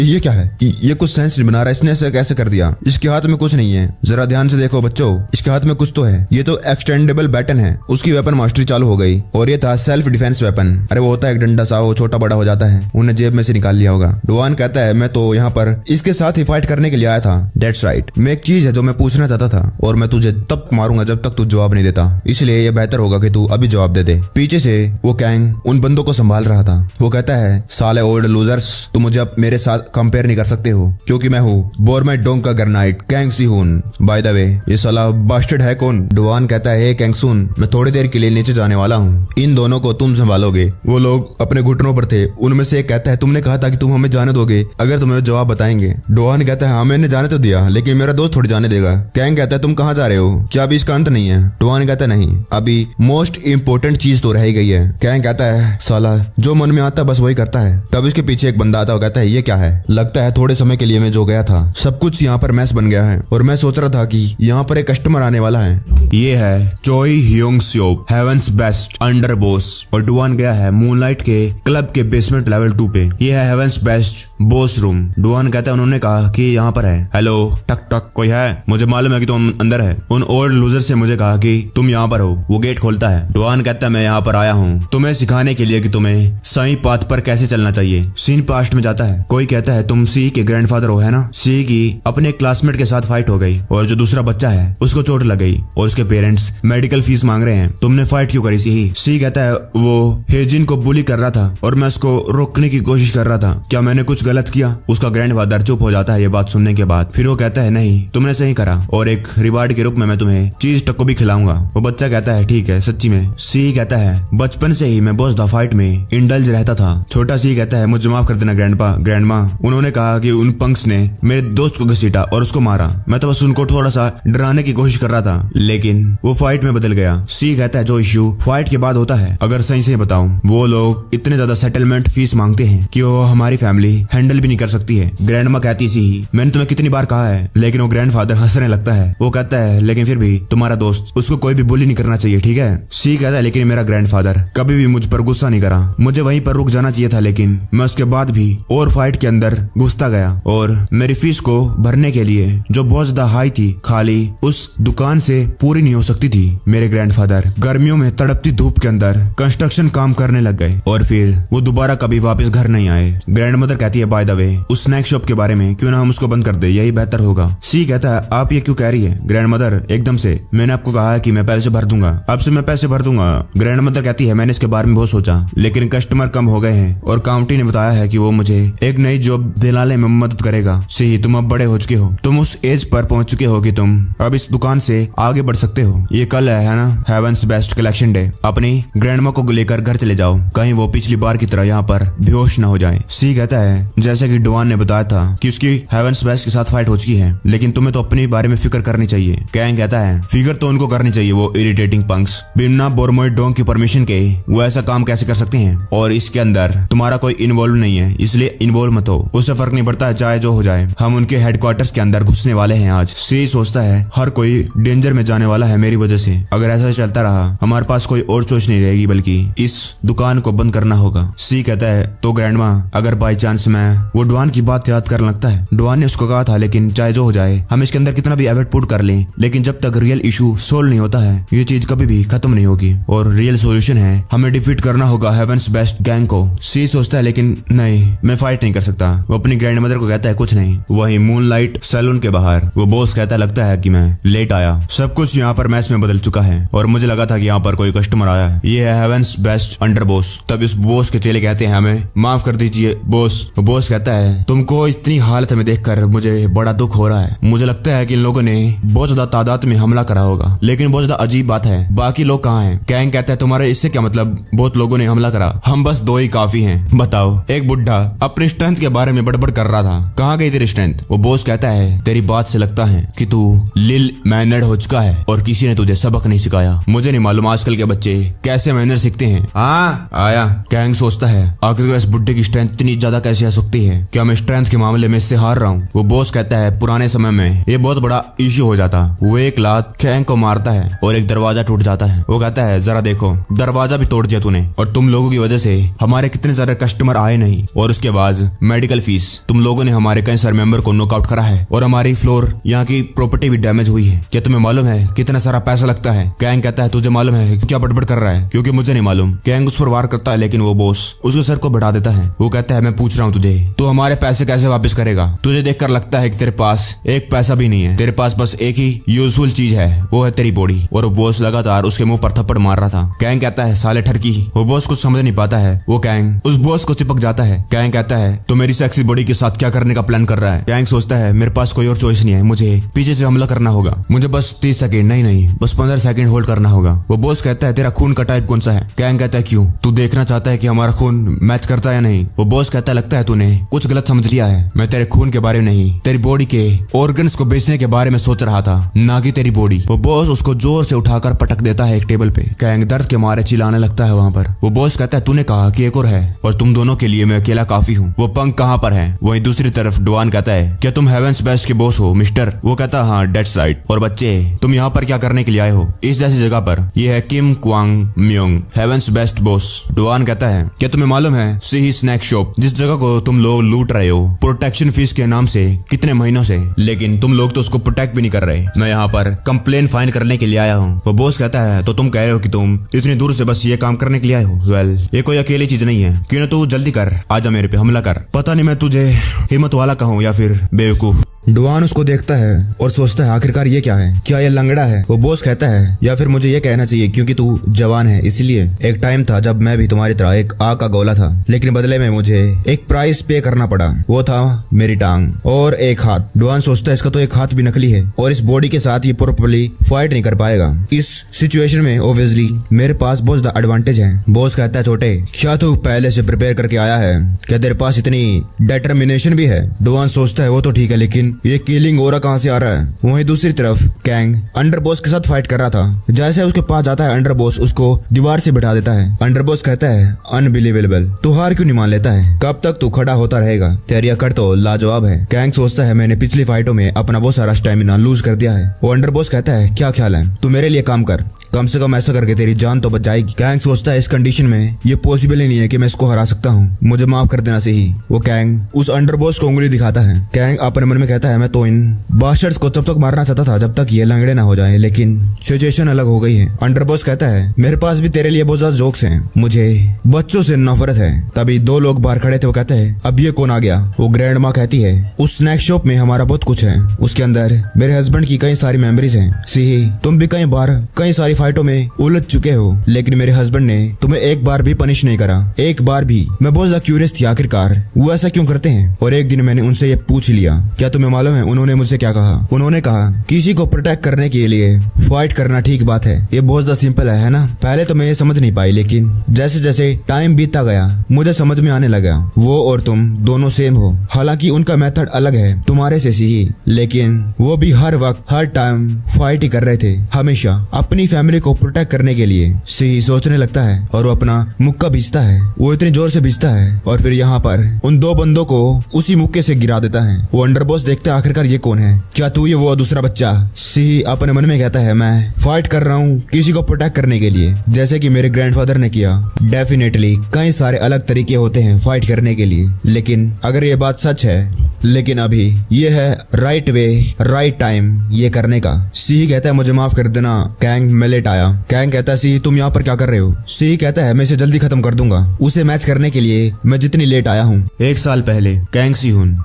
ये क्या है? ये कुछ सेंस नहीं बना रहा, इसने ऐसे कैसे कर दिया? इसके हाथ में कुछ नहीं है, जरा ध्यान से देखो बच्चों, इसके हाथ में कुछ तो है। ये तो एक्सटेंडेबल बैटन है। उसकी वेपन मास्टरी चालू हो गई और ये था सेल्फ डिफेंस वेपन। अरे वो होता है एक डंडा सा, वो छोटा बड़ा हो जाता है, उन्हें जेब में से निकाल लिया होगा। डुआन कहता है मैं तो यहाँ पर इसके साथ ही फाइट करने के लिए आया था। दैट्स राइट, मैं एक चीज है जो मैं पूछना चाहता था और मैं तुझे तब मारूंगा जब तक तू जवाब नहीं देता, इसलिए ये बेहतर होगा कि तू अभी जवाब दे दे। पीछे से वो कैंग उन बंदों को संभाल रहा था। वो कहता है साले ओल्ड लूजर्स, तुम मुझे अब मेरे साथ कंपेयर नहीं कर सकते हो क्योंकि मैं हूँ बोरमेट डोंग का गरनाइट कैंग सीहून। बाय द वे ये साला बास्टर्ड है कौन? डुआन कहता है कैंग सून, मैं थोड़ी देर के लिए नीचे जाने वाला हूँ, इन दोनों को तुम संभालोगे। वो लोग अपने घुटनों पर थे। उनमें से एक कहता है तुमने कहा था कि तुम हमें जाने दोगे अगर तुम्हें जवाब बताएंगे। डुआन कहता है हाँ मैंने जाने तो दिया, लेकिन मेरा दोस्त थोड़ी जाने देगा। कैंग कहता है तुम कहाँ जा रहे हो? क्या अभी इसका अंत नहीं है? डुआन कहता है नहीं, अभी मोस्ट इंपोर्टेंट चीज तो रह गई है। कैंग कहता है साला जो मन में आता बस वही करता है। तब इसके पीछे एक बंदा आता है, कहता है ये क्या है? लगता है थोड़े समय के लिए मैं जो गया था सब कुछ यहाँ पर मैस बन गया है और मैं सोच रहा था कि यहाँ पर एक कस्टमर आने वाला है। ये है Choi Hyung Seop, heaven's best underboss, और डुआन गया है मूनलाइट के क्लब के बेसमेंट लेवल 2 पे। ये है heaven's best boss room. Duan कहता है उन्होंने कहा कि यहाँ पर है। हेलो टक टक, कोई है? मुझे मालूम है कि तुम अंदर है। उन ओल्ड लूजर से मुझे कहा कि तुम यहाँ पर हो। वो गेट खोलता है। डुआन कहता है मैं यहाँ पर आया हूँ तुम्हें सिखाने के लिए कि तुम्हें सही पाथ पर कैसे चलना चाहिए। सीन पास्ट में जाता है। कोई कहता है तुम सी के ग्रैंडफादर हो, है ना? सी की अपने क्लासमेट के साथ फाइट हो गई और जो दूसरा बच्चा है उसको चोट लग गई और उसके पेरेंट्स मेडिकल फीस मांग रहे हैं। तुमने फाइट क्यों करी सी? सी कहता है वो हेजिन को बुली कर रहा था और मैं उसको रोकने की कोशिश कर रहा था। क्या मैंने कुछ गलत किया? उसका ग्रैंडफादर चुप हो जाता है ये बात सुनने के बाद। फिर वो कहता है नहीं, तुमने सही करा और एक रिवार्ड के रूप में मैं तुम्हें चीज टक्को भी खिलाऊंगा। वो बच्चा कहता है ठीक है, सच्ची में? सी कहता है बचपन से ही मैं बॉस द फाइट में इंडल्ज रहता था। छोटा सी कहता है मुझे माफ कर देना ग्रैंडमा, उन्होंने कहा कि उन पंक्स ने मेरे दोस्त को घसीटा और उसको मारा। मैं तो बस उनको थोड़ा सा डराने की कोशिश कर रहा था, लेकिन वो फाइट में बदल गया। सी कहता है जो इश्यू फाइट के बाद होता है, अगर सही से बताऊं, वो लोग इतने ज्यादा सेटलमेंट फीस मांगते हैं कि वो हमारी फैमिली हैंडल भी नहीं कर सकती है। ग्रैंडमा कहती सी मैंने तुम्हें कितनी बार कहा है, लेकिन वो ग्रैंडफादर हंसने लगता है। वो कहता है लेकिन फिर भी तुम्हारा दोस्त, उसको कोई भी बुली नहीं करना चाहिए, ठीक है? सी कहता है लेकिन मेरा ग्रैंडफादर कभी भी मुझ पर गुस्सा नहीं करा, मुझे वहीं पर रुक जाना चाहिए था, लेकिन मैं उसके बाद भी और फाइट के अंदर घुसता गया और मेरी फीस को भरने के लिए जो बहुत ज्यादा हाई थी, खाली उस दुकान से पूरी नहीं हो सकती थी। मेरे ग्रैंडफादर गर्मियों में तड़पती धूप के अंदर कंस्ट्रक्शन काम करने लग गए और फिर वो दोबारा कभी वापस घर नहीं आए। ग्रैंडमदर कहती है बाय द वे उस स्नैक शॉप के बारे में क्यों ना हम उसको बंद कर दे, यही बेहतर होगा। सी कहता है आप ये क्यों कह रही है ग्रैंडमदर? एकदम से मैंने आपको कहा है कि मैं पैसे भर दूंगा, अब से मैं पैसे भर दूंगा। ग्रैंडमदर कहती है मैंने इसके बारे में बहुत सोचा, लेकिन कस्टमर कम हो गए हैं और काउंटी ने बताया है कि वो मुझे एक नई जॉब दिलाने में मदद करेगा। सी तुम अब बड़े हो चुके हो, तुम उस एज पर पहुंच चुके हो कि तुम अब इस दुकान से आगे बढ़ सकते हो। ये कल है ना हेवंस बेस्ट कलेक्शन डे, अपनी ग्रैंडमा को लेकर घर चले जाओ, कहीं वो पिछली बार की तरह यहाँ पर बेहोश न हो जाए। सी कहता है जैसे कि डुआन ने बताया था कि उसकी हेवंस बेस्ट के साथ फाइट हो चुकी है, लेकिन तुम्हें तो अपने बारे में फिक्र करनी चाहिए। कैंग कहता है फिक्र तो उनको करनी चाहिए, वो इरिटेटिंग पंक्स बिना बोरमोइड डोंग की परमिशन के वो ऐसा काम कैसे कर सकते हैं, और इसके अंदर तुम्हारा कोई इन्वॉल्व नहीं है, इसलिए इन्वॉल्व मत हो, उससे फर्क नहीं पड़ता चाहे जो हो जाए। हम उनके हेडक्वार्टर्स के अंदर घुसने वाले हैं आज। सी सोचता है हर कोई डेंजर में जाने वाला है मेरी वजह से, अगर ऐसा चलता रहा हमारे पास कोई और चॉइस नहीं रहेगी बल्कि इस दुकान को बंद करना होगा। सी कहता है तो ग्रैंडमा अगर बाई चांस मैं, वो डुआन की बात याद करने लगता है। डुआन ने उसको कहा था लेकिन चाहे जो हो जाए हम इसके अंदर कितना भी एफर्ट पुट कर लें, लेकिन जब तक रियल इशू सोल्व नहीं होता है ये चीज कभी भी खत्म नहीं होगी और रियल सोल्यूशन है हमें डिफीट करना होगा हेवंस बेस्ट गैंग को। सी सोचता है लेकिन नहीं, मैं फाइट नहीं कर सकता। वो अपनी ग्रैंडमदर को कहता है कुछ नहीं। वही मूनलाइट सैलून के बाहर वो बॉस कहता लगता है कि मैं लेट आया, सब कुछ यहाँ पर मैच में बदल चुका है और मुझे लगा था कि यहाँ पर कोई कस्टमर आया है। ये है हेवंस बेस्ट अंडर बॉस। तब इस बॉस के चेले कहते हैं हमें माफ कर दीजिए बॉस। बॉस कहता है तुमको इतनी हालत में देखकर मुझे बड़ा दुख हो रहा है, मुझे लगता है कि इन लोगों ने बहुत ज्यादा तादाद में हमला करा होगा, लेकिन बहुत ज्यादा अजीब बात है बाकी लोग कहाँ हैं? कैंग कहता है तुम्हारे इससे क्या मतलब, बहुत लोगों ने हमला करा, हम बस 2 ही काफी हैं। बताओ, एक बुढ़ा अपनी स्ट्रेंथ के बारे में बड़बड़ कर रहा था, कहाँ गई तेरी स्ट्रेंथ? वो बॉस कहता है तेरी बात से लगता है कि तू लिल मैनर्ड हो चुका है और किसी ने तुझे सबक नहीं सिखाया। मुझे नहीं मालूम आजकल के बच्चे कैसे मैनर सीखते हैं। हाँ आया। कैंग सोचता है आखिर इस बुढ़े की स्ट्रेंथ इतनी ज्यादा कैसे आ सकती है, क्या मैं स्ट्रेंथ के मामले में इससे हार रहा हूँ? वो बॉस कहता है पुराने समय में ये बहुत बड़ा इश्यू हो जाता। वो एक लात कैंग को मारता है और एक दरवाजा टूट जाता है। वो कहता है जरा देखो, दरवाजा भी तोड़ दिया तूने और तुम लोगों की वजह से हमारे कितने सारे कस्टमर आए नहीं, और उसके बाद मेडिकल मेडिकल फीस। तुम लोगों ने हमारे कई सारे मेंबर को नॉकआउट करा है और हमारी फ्लोर यहाँ की प्रॉपर्टी भी डैमेज हुई है। क्या तुम्हें मालूम है कितना सारा पैसा लगता है? कैंग कहता है तुझे मालूम है? क्या बड़बड़ कर रहा है? क्योंकि मुझे नहीं मालूम। कैंग उस पर वार करता है लेकिन वो बॉस उसके सर को बढ़ा देता है। वो कहता है मैं पूछ रहा हूँ तुझे, तू हमारे पैसे कैसे वापस करेगा? तुझे देखकर लगता है कि तेरे पास एक पैसा भी नहीं है। तेरे पास बस एक ही यूजफुल चीज है, वो है तेरी बॉडी। और बॉस लगातार उसके मुंह पर थप्पड़ मार रहा था। कैंग कहता है साले ठरकी। वो बॉस कुछ समझ नहीं पाता है। वो कैंग उस बॉस को चिपक जाता है। कैंग कहता है तो मेरी सेक्सी बॉडी के साथ क्या करने का प्लान कर रहा है? कैंग सोचता है मेरे पास कोई और चॉइस नहीं है, मुझे पीछे से हमला करना होगा। मुझे बस 30 सेकंड नहीं बस 15 सेकंड होल्ड करना होगा। वो बॉस कहता है तेरा खून का टाइप कौन सा है? कैंग कहता है क्यों, तू देखना चाहता है कि हमारा खून मैच करता है या नहीं? वो बॉस कहता है लगता है तूने कुछ गलत समझ लिया है। मैं तेरे खून के बारे में नहीं, तेरी बॉडी के ऑर्गन्स को बेचने के बारे में सोच रहा था, ना कि तेरी बॉडी। वो बॉस उसको जोर से उठाकर पटक देता है एक टेबल पे। कैंग दर्द के मारे चिल्लाने लगता है वहाँ पर। वो बॉस कहता है तूने कहा कि एक और है और तुम दोनों के लिए मैं अकेला काफी हूँ। वो पंक कहाँ पर है? वहीं दूसरी तरफ डुआन कहता है क्या तुम हेवेंस बेस्ट के बॉस हो मिस्टर? वो कहता है हाँ डेट्स राइट। और बच्चे तुम यहाँ पर क्या करने के लिए आए हो इस जैसी जगह पर? ये है Kim Kwang Myung, heaven's best boss. Duan कहता है क्या तुम्हें मालूम है सिही स्नैक शॉप जिस जगह को तुम लोग लूट रहे हो प्रोटेक्शन फीस के नाम से कितने महीनों से, लेकिन तुम लोग तो उसको प्रोटेक्ट भी नहीं कर रहे। मैं यहाँ पर कंप्लेन फाइन करने के लिए आया हूँ। वो बॉस कहता है तो तुम कह रहे हो कि तुम इतनी दूर से बस ये काम करने के लिए आए हो? वेल ये कोई अकेली चीज नहीं है, क्यों ना तू जल्दी कर, आजा मेरे पे हमला कर। पता नहीं मैं तुझे हिम्मत वाला कहूँ या फिर बेवकूफ। डुआन उसको देखता है और सोचता है आखिरकार ये क्या है, क्या ये लंगड़ा है? वो बॉस कहता है या फिर मुझे ये कहना चाहिए क्योंकि तू जवान है इसलिए। एक टाइम था जब मैं भी तुम्हारी तरह एक आग का गोला था, लेकिन बदले में मुझे एक प्राइस पे करना पड़ा। वो था मेरी टांग और एक हाथ। डुआन सोचता है इसका तो एक हाथ भी नकली है और इस बॉडी के साथ ये प्रॉपर्ली फाइट नहीं कर पाएगा। इस सिचुएशन में ऑब्वियसली मेरे पास बहुत ज्यादा एडवांटेज है। बॉस कहता है छोटे क्या तू पहले से प्रिपेयर करके आया है? क्या तेरे पास इतनी डिटर्मिनेशन भी है? डुआन सोचता है वो तो ठीक है लेकिन ये किलिंग ओरा कहाँ से आ रहा है? वहीं दूसरी तरफ कैंग अंडर बॉस के साथ फाइट कर रहा था। जैसे उसके पास जाता है अंडर बॉस उसको दीवार से बिठा देता है। अंडर बॉस कहता है अनबिलीवेबल, तू हार क्यों नहीं मान लेता है? कब तक तू खड़ा होता रहेगा? तेरी अकड़ तो लाजवाब है। कैंग सोचता है मैंने पिछली फाइटों में अपना बहुत सारा स्टेमिना लूज कर दिया है। वो अंडर बॉस कहता है क्या ख्याल है, तू मेरे लिए काम कर, कम से कम ऐसा करके तेरी जान तो बच जाएगी। कैंग सोचता है इस कंडीशन में ये पॉसिबल ही नहीं है कि मैं इसको हरा सकता हूँ, मुझे माफ कर देना सही। वो कैंग उस अंडर बॉस को उंगली दिखाता है। कैंग अपने मन में कहता है मैं तो इन बास्टर्ड्स को तब तक मारना चाहता था जब तक ये लंगड़े ना हो जाए, लेकिन सिचुएशन अलग हो गई है। अंडर बॉस कहता है मेरे पास भी तेरे लिए बहुत ज्यादा जोक्स हैं, मुझे बच्चों से नफरत है। तभी दो लोग बाहर खड़े थे। वो कहते हैं अब ये कौन आ गया? वो ग्रैंड माँ कहती है उस स्नैक शॉप में हमारा बहुत कुछ है, उसके अंदर मेरे हस्बैंड की कई सारी मेमोरीज हैं। सिही तुम भी कई बार कई सारी फाइटों में उलझ चुके हो, लेकिन मेरे हस्बैंड ने तुम्हें एक बार भी पनिश नहीं करा, एक बार भी। मैं बहुत ज्यादा क्यूरियस थी आखिरकार वो ऐसा क्यों करते हैं। और एक दिन मैंने उनसे ये पूछ लिया। क्या तुम्हें मालूम है उन्होंने मुझसे क्या कहा? उन्होंने कहा किसी को प्रोटेक्ट करने के लिए फाइट करना ठीक बात है। ये बहुत ज्यादा सिंपल है ना? पहले तो मैं ये समझ नहीं पाई, लेकिन जैसे जैसे टाइम बीतता गया मुझे समझ में आने लगा। वो और तुम दोनों सेम हो, हालांकि उनका मेथड अलग है तुम्हारे से ही, लेकिन वो भी हर वक्त हर टाइम फाइट ही कर रहे थे, हमेशा अपनी फैमिली को प्रोटेक्ट करने के लिए। सी सोचने लगता है और वो अपना मुक्का भींचता है। वो इतनी जोर से भींचता है और फिर यहाँ पर उन दो बंदों को उसी मुक्के से गिरा देता है। वो अंडरबॉस देखता है आखिरकार ये कौन है, क्या तू ये वो दूसरा बच्चा? सी अपने मन में कहता है मैं फाइट कर रहा हूँ किसी को प्रोटेक्ट करने के लिए, जैसे कि मेरे ग्रैंडफादर ने किया। डेफिनेटली कई सारे अलग तरीके होते हैं फाइट करने के लिए, लेकिन अगर ये बात सच है, लेकिन अभी ये है राइट वे राइट टाइम ये करने का। सी कहता है मुझे माफ कर देना कैंग, मैं लेट आया। कैंग कहता है सी तुम यहाँ पर क्या कर रहे हो? सी कहता है मैं इसे जल्दी खत्म कर दूंगा, उसे मैच करने के लिए मैं जितनी लेट आया हूँ। 1 साल पहले कैंग सीहुन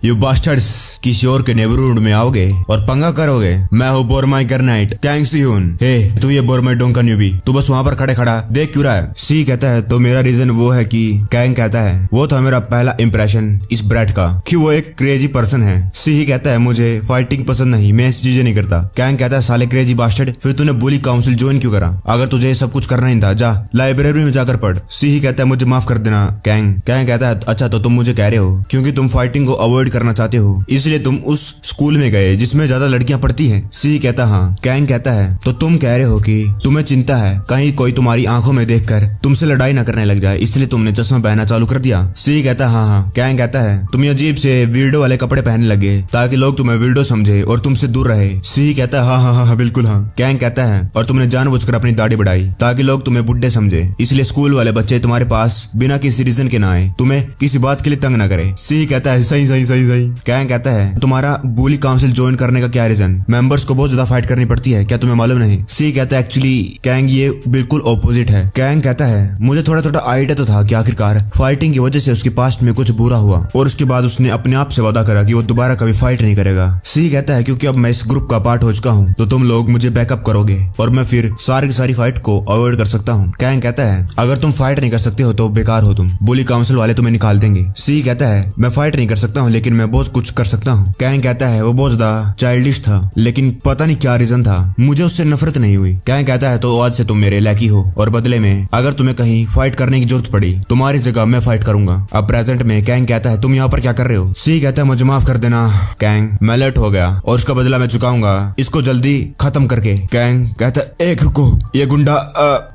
यू बास्टर्ड्स किसी और के नेबरहुड में आओगे और पंगा करोगे। मैं हूँ बोरमाई करनाइट कैंग सीहुन। हे तू ये बोरमाई डोंका न्यूबी, तू बस वहाँ पर खड़े खड़ा देख क्यों रहा है? सी कहता है तो मेरा रीजन वो है कि कैंग कहता है वो था मेरा पहला इंप्रेशन इस ब्रैट का कि वो एक क्रेजी पर्सन है। सी कहता है मुझे फाइटिंग पसंद नहीं, मैं ऐसी चीजें नहीं करता। कैंग कहता है साले क्रेजी बास्टर्ड, फिर तूने बुली काउंसिल ज्वाइन क्यों करा? अगर तुझे सब कुछ करना ही था जा लाइब्रेरी में जाकर पढ़। सी कहता है मुझे माफ कर देना कैंग। कैंग कहता है अच्छा तो तुम मुझे कह रहे हो क्योंकि तुम फाइटिंग को अवॉइड करना चाहते हो इसलिए तुम उस स्कूल में गए जिसमें ज्यादा लड़कियां पढ़ती हैं। सी कहता हाँ। कैंग कहता है तो तुम कह रहे हो कि तुम्हें चिंता है कहीं कोई तुम्हारी आंखों में देखकर तुमसे लड़ाई ना करने लग जाए, इसलिए तुमने चश्मा पहनना चालू कर दिया। सी कहता हाँ। कैंग कहता है तुम ये अजीब से वीडियो वाले कपड़े पहनने लगे ताकि लोग तुम्हें वीडियो समझे और तुमसे दूर रहे। सी कहता है हाँ हाँ हाँ बिल्कुल हाँ। कैंग कहता है और तुमने जानबूझकर अपनी दाढ़ी बढ़ाई ताकि लोग तुम्हें बुड्ढे समझे, इसलिए स्कूल वाले बच्चे तुम्हारे पास बिना किसी रीजन के ना आए, तुम्हें किसी बात के लिए तंग ना करे। सी कहता है सही सही सही सही। कैंग कहता है तुम्हारा बुली काउंसिल ज्वाइन करने का क्या रीजन? मेंबर्स को बहुत ज्यादा फाइट करनी पड़ती है, क्या तुम्हें मालूम नहीं? सी कहता है एक्चुअली कैंग ये बिल्कुल ऑपोजिट है। कैंग कहता है मुझे थोड़ा थोड़ा आइडिया तो था कि आखिरकार फाइटिंग की वजह से उसके पास्ट में कुछ बुरा हुआ और उसके बाद उसने अपने आप से वादा करा कि वो दोबारा कभी फाइट नहीं करेगा। सी कहता है क्योंकि अब मैं इस ग्रुप का पार्ट हो चुका हूँ तो तुम लोग मुझे बैकअप करोगे और मैं फिर सारी की सारी फाइट को अवॉइड कर सकता हूँ। कैंग कहता है अगर तुम फाइट नहीं कर सकते हो तो बेकार हो तुम, बुली काउंसिल वाले तुम्हें निकाल देंगे। सी कहता है मैं फाइट नहीं कर सकता हूँ लेकिन मैं बहुत कुछ कर सकता हूँ। कैंग कहता है वो बहुत ज्यादा चाइल्डिश था लेकिन पता नहीं क्या रीजन था, मुझे उससे नफरत नहीं हुई। कैंग कहता है तो आज से तुम मेरे लैकी हो और बदले में अगर तुम्हें कहीं फाइट करने की जरूरत पड़ी तुम्हारी जगह मैं फाइट करूंगा। अब प्रेजेंट में कैंग कहता है तुम यहाँ पर क्या कर रहे हो? सी कहता है मुझे माफ कर देना कैंग, मैं लेट हो गया और उसका बदला मैं चुकाऊंगा इसको जल्दी खत्म करके। कैंग कहता है एक रुको, ये गुंडा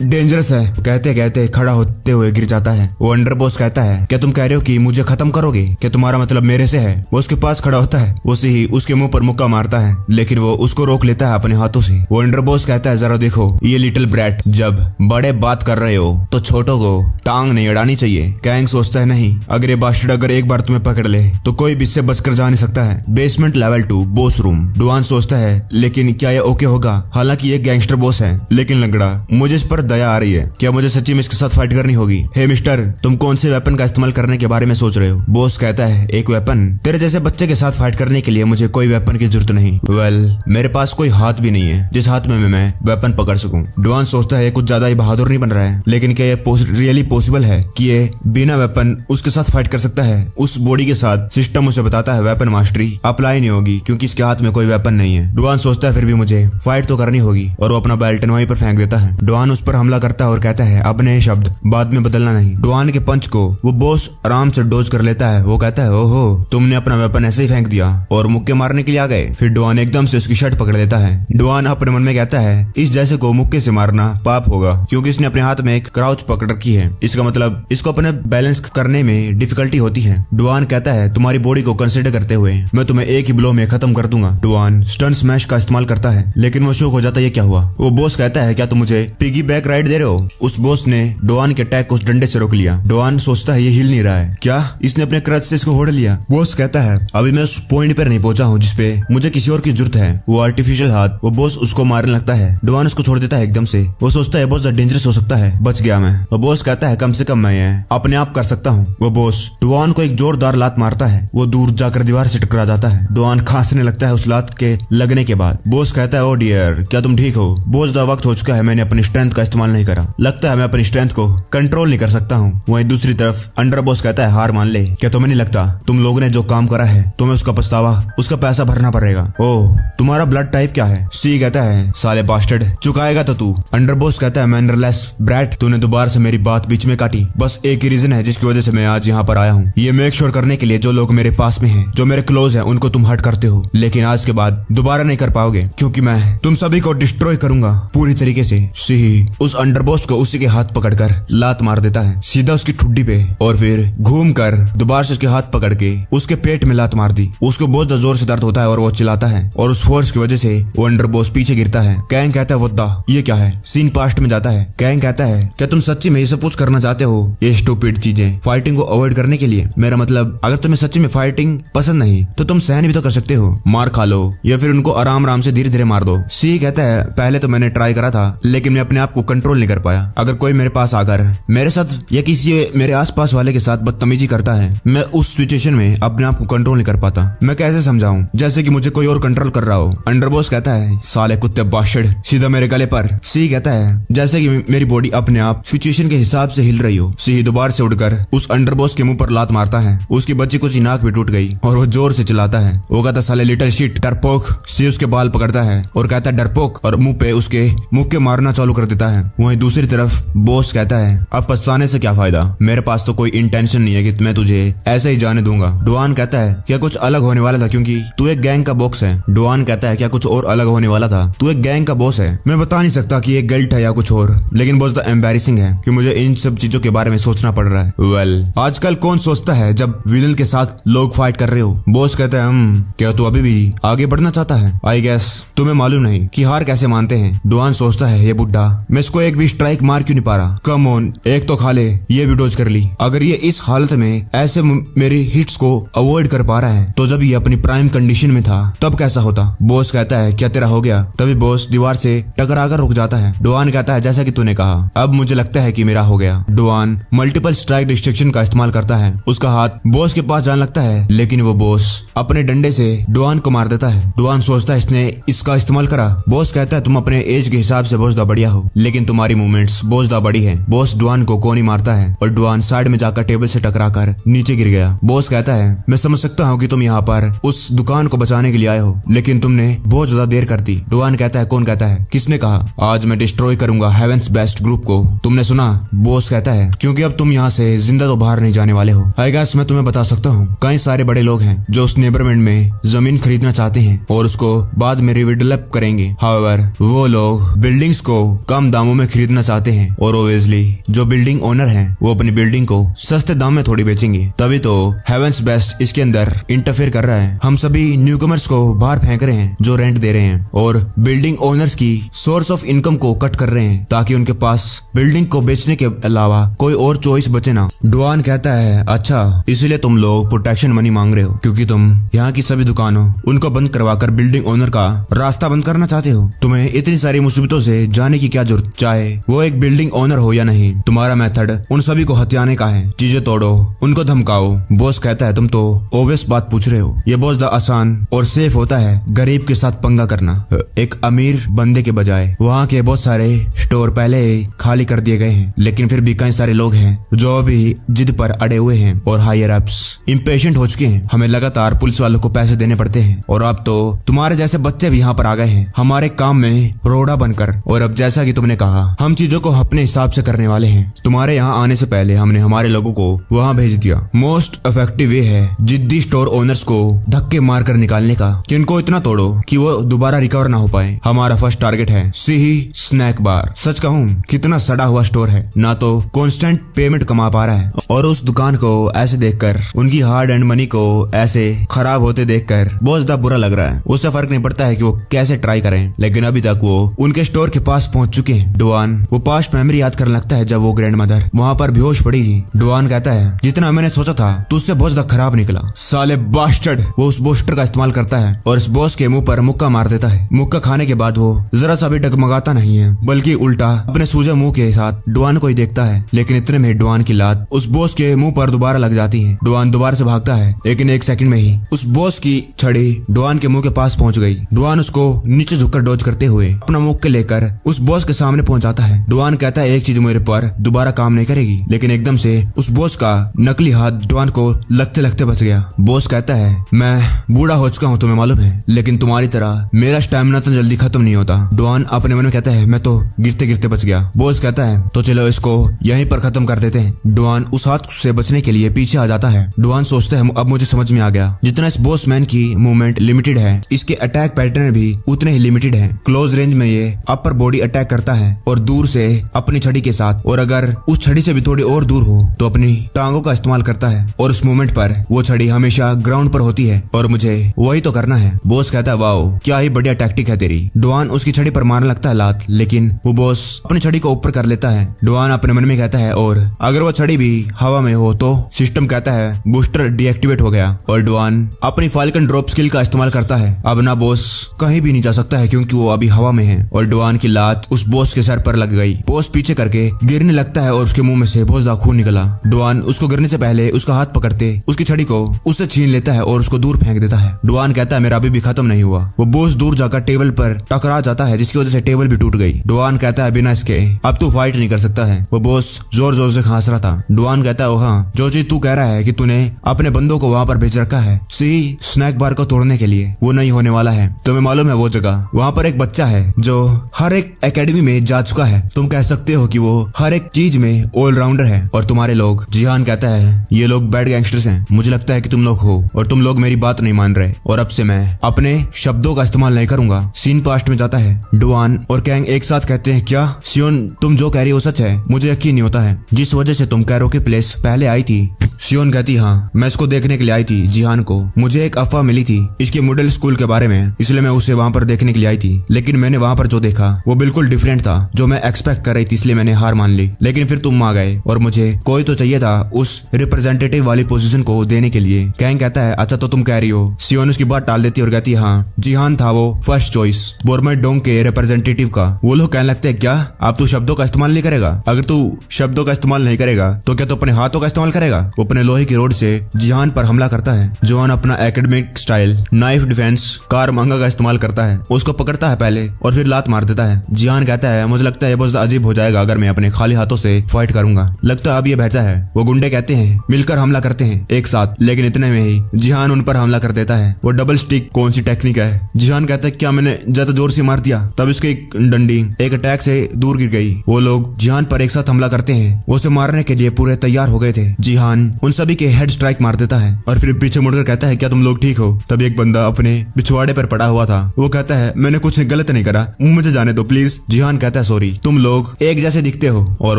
डेंजरस है। कहते कहते खड़ा होते हुए गिर जाता है। वो अंडरबॉस कहता है क्या तुम कह रहे हो कि मुझे खत्म करोगे? क्या तुम्हारा मतलब मेरे से है? वो उसके पास खड़ा होता है, वो ही उसके मुंह पर मुक्का मारता है लेकिन वो उसको रोक लेता है अपने हाथों से। वो अंडरबॉस कहता है जरा देखो ये लिटिल ब्रैट, जब बड़े बात कर रहे हो तो छोटों को टांग नहीं अड़ानी चाहिए। कैंग सोचता है नहीं, अगर ये बास्टर्ड अगर एक बार तुम्हें पकड़ ले तो कोई भी इससे बचकर जा नहीं सकता है। Basement level 2 boss room. Duan सोचता है लेकिन क्या ये ओके होगा? हालांकि ये गैंगस्टर बॉस है लेकिन लंगड़ा, मुझे इस पर दया आ रही है, क्या मुझे सच्ची में इसके साथ फाइट करनी होगी? हे मिस्टर, तुम कौन से वेपन का इस्तेमाल करने के बारे में सोच रहे हो? बॉस कहता है एक वेपन? तेरे जैसे बच्चे के साथ फाइट करने के लिए मुझे कोई वेपन की जरूरत नहीं। वेल, मेरे पास कोई हाथ भी नहीं है जिस हाथ में मैं वेपन पकड़ सकूं। डुआन सोचता है कुछ ज्यादा ही बहादुर नहीं बन रहा है, लेकिन क्या ये रियली पॉसिबल है कि ये बिना वेपन उसके साथ फाइट कर सकता है? उस बॉडी के साथ सिस्टम उसे बताता है वेपन मास्टरी अप्लाई नहीं होगी क्योंकि इसके हाथ में कोई वेपन नहीं है। डुआन सोचता है फिर भी मुझे फाइट तो करनी होगी और वो अपना बेल्टन वहीं पर फेंक देता है। डुआन उस पर हमला करता है और कहता है अब नए शब्द बाद में बदलना नहीं। डुआन के पंच को वो बॉस आराम से डोज कर लेता है। वो कहता है ओहो, तुमने अपना वेपन ऐसे ही फेंक दिया और मुक्के मारने के लिए आ गए। फिर डुआन एकदम से उसकी शर्ट पकड़ लेता है। डुआन अपने मन में कहता है इस जैसे को मुक्के से मारना पाप होगा क्योंकि इसने अपने हाथ में एक क्राउच पकड़ रखी है, इसका मतलब इसको अपने बैलेंस करने में डिफिकल्टी होती है। डुआन कहता है तुम्हारी बॉडी को कंसिडर करते हुए मैं तुम्हें एक ही ब्लो में खत्म कर दूंगा। डुआन स्टन स्मैश का इस्तेमाल करता है लेकिन वो शौक हो जाता है ये क्या हुआ। वो बॉस कहता है क्या तुम मुझे पिगी बैक राइड दे रहे हो? उस बॉस ने डुआन के अटैक को उस डंडे से रोक लिया। डुआन सोचता है ये हिल नहीं रहा है, क्या इसने अपने क्रच से इसको होड़ लिया? बॉस कहता है अभी मैं उस पॉइंट पर नहीं पहुंचा हूँ जिसपे मुझे किसी और की जरूरत है। वो आर्टिफिशियल हाथ वो बॉस उसको मारने लगता है। डुआन उसको छोड़ देता है एकदम से। वो सोचता है बहुत डेंजरस हो सकता है, बच गया मैं। वो बॉस कहता है कम से कम मैं ये अपने आप कर सकता हूँ। वो बॉस डुआन को एक जोरदार लात मारता है, वो दूर जाकर दीवार से टकरा जाता है। डुआन खांसने लगता है उस लात के लगने के बाद। बॉस कहता है ओ डियर, क्या तुम ठीक हो? बहुत ज्यादा वक्त हो चुका है, मैंने अपनी स्ट्रेंथ का इस्तेमाल नहीं करा, लगता है मैं अपनी स्ट्रेंथ को कंट्रोल नहीं कर सकता हूँ। वहीं दूसरी तरफ अंडर बॉस कहता है हार मान ले, क्या तुम्हें नहीं लगता तुम लोगों ने जो काम करा है तुम्हें उसका पछतावा उसका पैसा भरना पड़ेगा? ओह, तुम्हारा ब्लड टाइप क्या है? सी कहता है साले बास्टर्ड, चुकाएगा तो तू। अंडर बॉस कहता है मैनरलेस ब्रैट, तूने दोबारा से मेरी बात बीच में काटी। बस एक ही रीजन है जिसकी वजह से मैं आज यहाँ पर आया हूँ, ये मेक श्योर करने के लिए जो लोग मेरे पास में हैं, जो मेरे क्लोज हैं, उनको तुम हर्ट करते हो लेकिन आज के बाद दोबारा नहीं कर पाओगे क्योंकि मैं तुम सभी को डिस्ट्रॉय करूंगा पूरी तरीके से। सी उस अंडर बॉस को उसी के हाथ पकड़कर लात मार देता है सीधा उसकी ठुड्डी पे और फिर घूम कर दोबारा से उसके हाथ पकड़ के उसके पेट में लात मार दी। उसको बहुत जोर से दर्द होता है और वो चिल्लाता है और उस फोर्स की वजह से वो अंडर बॉस पीछे गिरता है। कैंग कहता है वद्दा ये क्या है? सीन पास्ट में जाता है। कैंग कहता है क्या तुम सच्ची में ये सब कुछ करना चाहते हो? ये स्टूपिड चीजें फाइटिंग को अवॉइड करने के लिए? मेरा मतलब अगर तुम्हें सच्ची में फाइटिंग पसंद नहीं तो तुम सहन भी तो कर सकते हो, मार खा लो या फिर उनको आराम आराम से धीरे धीरे मार दो। सी कहता है पहले तो मैंने ट्राई करा था लेकिन मैं अपने आप को कंट्रोल नहीं कर पाया। अगर कोई मेरे पास आकर मेरे साथ या किसी मेरे आसपास वाले के साथ बदतमीजी करता है मैं उस सिचुएशन में अपने आप को कंट्रोल नहीं कर पाता। मैं कैसे समझाऊं जैसे कि मुझे कोई और कंट्रोल कर रहा हो। अंडरबॉस कहता है साले कुत्ते बास्टर्ड, सीधा मेरे गले पर। सी कहता है जैसे कि मेरी बॉडी अपने आप सिचुएशन के हिसाब से हिल रही हो। सी दोबारा से उड़कर उस अंडरबॉस के मुंह पर लात मारता है। उसकी बच्ची कुछ नाक भी टूट गई और वो जोर से चिल्लाता है। वो कहता साले लिटिल शिट डरपोक। सी उसके बाल पकड़ता है और कहता है डरपोक और मुंह पे उसके मुक्के मारना चालू कर देता है। वहीं दूसरी तरफ बॉस कहता है अब पछताने से क्या फायदा, मेरे पास तो कोई इंटेंशन नहीं है कि मैं तुझे ऐसे ही जाने दूंगा। डुआन कहता है क्या कुछ अलग होने वाला था क्योंकि तू एक गैंग का बॉस है। डुआन कहता है क्या कुछ और अलग होने वाला था, तू एक गैंग का बॉस है। मैं बता नहीं सकता कि ये गिल्ट है या कुछ और, लेकिन बहुत ज्यादा एम्बैरेसिंग है कि मुझे इन सब चीजों के बारे में सोचना पड़ रहा है। वेल, आजकल कौन सोचता है जब विलन के साथ साथ लोग फाइट कर रहे हो। बॉस कहता है क्या तू अभी भी आगे बढ़ना चाहता है? आई गेस तुम्हें मालूम नहीं कि हार कैसे मानते हैं। डुआन सोचता है ये बुड्ढा मैं इसको एक भी स्ट्राइक मार क्यों नहीं पा रहा। कम ऑन, एक तो खा ले, ये भी डोज कर ली। अगर ये इस हालत में ऐसे मेरी हिट्स को अवॉइड कर पा रहा है तो जब ये अपनी प्राइम कंडीशन में था तब कैसा होता। बॉस कहता है क्या तेरा हो गया? तभी बॉस दीवार से टकरा कर रुक जाता है। डुआन कहता है जैसा कि तूने कहा, अब मुझे लगता है कि मेरा हो गया। डुआन मल्टीपल स्ट्राइक डिस्ट्रक्शन का इस्तेमाल करता है। उसका हाथ बॉस के पास जाने लगता है लेकिन वो बॉस अपने डंडे से डुआन को मार देता है। डुआन सोचता है इसने इसका इस्तेमाल करा। बॉस कहता है तुम अपने एज के हिसाब से बहुत बढ़िया हो लेकिन तुम्हारी मूवमेंट्स बहुत बड़ी है। बॉस डुआन को कोनी मारता है और डुआन साइड में जाकर टेबल से टकराकर नीचे गिर गया। बॉस कहता है मैं समझ सकता हूँ कि तुम यहाँ पर उस दुकान को बचाने के लिए आए हो लेकिन तुमने बहुत ज्यादा देर कर दी। डुआन कहता है कौन कहता है? किसने कहा? आज मैं डिस्ट्रॉय करूंगा हेवेंस बेस्ट ग्रुप को, तुमने सुना? बॉस कहता है क्योंकि अब तुम यहाँ से जिंदा तो बाहर नहीं जाने वाले हो। आई गेस मैं तुम्हें बता सकता हूँ कई सारे बड़े लोग हैं जो उस नेबरमेंट में जमीन खरीदना चाहते हैं और उसको बाद में रिडेवलप करेंगे। हाउएवर वो लोग बिल्डिंग्स को कम दामों में खरीदना चाहते हैं और ओब्वियसली जो बिल्डिंग ओनर हैं वो अपनी बिल्डिंग को सस्ते दाम में थोड़ी बेचेंगे। तभी तो हेवेंस बेस्ट इसके अंदर इंटरफेयर कर रहा है। हम सभी न्यूकमर्स को बाहर फेंक रहे हैं जो रेंट दे रहे हैं और बिल्डिंग ओनर्स की सोर्स ऑफ इनकम को कट कर रहे हैं ताकि उनके पास बिल्डिंग को बेचने के अलावा कोई और चॉइस बचे ना। डुआन कहता है अच्छा इसीलिए तुम लोग प्रोटेक्शन मनी मांग रहे हो क्योंकि तुम यहाँ की सभी दुकानों उनको बंद करवाकर बिल्डिंग ओनर का रास्ता बंद करना चाहते हो। तुम्हें इतनी सारी मुसीबतों से जाने की क्या जरूरत? चाहे वो एक बिल्डिंग ओनर हो या नहीं, तुम्हारा मेथड उन सभी को हथियाने का है। चीजें तोड़ो, उनको धमकाओ। बॉस कहता है तुम तो ओवियस बात पूछ रहे हो। ये बहुत ज्यादा आसान और सेफ होता है गरीब के साथ पंगा करना। एक अमीर बंदे के बजाय वहाँ के बहुत सारे स्टोर पहले ही खाली कर दिए गए हैं लेकिन फिर भी कई सारे लोग हैं जो अभी जिद पर अड़े हुए हैं और हायर अप्स इम्पेशेंट हो चुके हैं। हमें लगातार पुलिस वालों को पैसे देने पड़ते हैं और अब तो तुम्हारे जैसे बच्चे भी यहाँ पर आ गए हैं हमारे काम में रोड़ा बनकर। और अब जैसा कि तुमने कहा हम चीजों को अपने हिसाब से करने वाले हैं। तुम्हारे यहाँ आने से पहले हमने हमारे लोगों को वहाँ भेज दिया। मोस्ट इफेक्टिव वे है जिद्दी स्टोर ओनर्स को धक्के मार कर निकालने का कि उनको इतना तोड़ो कि वो दोबारा रिकवर ना हो पाए। हमारा फर्स्ट टारगेट है सिही स्नैक बार। सच कहूँ कितना सड़ा हुआ स्टोर है, ना तो कांस्टेंट पेमेंट कमा पा रहा है और उस दुकान को ऐसे देखकर उनकी हार्ड एंड मनी को ऐसे खराब होते देखकर बहुत ज्यादा बुरा लग रहा है। उससे फर्क नहीं पड़ता है कि वो कैसे ट्राई करें लेकिन अभी तक वो उनके स्टोर के पास पहुंच चुके हैं। डुआन वो पास्ट मेमोरी याद करने लगता है जब वो ग्रैंड मदर वहाँ पर बेहोश पड़ी थी। डुआन कहता है जितना मैंने सोचा था तो उससे बहुत ज्यादा खराब निकला। साले बास्टर्ड। वो उस बूस्टर का इस्तेमाल करता है और इस बॉस के मुंह पर मुक्का मार देता है। मुक्का खाने के बाद वो जरा सा भी डगमगाता नहीं है बल्कि उल्टा अपने सूजे मुंह के साथ डुआन को ही देखता है। लेकिन इतने में डुआन की लात उस बॉस के मुंह पर दोबारा लग जाती है। डुआन दोबारा से भागता है लेकिन एक सेकंड में ही उस बॉस की छड़ी डुआन के मुंह के पास पहुंच गई। डुआन उसको नीचे झुककर डॉज करते हुए अपना मुक्के लेकर उस बॉस के सामने पहुंच जाता है। डुआन कहता है एक चीज मेरे पर दोबारा काम नहीं करेगी लेकिन एकदम से उस बॉस का नकली हाथ डुआन को लगते लगते बच गया। बॉस कहता है मैं बूढ़ा हो चुका हूँ तुम्हें मालूम है लेकिन तुम्हारी तरह मेरा स्टैमिना तो जल्दी खत्म नहीं होता। डुआन अपने मन में कहता है मैं तो गिरते गिरते बच गया। बॉस कहता है तो चलो इसको यहीं पर खत्म कर देते हैं। डुआन उस हाथ से बचने के लिए पीछे आ जाता है। डुआन सोचता है अब मुझे समझ में आ गया जितना इस बॉस मैन की मूवमेंट लिमिटेड है इसके अटैक पैटर्न भी उतने ही लिमिटेड है। क्लोज रेंज में ये अपर बॉडी अटैक करता है और दूर से अपनी छड़ी के साथ, और अगर उस छड़ी से भी थोड़ी और दूर हो तो अपनी टांगों का इस्तेमाल करता है और उस मूवमेंट पर वो छड़ी हमेशा ग्राउंड पर होती है और मुझे वही तो करना है। बॉस कहता है वाओ क्या ही बढ़िया टैक्टिक है तेरी। डुआन उसकी छड़ी पर मारने लगता है लात लेकिन वो बॉस अपनी छड़ी को ऊपर कर लेता है। डुआन अपने मन में कहता है और अगर वो छड़ी भी हवा में हो तो सिस्टम कहता है बूस्टर डीएक्टिवेट हो गया और डुआन अपनी फाल्कन ड्रॉप स्किल का इस्तेमाल करता है। अब ना बॉस कहीं भी नहीं जा सकता है क्योंकि वो अभी हवा में है और डुआन की लात उस बॉस के सर पर लग गई। बॉस पीछे करके गिरने लगता है और उसके मुंह में से बहुत ज्यादा खून निकला। डुआन उसको गिरने से पहले उसका हाथ पकड़ते उसकी छड़ी को उससे छीन लेता है और उसको दूर फेंक देता है। डुआन कहता है मेरा अभी भी खत्म नहीं हुआ। वो बॉस दूर जाकर टेबल पर टकरा जाता है जिसकी वजह से टेबल भी टूट गई। डुआन कहता है बिना इसके अब तू फाइट नहीं कर सकता है। वो बॉस जोर जोर से खांस रहा था। डुआन कहता है हाँ जो चीज तू कह रहा है कि तूने अपने बंदों को वहाँ पर भेज रखा है सी स्नैक बार को तोड़ने के लिए, वो नहीं होने वाला है। तुम्हें मालूम है वो जगह वहाँ पर एक बच्चा है जो हर एक एकेडमी में जा चुका है। तुम कह सकते हो कि वो हर एक चीज में ऑलराउंडर है और तुम्हारे लोग। जिहान कहता है ये लोग बैड गैंगस्टर्स हैं। मुझे लगता है कि तुम लोग हो और तुम लोग मेरी बात नहीं मान रहे और अब से मैं अपने शब्दों का इस्तेमाल नहीं करूंगा। सीन पास्ट में जाता है। डुआन और कैंग एक साथ कहते हैं क्या सियोन तुम जो कह रही हो सच है? मुझे यकीन नहीं होता है। जिस वजह से तुम कैरो की प्लेस पहले आई थी सियोन कहती हाँ, मैं इसको देखने के लिए आई थी जिहान को। मुझे एक अफवाह मिली थी इसके मिडिल स्कूल के बारे में, इसलिए मैं उसे वहाँ पर देखने के लिए आई थी। लेकिन मैंने वहाँ पर जो देखा वो बिल्कुल डिफरेंट था जो मैं एक्सपेक्ट कर रही थी, इसलिए मैंने हार मान ली। लेकिन फिर तुम आ गए और मुझे कोई तो चाहिए था उस रिप्रेजेंटेटिव वाली पोजीशन को देने के लिए। कैंग कहता है अच्छा तो तुम कह रही हो। सियोन उसकी बात टाल देती है और कहती है हाँ, जिहान था वो फर्स्ट चॉइस बोरमेडोंग के रिप्रेजेंटेटिव का। वो लोग कहने लगते हैं क्या अब तू शब्दों का इस्तेमाल नहीं करेगा? अगर तू शब्दों का इस्तेमाल नहीं करेगा तो क्या तू अपने हाथों का इस्तेमाल करेगा? वो अपने लोहे की रोड से जिहान पर हमला करता है। जिहान अपना academic style knife defence car मांगा का इस्तेमाल करता है, उसको पकड़ता है पहले और फिर लात मार देता है। जिहान कहता है मुझे लगता है बहुत अजीब हो जाएगा अगर मैं अपने खाली हाथों से फाइट करूंगा, लगता है अब ये बेहतर है। वो गुंडे कहते हैं मिलकर हमला करते हैं एक साथ, लेकिन इतने में ही जिहान उन पर हमला कर देता है। वो डबल स्टिक कौन सी टेक्निक है? जिहान कहता है क्या मैंने ज्यादा जोर से मार दिया? तब इसकी एक डंडी एक अटैक से दूर गिर गई। वो लोग जिहान पर एक साथ हमला करते हैं। वो उसे मारने के लिए पूरे तैयार हो गए थे। जिहान उन सभी के हेड स्ट्राइक मार देता है और फिर पीछे मुड़कर कहता है क्या तुम लोग ठीक हो? तब एक बंदा अपने पिछवाड़े पर पड़ा हुआ था। वो कहता है मैंने कुछ गलत नहीं करा, मुझे जाने दो प्लीज। जिहान कहता है सॉरी, तुम लोग एक जैसे दिखते हो। और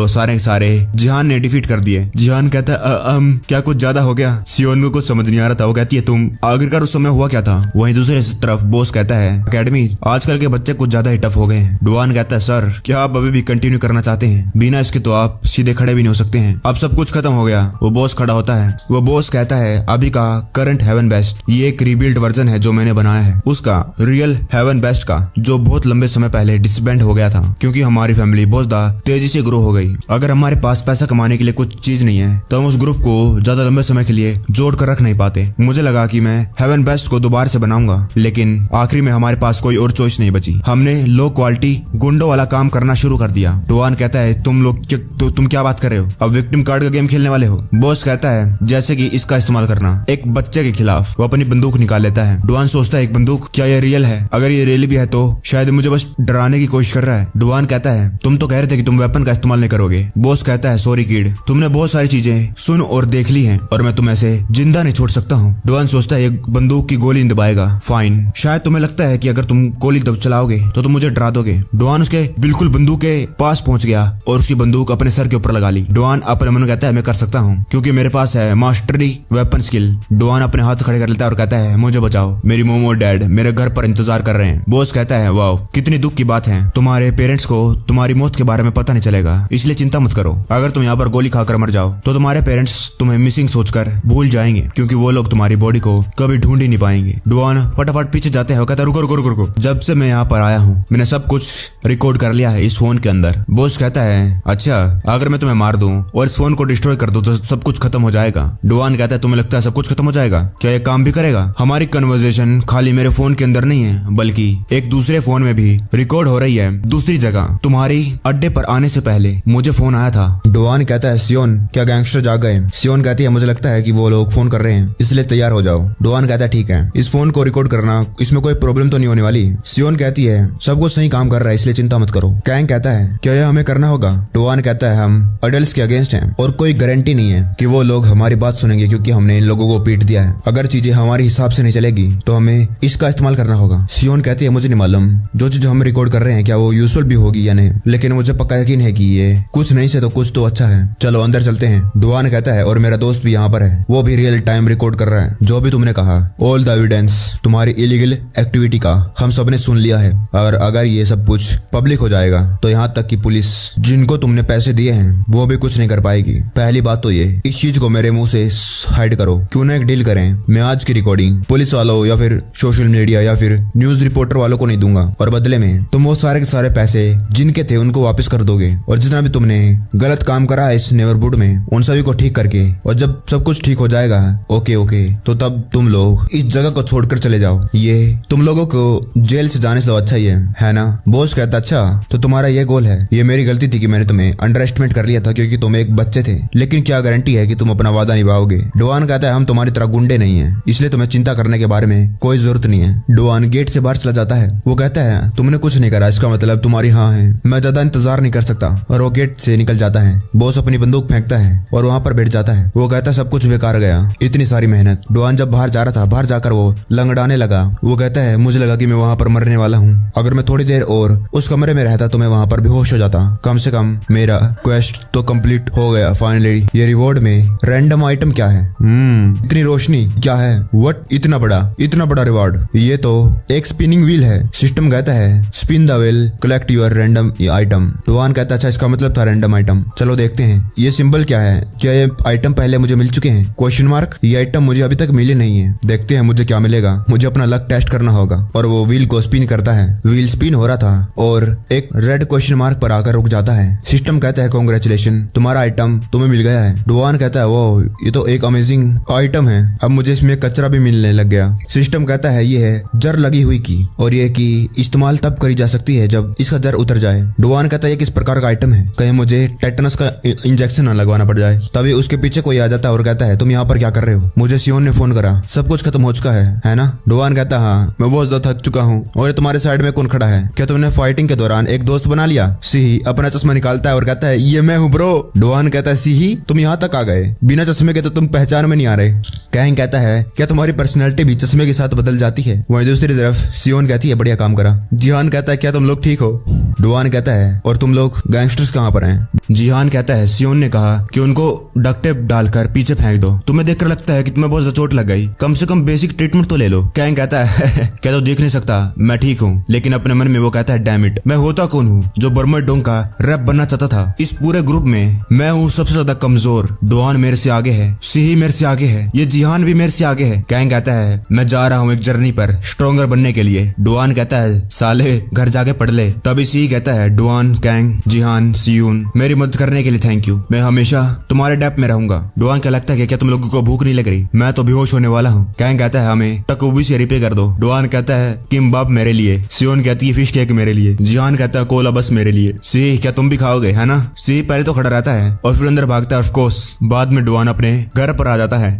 वो सारे जिहान ने डिफीट कर दिए। जिहान कहता है क्या कुछ ज्यादा हो गया? सियोन को कुछ समझ नहीं आ रहा था। वो कहती है तुम आखिरकार उस समय हुआ क्या था? वहीं दूसरे तरफ बॉस कहता है अकेडमी आजकल के बच्चे कुछ ज्यादा ही टफ हो गए हैं। डुआन कहता है सर क्या आप अभी भी कंटिन्यू करना चाहते हैं? बिना इसके तो आप सीधे खड़े भी नहीं हो सकते हैं, अब सब कुछ खत्म हो गया। वो बॉस खड़ा होता है। वो बॉस कहता है अभी का करंट हेवन बेस्ट ये एक रीबिल्ड वर्जन है जो मैंने बनाया है, उसका रियल हेवन बेस्ट का जो बहुत लंबे समय पहले डिसबैंड हो गया था क्योंकि हमारी फैमिली बहुत तेजी से ग्रो हो गई। अगर हमारे पास पैसा कमाने के लिए कुछ चीज नहीं है तो हम उस ग्रुप को ज्यादा लंबे समय के लिए जोड़ कर रख नहीं पाते। मुझे लगा कि मैं हेवन बेस्ट को दोबारा से बनाऊंगा, लेकिन आखिरी में हमारे पास कोई और चॉइस नहीं बची। हमने लो क्वालिटी गुंडों वाला काम करना शुरू कर दिया। डुआन कहता है तुम लोग तुम क्या बात कर रहे हो? अब विक्टिम कार्ड का गेम खेलने वाले हो? बॉस कहता है जैसे कि इसका इस्तेमाल करना एक बच्चे के खिलाफ। वो अपनी बंदूक निकाल लेता है। डुआन सोचता है एक बंदूक, क्या ये रियल है? अगर ये रियल भी है तो शायद मुझे बस डराने की कोशिश कर रहा है। डुआन कहता है तुम तो कह रहे थे कि तुम वेपन का इस्तेमाल नहीं करोगे। बॉस कहता है सॉरी किड, तुमने बहुत सारी चीजें सुन और देख ली हैं और मैं तुम ऐसे जिंदा नहीं छोड़ सकता हूँ। डुआन सोचता है एक बंदूक की गोली दबाएगा, फाइन, शायद तुम्हें लगता है कि अगर तुम गोली चलाओगे तो तुम मुझे डरा दोगे। डुआन उसके बिल्कुल बंदूक के पास पहुंच गया और उसकी बंदूक अपने सर के ऊपर लगा ली। डुआन अपने मन में कहता है मैं कर सकता हूँ क्योंकि मेरे पास है मास्टरी वेपन स्किल। डुआन अपने हाथ खड़े कर लेता है और कहता है मुझे बचाओ, मेरी मोम और डैड मेरे घर पर इंतजार कर रहे हैं। बॉस कहता है वाओ कितनी दुख की बात है, तुम्हारे पेरेंट्स को तुम्हारी मौत के बारे में पता नहीं चलेगा, इसलिए चिंता मत करो। अगर तुम यहाँ पर गोली खाकर मर जाओ तो तुम्हारे पेरेंट्स तुम्हें मिसिंग सोचकर भूल जाएंगे क्योंकि वो लोग तुम्हारी बॉडी को कभी ढूंढ ही नहीं पाएंगे। डुआन फटाफट पीछे जाते हैं, कहता है रुको रुको रुको रुको, जब से मैं यहाँ पर आया हूँ मैंने सब कुछ रिकॉर्ड कर लिया है इस फोन के अंदर। बॉस कहता है अच्छा अगर मैं तुम्हें मार दूं और इस फोन को डिस्ट्रॉय कर दूं तो सब कुछ खत्म हो जाएगा। डुआन कहता है तुम्हें लगता है सब कुछ खत्म हो जाएगा? क्या ये काम भी करेगा? हमारी कन्वर्सेशन खाली मेरे फोन के अंदर नहीं है बल्कि एक दूसरे फोन में भी रिकॉर्ड हो रही है दूसरी जगह। तुम्हारी अड्डे पर आने से पहले मुझे फोन आया था। डुआन कहता है सियोन क्या गैंगस्टर जाग गए? सियोन कहती है मुझे लगता है कि वो लोग फोन कर रहे हैं इसलिए तैयार हो जाओ। डुआन कहता है ठीक है, इस फोन को रिकॉर्ड करना इसमें कोई प्रॉब्लम तो नहीं होने वाली। सियोन कहती है सब कुछ सही काम कर रहा है इसलिए चिंता मत करो। कैंग कहता है क्या यह हमें करना होगा? डुआन कहता है हम अडल्ट्स के अगेंस्ट हैं और कोई गारंटी नहीं है कि वो लोग हमारी बात सुनेंगे क्योंकि हमने इन लोगों को पीट दिया है। अगर चीजें हमारे हिसाब से नहीं चलेगी तो हमें इसका इस्तेमाल करना होगा। सियोन कहती है मुझे नहीं मालूम जो चीज हम रिकॉर्ड कर रहे हैं क्या वो यूजफुल भी होगी या नहीं, लेकिन मुझे पक्का यकीन है कि ये कुछ नहीं से तो कुछ तो अच्छा है, चलो अंदर चलते हैं। डुआन कहता है और मेरा दोस्त भी यहाँ पर है, वो भी रियल टाइम रिकॉर्ड कर रहा है जो भी तुमने कहा। ऑल द एविडेंस तुम्हारी इलीगल एक्टिविटी का हम सब ने सुन लिया है और अगर ये सब कुछ पब्लिक हो जाएगा तो यहाँ तक कि पुलिस जिनको तुमने पैसे दिए हैं वो भी कुछ नहीं कर पाएगी। पहली बात तो ये इस चीज को मेरे मुंह से हाइड करो, क्यों ना एक डील करें, मैं आज की रिकॉर्डिंग पुलिस वालों या फिर सोशल मीडिया या फिर न्यूज रिपोर्टर वालों को नहीं दूंगा और बदले में तुम वो सारे के सारे पैसे जिनके थे उनको वापस कर दोगे और जितना भी तुमने गलत काम करा है इस नेबरहुड में उन सभी को ठीक करके, और जब सब कुछ ठीक हो जाएगा ओके तो तब तुम लोग इस जगह को छोड़कर चले जाओ। ये तुम लोगों को जेल से जाने से तो अच्छा ही है ना? बॉस कहता अच्छा तो तुम्हारा ये गोल है। ये मेरी गलती थी कि मैंने तुम्हें अंडर एस्टिमेट कर लिया था क्योंकि तुम एक बच्चे थे, लेकिन क्या गारंटी है कि तुम अपना वादा निभाओगे? डुआन कहता है हम तुम्हारी तरह गुंडे नहीं हैं इसलिए तुम्हें चिंता करने के बारे में कोई जरूरत नहीं है। डुआन गेट से बाहर चला जाता है। वो कहता है तुमने कुछ नहीं करा इसका मतलब तुम्हारी हाँ है, मैं ज्यादा इंतजार नहीं कर सकता, और वो गेट से निकल जाता है। बॉस अपनी बंदूक फेंकता है और वहाँ पर बैठ जाता है। वो कहता है सब कुछ बेकार गया, इतनी सारी मेहनत। डुआन जब बाहर जा रहा था बाहर जाकर वो लंगड़ाने लगा। वो कहता है मुझे लगा कि मैं वहाँ पर मरने वाला हूँ, अगर मैं थोड़ी देर और उस कमरे में रहता तो मैं वहाँ पर बेहोश हो जाता, कम से कम मेरा क्वेस्ट तो कंप्लीट हो गया। फाइनली ये रिवॉर्ड में रैंडम आइटम क्या है? इतनी रोशनी क्या है? व्हाट? इतना बड़ा रिवॉर्ड? ये तो एक स्पिनिंग व्हील है। सिस्टम कहता है spin the wheel, collect your random item. Duan कहता है अच्छा इसका मतलब था रैंडम आइटम, चलो देखते हैं। ये सिंबल क्या है? क्या ये आइटम पहले मुझे मिल चुके हैं? Question mark. ये आइटम मुझे अभी तक मिले नहीं है, देखते हैं मुझे क्या मिलेगा। मुझे अपना लक टेस्ट करना होगा। और वो व्हील को स्पिन करता है। व्हील स्पिन हो रहा था और एक रेड क्वेश्चन मार्क पर आकर रुक जाता है। सिस्टम कहता है कांग्रेचुलेशन, तुम्हारा आइटम तुम्हें मिल गया है। डुआन कहता है वो ये तो एक अमेजिंग आइटम है, अब मुझे इसमें कचरा भी मिलने लग गया। सिस्टम कहता है ये है जर लगी हुई की, और ये की इस्तेमाल तब करी जा सकती है जब इसका जर उतर जाए। डुआन कहता है ये किस प्रकार का आइटम है? कहीं मुझे टेटनस का इंजेक्शन ना लगवाना पड़ जाए। तभी उसके पीछे कोई आ जाता है और कहता है तुम यहाँ पर क्या कर रहे हो? मुझे सियोन ने फोन करा, सब कुछ खत्म हो चुका है ना? डुआन कहता है हाँ, मैं बहुत ज्यादा थक चुका हूँ। और ये तुम्हारे साइड में कौन खड़ा है? क्या तुमने फाइटिंग के दौरान एक दोस्त बना लिया? सिही अपना चश्मा निकालता है और कहता है ये मैं हूँ ब्रो। डुआन कहता है सिही तुम यहाँ तक आ गए, बिना चश्मे के तो तुम पहचान में नहीं आ रहे। कैंग कहता है क्या तुम्हारी पर्सनैलिटी भी चश्मे के साथ बदल जाती है? वहीं दूसरी तरफ सियोन कहती है बढ़िया काम करा। जिहान कहता है क्या तुम लोग ठीक हो? डुआन कहता है और तुम लोग गैंगस्टर्स कहाँ पर हैं? जिहान कहता है सियोन ने कहा कि उनको डक्ट टेप डालकर पीछे फेंक दो। तुम्हें देखकर लगता है कि तुम्हें बहुत चोट लग गई, कम से कम बेसिक ट्रीटमेंट तो ले लो। कैंग कहता है क्या तो देख नहीं सकता, मैं ठीक हूँ। लेकिन अपने मन में वो कहता है डैम इट, मैं होता कौन हूँ जो बर्मरडोंग का रैप बनना चाहता था? इस पूरे ग्रुप में मैं हूँ सबसे ज्यादा कमजोर। डुआन मेरे से आगे है, सिही मेरे से आगे है, ये जिहान भी मेरे से आगे है। कैंग कहता है मैं जा रहा हूँ एक जर्नी पर स्ट्रॉन्गर बनने के लिए। डुआन कहता है साले घर जाके पढ़ ले। तभी सिही कहता है डुआन, कैंग, जिहान, सियून मेरी मदद करने के लिए थैंक यू, मैं हमेशा तुम्हारे डेप में रहूंगा। डुआन क्या लगता है कि क्या तुम लोगों को भूख नहीं लग रही? मैं तो बेहोश होने वाला हूँ। कैंग कहता है हमें टकोबी से रिपे कर दो। डुआन कहता है किम्बाब मेरे लिए। सियोन कहती है फिश केक मेरे लिए। जिहान कहता है कोला बस मेरे लिए। सिही क्या तुम भी खाओगे है ना? सिही पहले तो खड़ा रहता है और फिर अंदर भागता है ऑफ कोर्स। बाद में डुआन अपने घर पर आ जाता है।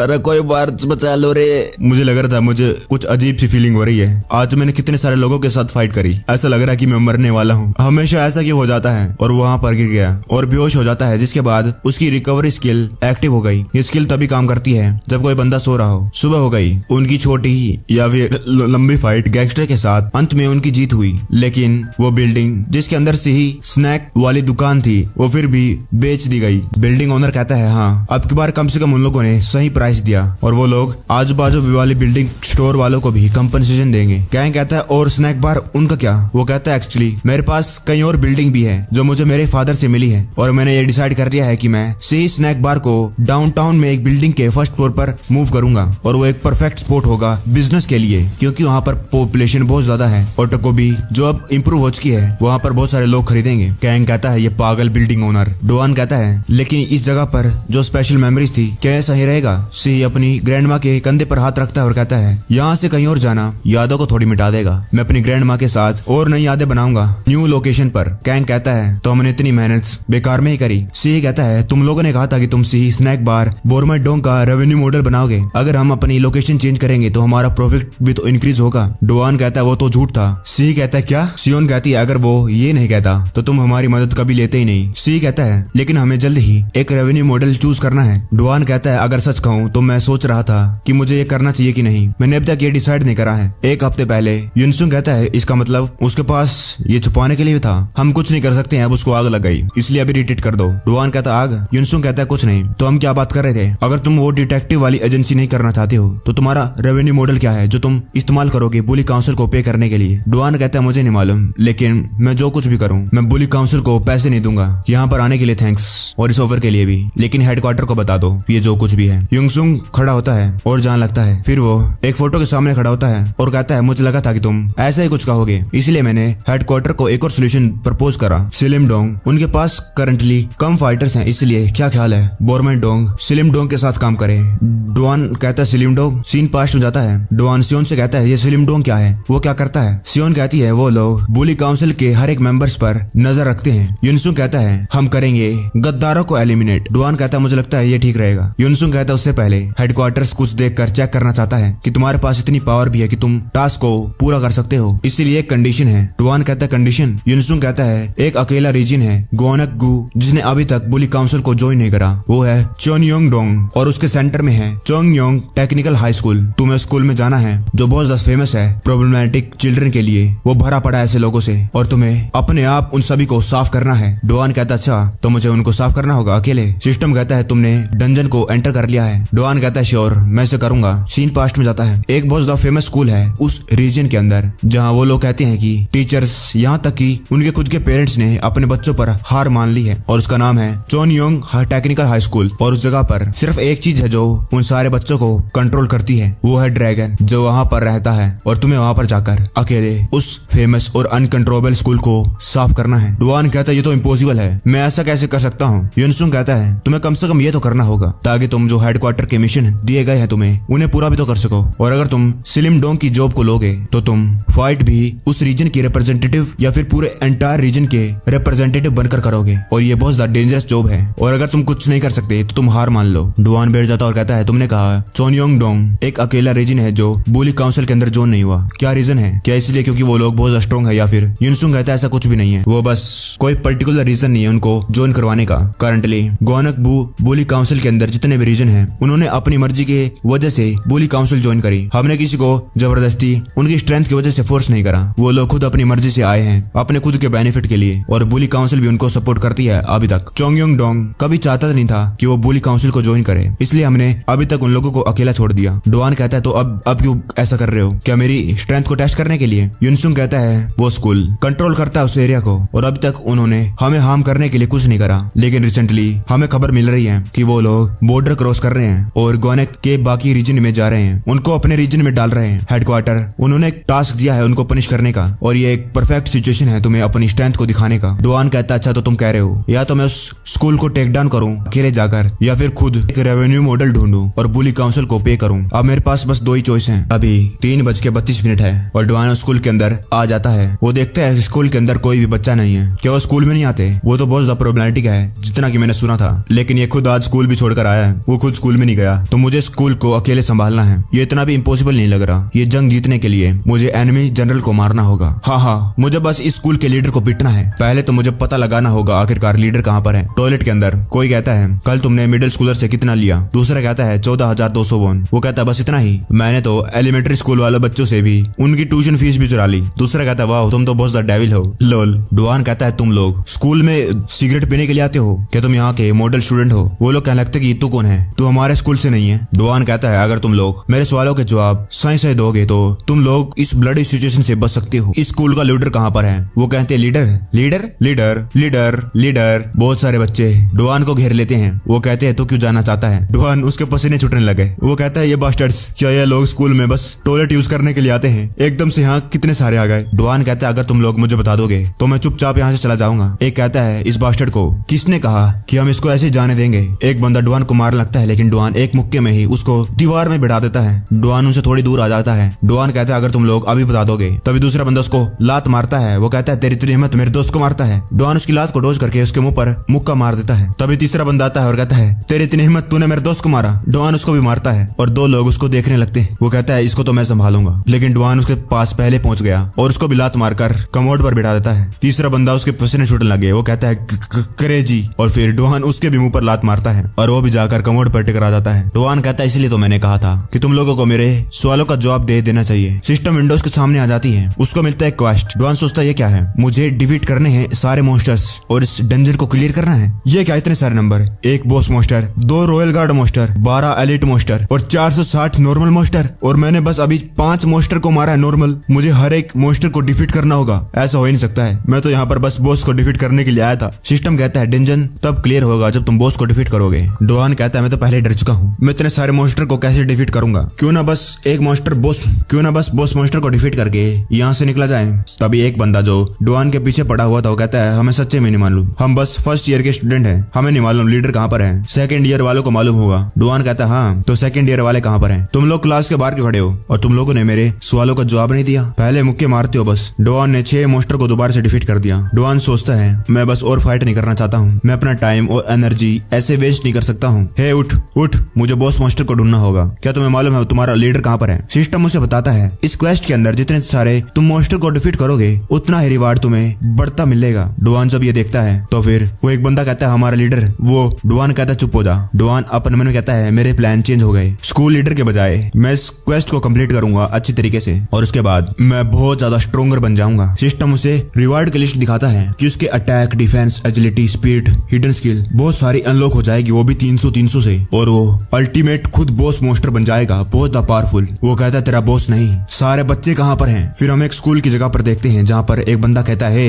अरे कोई बार बचा लो रे। मुझे लग रहा था मुझे कुछ अजीब सी फीलिंग हो रही है। आज मैंने कितने सारे लोगों के साथ फाइट करी, ऐसा लग रहा है कि मैं मरने वाला हूँ। हमेशा ऐसा क्यों हो जाता है? और वहाँ पर गिर गया और बेहोश हो जाता है, जिसके बाद उसकी रिकवरी स्किल एक्टिव हो गई। ये स्किल तभी काम करती है जब कोई बंदा सो रहा हो। सुबह हो गई, उनकी छोटी या फिर लंबी फाइट गैंगस्टर के साथ अंत में उनकी जीत हुई। लेकिन वो बिल्डिंग जिसके अंदर से ही स्नैक वाली दुकान थी वो फिर भी बेच दी गई। बिल्डिंग ओनर कहता है हाँ अब की बार कम से कम उन लोगों ने सही प्राइस दिया और वो लोग आजू बाजू वाली बिल्डिंग स्टोर वालों को भी कंपनसेशन देंगे। कैंग कहता है और स्नैक बार उनका क्या? वो कहता है एक्चुअली मेरे पास कई और बिल्डिंग भी है जो मुझे मेरे फादर से मिली है और मैंने ये डिसाइड कर लिया है कि मैं सही स्नैक बार को डाउनटाउन में एक बिल्डिंग के फर्स्ट फ्लोर पर मूव करूंगा और वो एक परफेक्ट स्पॉट होगा बिजनेस के लिए, क्योंकि वहाँ पर पॉपुलेशन बहुत ज्यादा है और टकोबी जो अब इम्प्रूव हो चुकी है वहाँ पर बहुत सारे लोग खरीदेंगे। कैंग कहता है ये पागल बिल्डिंग ओनर। डुआन कहता है लेकिन इस जगह पर जो स्पेशल मेमोरीज थी क्या ये सही रहेगा? सी अपनी ग्रैंड माँ के कंधे पर हाथ रखता है और कहता है यहाँ से कहीं और जाना यादों को थोड़ी मिटा देगा। मैं अपनी ग्रैंड माँ के साथ और नई यादें बनाऊंगा न्यू लोकेशन पर। कैंग कहता है तो हमने इतनी मेहनत बेकार में ही करी। सी कहता है तुम लोगों ने कहा था कि तुम सी स्नैक बार बोरमरडोंग का रेवेन्यू मॉडल बनाओगे, अगर हम अपनी लोकेशन चेंज करेंगे तो हमारा प्रॉफिट भी तो इंक्रीज होगा। डुआन कहता है वो तो झूठ था। सी कहता है क्या? सियोन कहती है अगर वो ये नहीं कहता तो तुम हमारी मदद कभी लेते ही नहीं। सी कहता है लेकिन हमें जल्द ही एक रेवेन्यू मॉडल चूज करना है। डुआन कहता है अगर सच कहूँ तो मैं सोच रहा था कि मुझे ये करना चाहिए कि नहीं, मैंने अब तक ये डिसाइड नहीं करा है। एक हफ्ते पहले युनसुंग कहता है इसका मतलब उसके पास ये छुपाने के लिए था, हम कुछ नहीं कर सकते हैं, अब उसको आग लग गई इसलिए अभी रिट्रीट कर दो। डुआन कहता है आग? युनसुंग कहता है कुछ नहीं, तो हम क्या बात कर रहे थे? अगर तुम वो डिटेक्टिव वाली एजेंसी नहीं करना चाहते हो तो तुम्हारा रेवेन्यू मॉडल क्या है जो तुम इस्तेमाल करोगे बुली काउंसिल को पे करने के लिए? डुआन कहता है मुझे नहीं मालूम, लेकिन मैं जो कुछ भी करूँ मैं बुली काउंसिल को पैसे नहीं दूंगा। यहाँ पर आने के लिए थैंक्स और इस ऑफर के लिए भी, लेकिन हेडक्वार्टर को बता दो ये जो कुछ भी है। युनसुंग खड़ा होता है और जान लगता है। फिर वो एक फोटो के सामने खड़ा होता है और कहता है मुझे लगा था कि तुम ऐसा ही कुछ कहोगे, इसलिए मैंने हेडक्वार्टर को एक और सोल्यूशन प्रपोज करा। सिलिमडोंग उनके पास करंटली कम फाइटर्स हैं, इसलिए क्या ख्याल है बोरमरडोंग सिलिमडोंग के साथ काम करे? डुआन कहता है सिलिमडोंग। सीन पास्ट में जाता है। डुआन सियोन से कहता है ये सिलिमडोंग क्या है, वो क्या करता है? सियोन कहती है वो लोग बुली काउंसिल के हर एक मेंबर्स पर नजर रखते हैं। युनसुंग कहता है हम करेंगे गद्दारों को एलिमिनेट। डुआन कहता है मुझे लगता है ये ठीक रहेगा। युनसुंग कहता है उससे पहले हेडक्वार्टर्स कुछ देखकर चेक करना चाहता है कि तुम्हारे पास इतनी पावर भी है कि तुम टास्क को पूरा कर सकते हो, इसीलिए एक कंडीशन है। डुआन कहता है कंडीशन। युनसुंग कहता है एक अकेला रीजन है गोनक गु जिसने अभी तक बुली काउंसिल को ज्वाइन नहीं करा, वो है चोनयोंगडोंग, और उसके सेंटर में है चोंगयोंग टेक्निकल हाई स्कूल। तुम्हें स्कूल में जाना है जो बहुत ज्यादा फेमस है प्रॉब्लमेटिक चिल्ड्रन के लिए, वो भरा पड़ा है ऐसे लोगों से, और तुम्हें अपने आप उन सभी को साफ करना है। डुआन कहता है अच्छा तो मुझे उनको साफ करना होगा अकेले। सिस्टम कहता है तुमने डंजन को एंटर कर लिया है। डुआन कहता है श्योर मैं इसे करूंगा। सीन पास्ट में जाता है। एक बहुत ज्यादा फेमस स्कूल है उस रीजन के अंदर जहाँ वो लोग कहते हैं कि टीचर्स यहाँ तक कि उनके खुद के पेरेंट्स ने अपने बच्चों पर हार मान ली है, और उसका नाम है चोनयोंग टेक्निकल हाई स्कूल। और उस जगह पर सिर्फ एक चीज है जो उन सारे बच्चों को कंट्रोल करती है, वो है ड्रैगन जो वहाँ पर रहता है, और तुम्हें वहाँ पर जाकर अकेले उस फेमस और अनकंट्रोलेबल स्कूल को साफ करना है। डुआन कहता है ये तो इम्पॉसिबल है, मैं ऐसा कैसे कर सकता हूँ। युनसुंग कहता है तुम्हें कम से कम ये तो करना होगा ताकि तुम जो हेडक्वार्टर के मिशन दिए गए हैं तुम्हें उन्हें पूरा भी तो कर सको, और अगर तुम स्लिम डोंग की जॉब को लोगे तो तुम फाइट भी उस रीजन के रिप्रेजेंटेटिव या फिर पूरे एंटायर रीजन के रिप्रेजेंटेटिव बनकर करोगे, और ये बहुत ज्यादा डेंजरस जॉब है, और अगर तुम कुछ नहीं कर सकते तो तुम हार मान लो। डुआन बैठ जाता और कहता है तुमने कहा चोनयोंगडोंग एक अकेला रीजन है जो बुली काउंसिल के अंदर जोन नहीं हुआ, क्या रीजन है? क्या इसलिए क्योंकि वो लोग बहुत स्ट्रॉन्ग है, या फिर? युनसुंग कहता है ऐसा कुछ भी नहीं है, वो बस कोई पर्टिकुलर रीजन नहीं है उनको ज्वाइन करवाने का। करंटली गोनक बुली काउंसिल के अंदर जितने भी रीजन है उन्होंने अपनी मर्जी के वजह से बुली काउंसिल ज्वाइन करी। हमने किसी को जबरदस्ती उनकी स्ट्रेंथ की वजह से फोर्स नहीं करा, वो लोग खुद अपनी मर्जी से आए हैं अपने खुद के बेनिफिट के लिए, और बुली काउंसिल भी उनको सपोर्ट करती है अभी तक। चोंगयोंगडोंग कभी चाहता नहीं था कि वो बुली काउंसिल को ज्वाइन करे, इसलिए हमने अभी तक उन लोगों को अकेला छोड़ दिया। डुआन कहता है तो अब क्यों ऐसा कर रहे हो, क्या मेरी स्ट्रेंथ को टेस्ट करने के लिए? युनसुंग कहता है वो स्कूल कंट्रोल करता है उस एरिया को, और अभी तक उन्होंने हमें हार्म करने के लिए कुछ नहीं करा, लेकिन रिसेंटली हमें खबर मिल रही है कि वो लोग बॉर्डर क्रॉस कर रहे हैं और गोनेक के बाकी रीजन में जा रहे हैं, उनको अपने रीजन में डाल रहे हैं। हेडक्वार्टर उन्होंने एक टास्क दिया है उनको पनिश करने का, और ये एक परफेक्ट सिचुएशन है तुम्हें अपनी स्ट्रेंथ को दिखाने का। डुआन कहता है अच्छा तो तुम कह रहे हो या तो मैं उस स्कूल को टेक डाउन करूं अकेले जाकर, या फिर खुद एक रेवेन्यू मॉडल ढूंढूं और बुली काउंसिल को पे करूं। अब मेरे पास बस दो ही चॉइस हैं। अभी 3:32 है और डुआन स्कूल के अंदर आ जाता है। वो देखता है स्कूल के अंदर कोई भी बच्चा नहीं है। क्या वो स्कूल में नहीं आते? वो तो बहुत ज्यादा प्रॉब्लमेटिक है जितना कि मैंने सुना था, लेकिन ये खुद आज स्कूल भी छोड़कर आया है, वो खुद स्कूल में नहीं गया, तो मुझे स्कूल को अकेले संभालना है। ये इतना भी इम्पॉसिबल नहीं लग रहा। ये जंग जीतने के लिए मुझे एनिमी जनरल को मारना होगा। हाँ, मुझे बस इस स्कूल के लीडर को पीटना है। पहले तो मुझे पता लगाना होगा आखिरकार लीडर कहाँ पर है। टॉयलेट के अंदर कोई कहता है कल तुमने मिडिल स्कूलर से कितना लिया? दूसरा कहता है 14,200 वॉन। वो कहता है बस इतना ही? मैंने तो एलिमेंट्री स्कूल वाले बच्चों से भी उनकी ट्यूशन फीस भी चुरा ली। दूसरा कहता है वाह तुम तो बहुत ज्यादा डेविल हो, लोल। डुआन कहता है तुम लोग स्कूल में सिगरेट पीने के लिए आते हो क्या? तुम यहाँ के मॉडल स्टूडेंट हो? वो लोग कहने लगते कि तू कौन है, तू हमारे स्कूल से नहीं है। डुआन कहता है अगर तुम लोग मेरे सवालों के जवाब सही दोगे तो तुम लोग इस ब्लडी सिचुएशन से बच सकते हो। इस स्कूल का लीडर कहाँ पर है? वो कहते हैं leader leader leader leader leader. बहुत सारे बच्चे डुआन को घेर लेते हैं। वो कहते हैं तू क्यों जाना चाहता है? डुआन उसके पसीने छूटने लगे। वो कहता है ये बास्टर्ड्स, क्या ये लोग स्कूल में बस टॉयलेट यूज करने के लिए आते हैं? एकदम से यहाँ कितने सारे आ गए। डुआन कहता है अगर तुम लोग मुझे बता दोगे तो मैं चुपचाप यहाँ से चला जाऊंगा। एक कहता है इस बास्टर्ड को किसने कहा कि हम इसको ऐसे जाने देंगे? एक बंदा डुआन को मारने लगता है, लेकिन डुआन एक मुक्के में ही उसको दीवार में बिठा देता है। डुआन उनसे थोड़ी दूर आ जाता है। डुआन कहता है अगर तुम लोग अभी बता दोगे। तभी दूसरा बंदा उसको लात मारता है। वो कहता है तेरी इतनी हिम्मत, मेरे दोस्त को मारता है। डुआन उसकी लात को डोज करके उसके मुंह पर मुक्का मार देता है। तभी तीसरा बंदा आता है और कहता है तेरी इतनी हिम्मत, तूने मेरे दोस्त को मारा। डुआन उसको भी मारता है और दो लोग उसको देखने लगते हैं। वो कहता है इसको तो मैं संभालूंगा, लेकिन डुआन उसके पास पहले पहुंच गया और उसको भी लात मारकर कमोड पर बिठा देता है। तीसरा बंदा उसके पसीने छूटने लगे। वो कहता है क्रेजी, और फिर डुआन उसके भी मुंह पर लात मारता है और वो भी जाकर कमोड पर टकरा जाता है। डुआन कहता है इसलिए तो मैंने कहा था कि तुम लोगों को मेरे सवालों का जवाब दे देना चाहिए। सिस्टम विंडोज के सामने आ जाती है, उसको मिलता है क्वेस्ट। डुआन सोचता है ये क्या है? मुझे डिफीट करने हैं सारे मॉन्स्टर्स और इस डंजन को क्लियर करना है। ये क्या इतने सारे नंबर? एक boss monster, 2 royal guard monster, 12 elite monster और 460 नॉर्मल मॉन्स्टर, और मैंने बस अभी 5 मॉन्स्टर को मारा है नॉर्मल। मुझे हर एक मॉन्स्टर को डिफीट करना होगा। ऐसा हो ही नहीं सकता है, मैं तो यहाँ पर बस बॉस को डिफीट करने के लिए आया था। सिस्टम कहता है डंजन तब क्लियर होगा जब तुम बॉस को डिफीट करोगे। डुआन कहता है मैं तो पहले डर चुका हूँ, मैं इतने सारे मॉन्स्टर को कैसे डिफीट करूंगा? क्यों ना बस बॉस मॉन्स्टर को डिफीट करके यहाँ से निकला जाए। तभी एक बंदा जो डुआन के पीछे पड़ा हुआ था वो कहता है हमें सच्चे में नहीं मालूम, हम बस फर्स्ट ईयर के स्टूडेंट हैं, हमें नहीं मालूम लीडर कहाँ पर है। सेकंड ईयर वालों को मालूम होगा। डुआन कहता है हाँ तो सेकंड ईयर वाले कहाँ पर हैं? तुम लोग क्लास के बाहर क्यों खड़े हो और तुम लोगों ने मेरे सवालों का जवाब नहीं दिया? पहले मुक्के मारते हो बस। डुआन ने 6 मॉन्स्टर को दोबारा से डिफीट कर दिया। डुआन सोचता है मैं बस और फाइट नहीं करना चाहता हूँ, मैं अपना टाइम और एनर्जी ऐसे वेस्ट नहीं कर सकता हूँ। हे उठ उठ, मुझे बॉस मॉन्स्टर को ढूंढना होगा। क्या तुम्हें मालूम है तुम्हारा लीडर कहाँ पर है? सिस्टम उसे बताता है इस क्वेस्ट के अंदर जितने सारे तुम मॉन्स्टर को डिफीट करोगे उतना ही रिवार्ड तुम्हें बढ़ता मिलेगा। डुआन जब ये देखता है तो फिर वो एक बंदा कहता है हमारा लीडर, वो डुआन कहता है चुप हो जा। डुआन अपने मन में कहता है मेरे प्लान चेंज हो गए, स्कूल लीडर के बजाय मैं इस क्वेस्ट को कंप्लीट करूंगा अच्छी तरीके से और उसके बाद मैं बहुत ज्यादा स्ट्रोंगर बन जाऊंगा। सिस्टम उसे रिवार्ड की लिस्ट दिखाता है कि उसके attack, defence, agility, speed, hidden skill बहुत सारी अनलॉक हो जाएगी, वो भी 300 से, और वो अल्टीमेट खुद बॉस मॉन्स्टर बन जाएगा, बहुत पावरफुल। वो कहता है तेरा बॉस नहीं, सारे बच्चे कहाँ पर हैं? फिर हम एक स्कूल की जगह पर देखते हैं जहाँ पर एक बंदा कहता है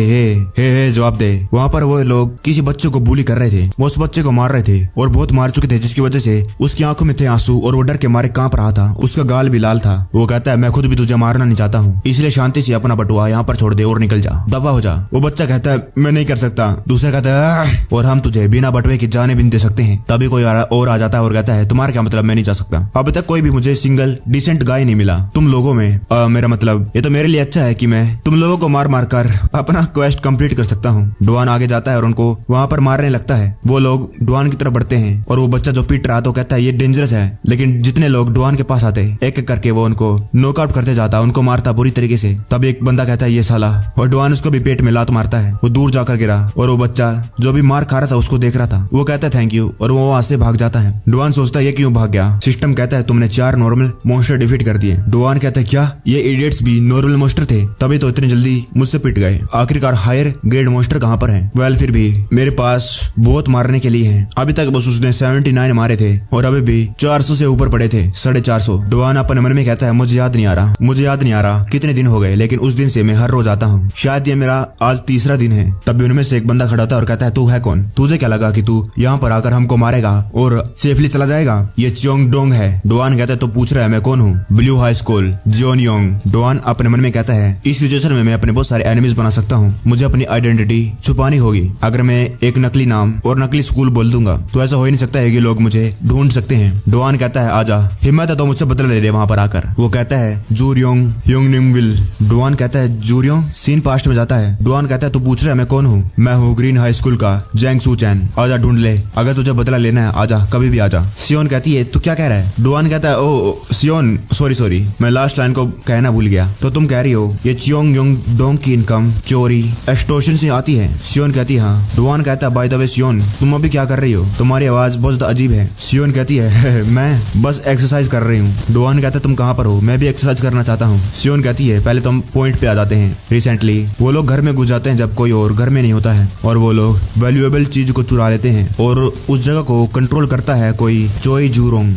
हे जवाब दे। वहाँ पर वो लोग किसी बच्चे को बुली कर रहे थे, वो उस बच्चे को मार रहे थे और बहुत मार चुके थे, जिसकी वजह से उसकी आंखों में थे आंसू और वो डर के मारे कांप रहा था, उसका गाल भी लाल था। वो कहता है मैं खुद भी तुझे मारना नहीं चाहता हूँ, इसलिए शांति से अपना बटुआ यहाँ पर छोड़ दे और निकल जा, दफा हो जा। वो बच्चा कहता है मैं नहीं कर सकता। दूसरा कहता है और हम तुझे बिना बटुए की जाने भी नहीं दे सकते हैं। तभी कोई और आ जाता है और कहता है तुम्हारा क्या मतलब, मैं नहीं जा सकता। अभी तक कोई भी मुझे सिंगल डिसेंट गाय नहीं मिला तुम लोगों में। मेरा मतलब ये तो मेरे लिए अच्छा है कि मैं तुम लोगों को मार मार कर अपना क्वेस्ट कंप्लीट कर सकता हूँ। डुआन आगे जाता है और उनको वहाँ पर मारने लगता है। वो लोग डुआन की तरफ बढ़ते हैं और वो बच्चा जो पीट रहा तो कहता है ये डेंजरस है, लेकिन जितने लोग डुआन के पास आते एक एक करके वो उनको नॉकआउट करते जाता, उनको मारता बुरी तरीके से। तब एक बंदा कहता है ये साला, और डुआन उसको भी पेट में लात मारता है, वो दूर जाकर गिरा और वो बच्चा जो भी मार खा रहा था उसको देख रहा था। वो कहता है थैंक यू और वो वहां से भाग जाता है। डुआन सोचता है ये क्यों भाग गया? सिस्टम कहता है तुमने 4 नॉर्मल मॉन्स्टर डिफीट कर दिए। डुआन कहता है क्या ये इडियट्स भी नॉर्मल मॉन्स्टर थे, तभी तो इतनी जल्दी मुझसे पिट गए। आखिरकार हायर ग्रेड मॉन्स्टर कहाँ पर है? वेल फिर भी मेरे पास बहुत मारने के लिए है। अभी तक बस उसने 79 मारे थे और अभी भी 400 से ऊपर पड़े थे, 450। डुआन अपने मन में कहता है मुझे याद नहीं आ रहा कितने दिन हो गए, लेकिन उस दिन से मैं हर रोज आता हूँ, शायद ये मेरा आज तीसरा दिन है। तभी उनमें से एक बंदा खड़ा था और कहता है तू है कौन? तुझे क्या लगा कि तू यहाँ पर आकर हमको मारेगा और सेफली चला जाएगा? ये चियोंग डोंग है। डुआन कहता है तो पूछ रहा है मैं कौन हूँ? Blue high school Jeon Yong. Duan अपने मन में कहता है इस सिचुएशन में मैं अपने बहुत सारे एनिमीज बना सकता हूँ, मुझे अपनी आइडेंटिटी छुपानी होगी। अगर मैं एक नकली नाम और नकली स्कूल बोल दूंगा तो ऐसा हो ही नहीं सकता है कि लोग मुझे ढूंढ सकते हैं। डुआन कहता है आजा, हिम्मत है तो मुझसे बदला ले ले वहां पर आकर। वो कहता है जूरियोंग योंगनिंगविल। डुआन कहता है जूरियोंग। सीन पास्ट में जाता है। डुआन कहता है तू पूछ रहा है मैं कौन हूँ? मैं हूँ ग्रीन हाई स्कूल का जैंग सू चैन, आजा ढूंढ ले, अगर तुझे बदला लेना है आजा, कभी भी आजा। सियोन कहती है तू क्या कह रहा है? डुआन कहता है ओ सियोन सॉरी मैं लास्ट लाइन को कहना भूल गया। तो तुम कह रही हो ये चियोंग योंग डोंग की इनकम चोरी एक्सटॉर्शन से आती है? सियोन कहती है हाँ। डुआन कहता है बाय द वे सियोन तुम अभी क्या कर रही हो? तुम्हारी आवाज बहुत अजीब है। सियोन कहती है मैं बस एक्सरसाइज कर रही हूँ। डुआन कहता है तुम कहाँ पर हो? मैं भी एक्सरसाइज करना चाहता हूँ। सियोन कहती है पहले तो हम पॉइंट पे आ जाते हैं। रिसेंटली वो लोग घर में घुस जाते हैं जब कोई और घर में नहीं होता है और वो लोग वैल्यूएबल चीज को चुरा लेते हैं और उस जगह को कंट्रोल करता है कोई चोई जूरोंग।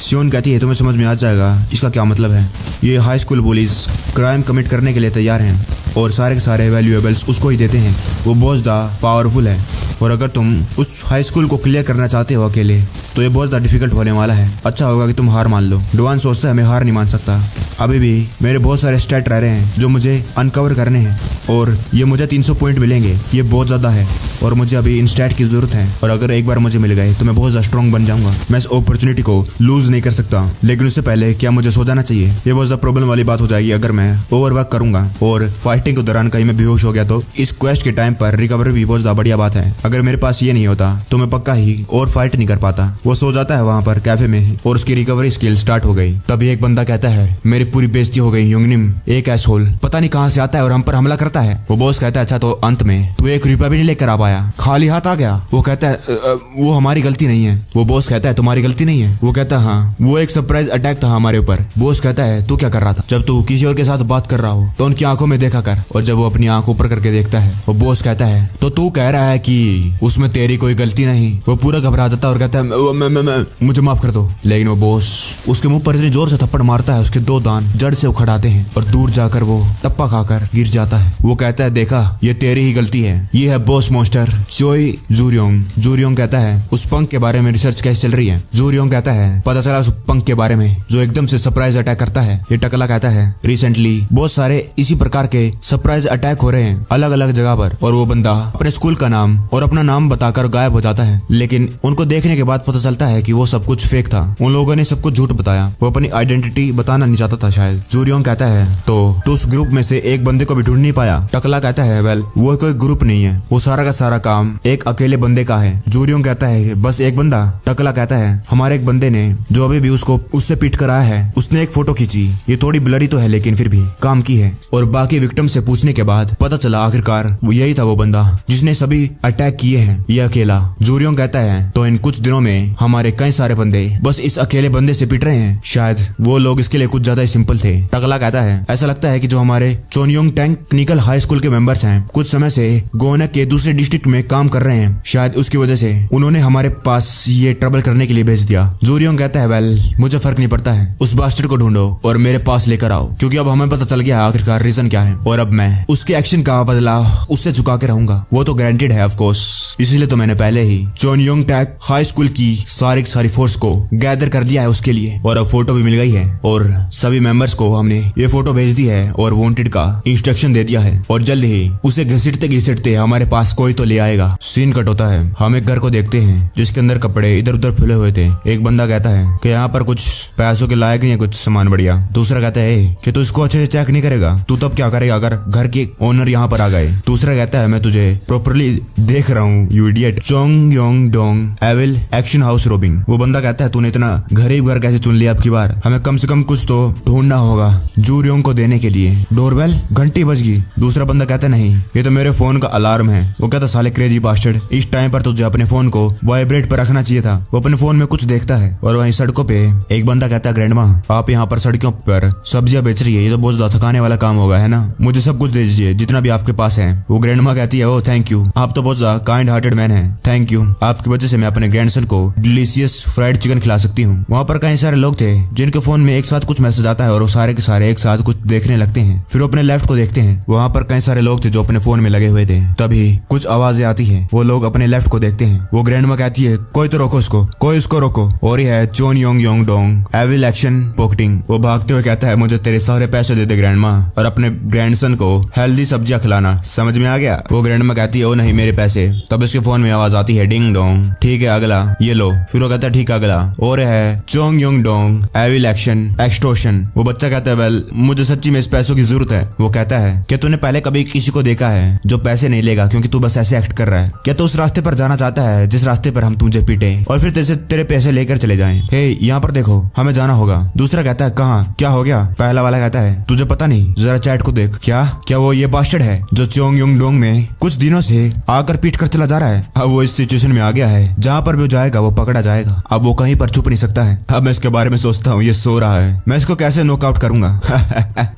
सियोन कहती है तुम्हें समझ में आ जाएगा इसका क्या मतलब है। ये high school police crime commit करने के लिए तैयार हैं और सारे के सारे वैल्यूएबल्स उसको ही देते हैं। वो बहुत ज़्यादा पावरफुल है और अगर तुम उस हाई स्कूल को क्लियर करना चाहते हो अकेले तो ये बहुत ज़्यादा डिफिकल्ट होने वाला है। अच्छा होगा कि तुम हार मान लो। डुआन सोचता है मैं हार नहीं मान सकता, अभी भी मेरे बहुत सारे स्टैट रह रहे हैं जो मुझे अनकवर करने हैं और ये मुझे 300 पॉइंट मिलेंगे, ये बहुत ज़्यादा है और मुझे अभी इन स्टैट की ज़रूरत है और अगर एक बार मुझे मिल गए तो मैं बहुत ज़्यादा स्ट्रॉन्ग बन जाऊंगा। मैं इस अपॉर्चुनिटी को लूज नहीं कर सकता, लेकिन उससे पहले क्या मुझे सो जाना चाहिए? ये बहुत ज़्यादा प्रॉब्लम वाली बात हो जाएगी अगर मैं ओवरवर्क करूंगा और फाइटिंग के दौरान कहीं मैं बेहोश हो गया तो इस क्वेस्ट के टाइम पर रिकवरी भी बहुत ज़्यादा बढ़िया बात है। अगर मेरे पास ये नहीं होता तो मैं पक्का ही और फाइट नहीं कर पाता। वो सो जाता है वहाँ पर कैफे में और उसकी रिकवरी स्किल स्टार्ट हो गई। तभी एक बंदा कहता है मेरी पूरी बेइज्जती हो गई योंगनिम, एक एसहोल पता नहीं कहाँ से आता है और हम पर हमला करता है। वो बॉस कहता है अच्छा तो अंत में तू 1 रुपया भी नहीं लेकर आ पाया, खाली हाथ आ गया। वो कहता है वो हमारी गलती नहीं है। वो बॉस कहता है तुम्हारी गलती नहीं है? वो कहता है हाँ, वो एक सरप्राइज अटैक था हमारे ऊपर। बॉस कहता है तू क्या कर रहा था? जब तू किसी और के साथ बात कर रहा हो तो उनकी आंखों में देखा कर। और जब वो अपनी आंख ऊपर करके देखता है वो बॉस कहता है तो तू कह रहा है कि उसमें तेरी कोई गलती नहीं? वो पूरा घबरा जाता है और कहता है मुझे माफ कर दो। लेकिन वो बॉस उसके मुंह पर इतनी जोर से थप्पड़ मारता है उसके 2 दांत जड़ से उखड़ आते हैं और दूर जाकर वो टप्पा खाकर गिर जाता है। वो कहता है देखा ये तेरी ही गलती है, ये है बॉस मॉन्स्टर चोई जूरियोंग। जूरियोंग कहता है उस पंख के बारे में रिसर्च कैसे चल रही है? जूरियोंग कहता है पता चला उस पंख के बारे में जो एकदम से सरप्राइज अटैक करता है। ये टकला कहता है रिसेंटली बहुत सारे इसी प्रकार के सरप्राइज अटैक हो रहे हैं अलग अलग जगह पर और वो बंदा अपने स्कूल का नाम और अपना नाम बताकर गायब हो जाता है। लेकिन उनको देखने के बाद पता चलता है कि वो सब कुछ फेक था, उन लोगों ने सब कुछ झूठ बताया, वो अपनी आइडेंटिटी बताना नहीं चाहता था शायद। जूरियोंग कहता है तो उस ग्रुप में से एक बंदे को भी ढूंढ नहीं पाया? टकला कहता है वेल वो कोई ग्रुप नहीं है, वो सारा का सारा काम एक अकेले बंदे का है। जूरियोंग कहता है बस एक बंदा। टकला कहता है हमारे एक बंदे ने जो अभी भी उससे पीट कर आया है, उसने एक फोटो खींची। ये थोड़ी ब्लरी तो है लेकिन फिर भी काम की है। और बाकी विक्टिम से पूछने के बाद पता चला आखिरकार वो यही था वो बंदा जिसने सभी अटैक किए हैं, ये अकेला। जूरियोंग कहता है तो इन कुछ दिनों में हमारे कई सारे बंदे बस इस अकेले बंदे से पिट रहे हैं। शायद वो लोग इसके लिए कुछ ज्यादा ही सिंपल थे। टकला कहता है ऐसा लगता है कि जो हमारे चोनयोंग टेक्निकल हाई स्कूल के मेंबर्स हैं कुछ समय से गोनक के दूसरे डिस्ट्रिक्ट में काम कर रहे हैं। शायद उसकी वजह से उन्होंने हमारे पास ये ट्रबल करने के लिए भेज दिया। जूरियोंग कहता है वेल मुझे फर्क नहीं पड़ता है, उस बास्टर्ड को ढूंढो और मेरे पास लेकर आओ, क्योंकि अब हमें पता चल गया है आखिरकार रीजन क्या है और अब मैं उसके एक्शन का बदला उससे चुका के रहूंगा। वो तो गारंटेड है ऑफ कोर्स, इसलिए तो मैंने पहले ही चोनयोंग टेक हाई स्कूल की सारी फोर्स को गैदर कर लिया है उसके लिए। और अब फोटो भी मिल गई है और सभी मेंबर्स को हमने ये फोटो भेज दी है और वांटेड का इंस्ट्रक्शन दे दिया है और जल्द ही उसे घसीटते हमारे पास कोई तो ले आएगा। सीन कट होता है, हम एक घर को देखते हैं जिसके अंदर कपड़े इधर उधर फैले हुए थे। एक बंदा कहता है कि यहाँ पर कुछ पैसों के लायक नहीं है कुछ सामान बढ़िया। दूसरा कहता है कि तू इसको अच्छे से चेक नहीं करेगा, तू तब क्या करेगा अगर घर के ओनर यहाँ पर आ गए। दूसरा कहता है मैं तुझे प्रॉपर्ली देख रहा हूँ you idiot. Chungyong Dong evil action house robbing. वो बंदा कहता है तूने इतना गरीब घर कैसे चुन लिया अब की बार, हमें कम से कम कुछ तो ढूंढना होगा जूरियोंग को देने के लिए। डोरबेल घंटी बज गई। दूसरा बंदा कहता है नहीं ये तो मेरे फोन का अलार्म है। वो कहता साले क्रेजी बास्टर्ड, इस टाइम पर तुझे अपने फोन को वाइब्रेट पर रखना चाहिए था। वो अपने फोन में कुछ देखता है और वहीं सड़कों पे एक बंदा कहता है ग्रैंडमा आप यहाँ पर सड़कों पर सब्जियां बेच रही है, ये तो बहुत ज्यादा थकाने वाला काम होगा है ना, मुझे सब कुछ दे दीजिए जितना भी आपके पास है। वो ग्रैंडमा कहती है ओ थैंक यू, आप तो बहुत ज्यादा काइंड हार्टेड मैन है, थैंक यू, आपकी वजह से मैं अपने ग्रैंडसन को डिलीशियस फ्राइड चिकन खिला सकती हूँ। वहाँ पर कई सारे लोग थे जिनके फोन में एक साथ कुछ मैसेज आता है और वो सारे के सारे एक साथ कुछ देखने लगते हैं। फिर वो अपने लेफ्ट को देखते हैं, वहाँ पर कई सारे लोग थे जो अपने फोन में लगे हुए थे। तभी कुछ आवाजें आती है, वो लोग अपने लेफ्ट को देखते हैं। वो ग्रैंडमा कहती है कोई तो रोको उसको, कोई उसको रोको। और ये है चोनयोंग डोंग एविल एक्शन पॉकेटिंग। वो भागते हुए कहता है मुझे तेरे सारे पैसे दे दे ग्रैंडमा और अपने ग्रैंडसन को हेल्दी सब्जियां खिलाना, समझ में आ गया। वो ग्रैंडमा कहती है ओ नहीं मेरे पैसे। तब इसके फोन में आवाज आती है डिंग डोंग, ठीक है अगला ये लो। फिर वो कहता है ठीक है अगला। और है चोंगयोंग डोंग एविल एक्शन एक्सटॉर्शन। वो बच्चा कहता है वेल मुझे सच्ची में इस पैसों की जरूरत है। वो कहता है क्या तूने पहले कभी किसी को देखा है जो पैसे नहीं लेगा क्योंकि तू बस ऐसे एक्ट कर रहा है? क्या तू उस रास्ते पर जाना चाहता है जिस रास्ते पर हम तुझे पीटे और फिर तेरे पैसे लेकर चले जाएं? हे यहाँ पर देखो हमें जाना होगा। दूसरा कहता है कहाँ, क्या हो गया? पहला वाला कहता है तुझे पता नहीं, जरा चैट को देख। क्या वो ये बास्टर्ड है जो चोंगयोंग डोंग में कुछ दिनों से आकर पीट कर चला जा रहा है? अब वो इस सिचुएशन में आ गया है जहाँ पर भी जाएगा वो पकड़ा जाएगा। अब वो कहीं पर छुप नहीं सकता है। अब मैं इसके बारे में सोचता हूँ, ये सो रहा है, मैं इसको कैसे नॉकआउट करूंगा।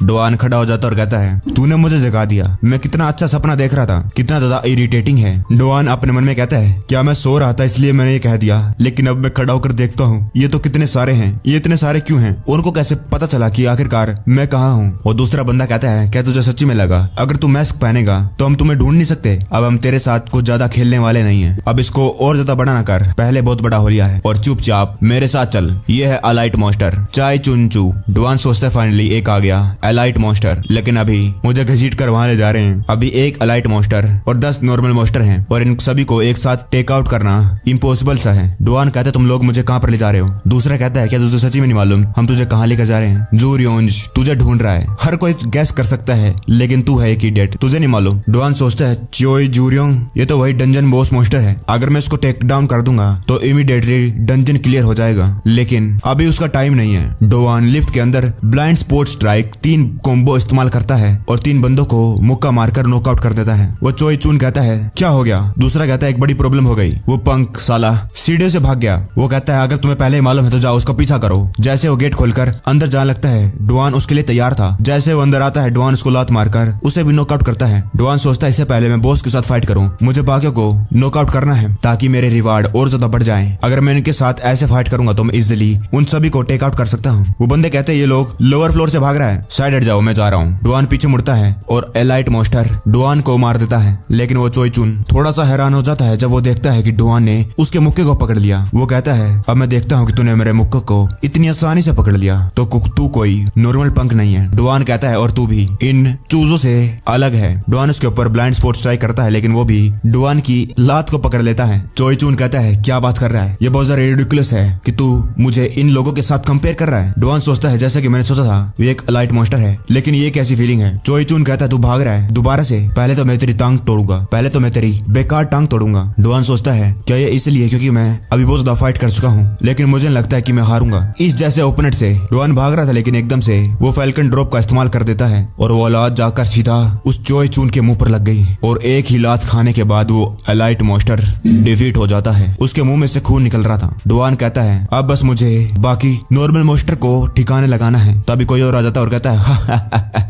डोआन खड़ा हो जाता और कहता है तूने मुझे जगा दिया, मैं कितना अच्छा सपना देख रहा था, कितना ज्यादा इरिटेटिंग है। डोआन अपने मन में कहता है क्या मैं सो रहा था इसलिए मैंने ये कह दिया, लेकिन अब मैं खड़ा होकर देखता हूँ ये तो कितने सारे हैं, ये इतने सारे क्यों हैं? उनको कैसे पता चला कि आखिरकार मैं कहाँ हूँ? और दूसरा बंदा कहता है क्या तुझे सच्ची में लगा अगर तू मास्क पहनेगा तो हम तुम्हें ढूंढ नहीं सकते? अब हम तेरे साथ कुछ ज्यादा खेलने वाले नहीं है, अब इसको और ज्यादा बड़ा ना कर, पहले बहुत बड़ा हो लिया है और चुपचाप मेरे साथ चल। ये है अलाइट मॉन्स्टर चाय चुनचू। डुआन सोचता है फाइनली एक आ गया अलाइट मॉन्स्टर, लेकिन अभी मुझे घसीट कर वहां ले जा रहे हैं। अभी एक अलाइट मॉन्स्टर और 10 नॉर्मल मॉन्स्टर हैं और इन सभी को एक साथ टेक आउट करना इम्पॉसिबल सा है। डुआन कहता है तुम लोग मुझे कहाँ पर ले जा रहे हो? दूसरा कहता है क्या तुझे सच्ची में नहीं मालूम हम तुझे कहाँ लेकर जा रहे हैं? जूरियोंग तुझे ढूंढ रहा है, हर कोई गैस कर सकता है लेकिन तू है एक इडियट, तुझे नहीं मालूम। डुआन सोचता है चोई जूरियोंग ये तो वही डंजन बॉस मॉन्स्टर है, अगर मैं इसको टेक डाउन कर दूंगा तो इमीडिएटली डंजन क्लियर हो जाएगा, लेकिन अभी उसका टाइम नहीं है। डुआन लिफ्ट के अंदर ब्लाइंड स्पोर्ट स्ट्राइक 3 कॉम्बो इस्तेमाल करता है और 3 बंदों को मुक्का मारकर नॉकआउट कर देता है। वो चोई चून कहता है क्या हो गया? दूसरा कहता है एक बड़ी प्रॉब्लम हो गई, वो पंक साला सीढ़ियों से भाग गया। वो कहता है अगर तुम्हें पहले ही मालूम है तो जाओ उसका पीछा करो। जैसे वो गेट खोलकर अंदर जाने लगता है डुआन उसके लिए तैयार था। जैसे वो अंदर आता है डुआन उसको लात मारकर उसे भी नॉकआउट करता है। डुआन सोचता है इससे पहले मैं बॉस के साथ फाइट करूं, मुझे बाकियों को नॉकआउट करना है ताकि मेरे रिवार्ड और ज्यादा बढ़ जाएं। अगर मैं इनके साथ ऐसे फाइट करूंगा तो मैं इजीली उन सभी को टेक आउट कर सकता हूं। वो बंदे कहते हैं ये लोग लोअर फ्लोर से भाग रहा है, साइड हट जाओ मैं जा रहा हूँ। डुआन पीछे मुड़ता है और एलाइट मॉन्स्टर डुआन को मार देता है, लेकिन वो चोई चुन थोड़ा सा हैरान हो जाता है जब वो देखता है कि डुआन ने उसके मुक्के को पकड़ लिया। वो कहता है अब मैं देखता हूँ कि तूने मेरे मुक्के को इतनी आसानी से पकड़ लिया तो तू कोई नॉर्मल पंक नहीं है। डुआन कहता है और तू भी इन चूजों से अलग है। डुआन उसके ऊपर ब्लाइंड स्पोर्ट स्ट्राइक करता है लेकिन वो भी डुआन की लात को पकड़ लेता है। चोई चून कहता है क्या बात कर रहा है, ये बहुत ज्यादा रिडिकुलस है कि तू मुझे इन लोगों के साथ कंपेयर कर रहा है। डुआन सोचता है जैसे कि मैंने सोचा था वो एक अलाइट मॉन्स्टर है, लेकिन ये कैसी फीलिंग है? चोई चून कहता है तू भाग रहा है दोबारा से, पहले तो मैं तेरी टांग तोड़ूंगा, पहले तो तो मैं तेरी बेकार टांग तोड़ूंगा। डुआन सोचता है क्या ये इसलिए क्योंकि मैं अभी बहुत ज्यादा फाइट कर चुका हूँ, लेकिन मुझे लगता है कि मैं हारूंगा। इस जैसे ओपोनेंट से डुआन भाग रहा था, लेकिन एकदम से वो फैल्कन ड्रॉप का इस्तेमाल कर देता है और वो औलाद जाकर सीधा उस चोय चून के मुंह पर लग गई और एक ही लात खाने के बाद वो एलाइट मॉन्स्टर डिफीट हो जाता है। उसके मुंह में से खून निकल रहा था। डुआन कहता है अब बस मुझे बाकी नॉर्मल मॉन्स्टर को ठिकाने लगाना है। तभी कोई और आ जाता है और कहता है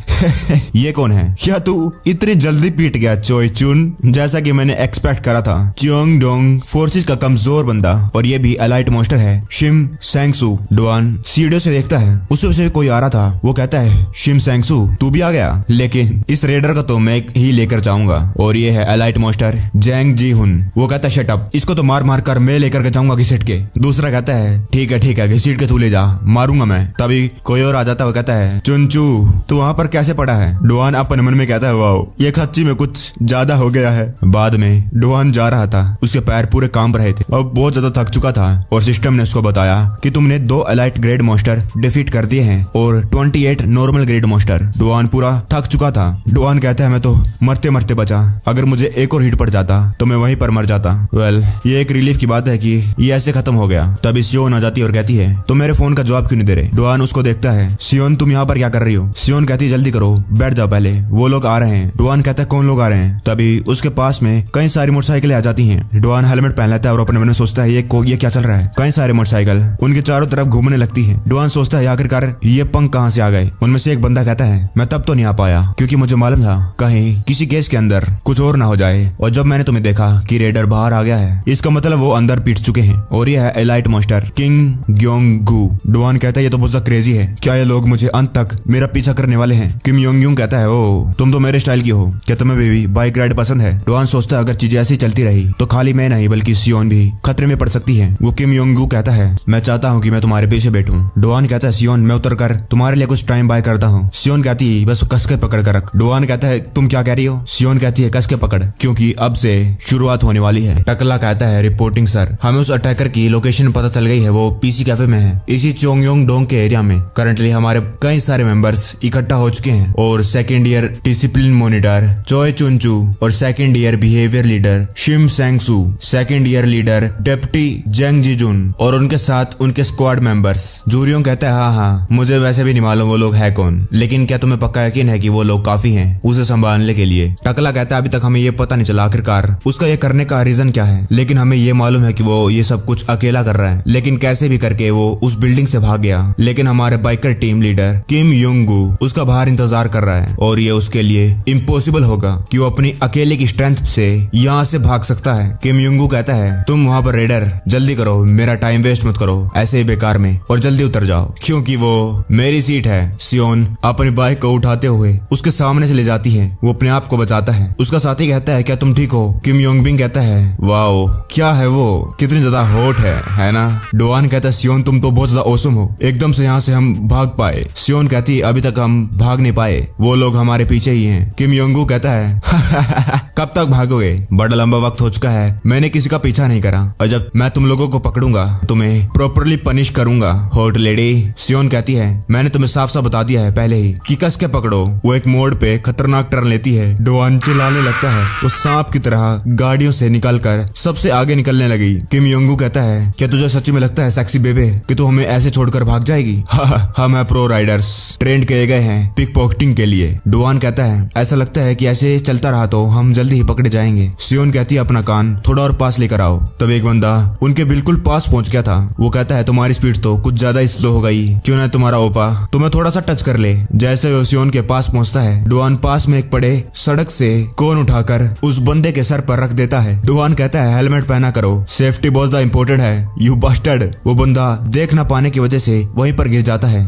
ये कौन है? क्या तू इतनी जल्दी पीट गया चोय चून? जैसा कि मैंने एक्सपेक्ट करा था। चियोंग डोंग फोर्सेस का कमजोर बंदा और ये भी एलाइट मॉन्स्टर है, शिम सैंगसू। डुआन सीढ़ियों से देखता है, उसमें से कोई आ रहा था। वो कहता है शिम सैंगसू तू भी आ गया, लेकिन इस रेडर का तो मैं ही लेकर जाऊंगा। और ये है एलाइट मॉन्स्टर जैंग जी हुन। वो कहता है शट अप, इसको तो मार मार कर मैं लेकर के जाऊंगा घसीट के। दूसरा कहता है ठीक है घसीट के तू ले जा, मारूंगा मैं। तभी कोई और आ जाता है। वो कहता है चुनचू तू वहां पर कैसे पड़ा है? डुआन अपने मन में कहता है वाओ ये खच्ची में कुछ ज्यादा हो गया है। बाद में डुआन जा रहा था, उसके पैर पूरे कांप रहे थे और बहुत ज्यादा थक चुका था और सिस्टम ने उसको बताया कि तुमने 2 एलाइट ग्रेड मॉन्स्टर डिफीट कर दिए हैं और 28 नॉर्मल ग्रेड मॉन्स्टर। डुआन पूरा थक चुका था। डुआन कहता है मैं तो मरते मरते बचा, अगर मुझे एक और हिट पड़ जाता तो मैं वहीं पर मर जाता। वेल ये एक रिलीफ की बात है कि ये ऐसे खत्म हो गया। तभी सियोन आ जाती है और कहती है तो मेरे फोन का जवाब क्यों नहीं दे रहे? डुआन उसको देखता है, सियोन तुम यहाँ पर क्या कर रही हो? सियोन कहती है जल्दी करो, बैठ जाओ पहले, वो लोग आ रहे हैं। डुआन कहता है कौन लोग आ रहे हैं? तभी उसके पास में कई सारी मोटरसाइकिलें आ जाती हैं। डुआन हेलमेट पहन लेता है और अपने मन में सोचता है ये क्या चल रहा है? कई सारे मोटरसाइकिल उनके चारों तरफ घूमने लगती है। डुआन सोचता है आखिरकार ये पंख कहाँ से आ गए? उनमें से एक बंदा कहता है मैं तब तो नहीं आ पाया क्योंकि मुझे मालूम था कहीं किसी केस के अंदर कुछ और ना हो जाए, और जब मैंने तुम्हें देखा कि रेडर बाहर आ गया है इसका मतलब वो अंदर पीट चुके हैं। और ये है एलाइट मॉन्स्टर किंग ग्योंग गू। डुआन कहता है ये तो बहुत क्रेजी है, क्या ये लोग मुझे अंत तक मेरा पीछा करने वाले हैं? किम योंग यूंग कहता है ओ तुम तो मेरे स्टाइल की हो, क्या तुम्हें भी बाइक राइड पसंद है? डुआन सोचता है अगर चीजें ऐसी चलती रही तो खाली मैं नहीं बल्कि सियोन भी खतरे में पड़ सकती है। वो किम योंग गू कहता है मैं चाहता हूँ कि मैं तुम्हारे पीछे बैठूं। डुआन कहता है सियोन मैं उतर कर तुम्हारे लिए कुछ टाइम बाय करता हूँ। सियोन कहती है बस कस के पकड़ कर रख। डुआन कहता है तुम क्या कह रही हो? सियोन कहती है कस के पकड़ क्योंकि अब से शुरुआत होने वाली है। टकला कहता है रिपोर्टिंग सर, हमें उस अटैकर की लोकेशन पता चल गई है, वो पीसी कैफे में है इसी चोंगयोंग डोंग के एरिया में। करंटली हमारे कई सारे मेंबर्स इकट्ठा हो चुके हैं और second year discipline monitor Choi Chunchu और second year behaviour leader Shim Sangsoo, second year leader deputy Jang Jijun और उनके साथ उनके स्क्वाड मेंबर्स। जूरियों कहता है हाँ मुझे वैसे भी नहीं मालूम वो लोग है कौन, लेकिन क्या तुम्हें पक्का यकीन है कि वो लोग काफी हैं उसे संभालने के लिए? टकला कहता है अभी तक हमें ये पता नहीं चला आखिरकार उसका ये करने का रीजन क्या है, लेकिन हमें ये मालूम है कि वो ये सब कुछ अकेला कर रहा है, लेकिन कैसे भी करके वो उस बिल्डिंग से भाग गया। लेकिन हमारे बाइकर टीम लीडर किम योंगू उसका बाहर इंतजार कर रहा है और ये उसके लिए इम्पॉसिबल होगा कि वो अपनी अकेले की स्ट्रेंथ से यहाँ से भाग सकता है। किम योंगू कहता है तुम वहाँ पर रेडर जल्दी करो, मेरा टाइम वेस्ट मत करो ऐसे ही बेकार में, और जल्दी उतर जाओ क्योंकि वो मेरी सीट है। सियोन अपनी बाइक को उठाते हुए उसके सामने से ले जाती है, वो अपने आप को बचाता है। उसका साथी कहता है क्या तुम ठीक हो? किम योंगबिंग कहता है वाओ क्या है वो, कितनी ज्यादा हॉट है ना? डुआन कहता है सियोन तुम तो बहुत ज्यादा औसम हो, एकदम से यहाँ से हम भाग पाए। सियोन कहती है अभी तक हम भाग नहीं पाए, वो लोग हमारे पीछे ही हैं। किम योंगू कहता है कब तक भागोगे? बड़ा लंबा वक्त हो चुका है, मैंने किसी का पीछा नहीं करा और जब मैं तुम लोगों को पकड़ूंगा तुम्हें प्रॉपरली पनिश करूंगा। Hot lady. सियोन कहती है मैंने तुम्हें साफ साफ बता दिया है पहले ही कि कस के पकड़ो। वो एक मोड़ पे खतरनाक टर्न लेती है। डुआन चिल्लाने लगता है, वो सांप की तरह गाड़ियों से निकलकर सबसे आगे निकलने लगी। किम योंगू कहता है क्या तुझे सच्ची में लगता है सेक्सी बेबे कि तू हमें ऐसे छोड़कर भाग जाएगी? हम है प्रो राइडर्स, ट्रेंड किए गए हैं पिक पॉकेटिंग के लिए। डुआन कहता है ऐसा लगता है कि ऐसे चलता रहा तो हम जल्दी ही पकड़े जाएंगे। सियोन कहती है अपना कान थोड़ा और पास लेकर आओ। तब एक बंदा उनके बिल्कुल पास पहुंच गया था। वो कहता है तुम्हारी स्पीड तो कुछ ज्यादा ही स्लो हो गई, क्यों ना तुम्हारा ओपा तुम्हें थोड़ा सा टच कर ले। जैसे वो सियोन के पास पहुंचता है, डुआन पास में एक पड़े सड़क से कोन उठाकर उस बंदे के सर पर रख देता है। डुआन कहता है हेलमेट पहना करो, सेफ्टी बहुत ज्यादा इंपॉर्टेंट है यू बास्टर्ड। वो बंदा देख ना पाने की वजह से वहीं पर गिर जाता है।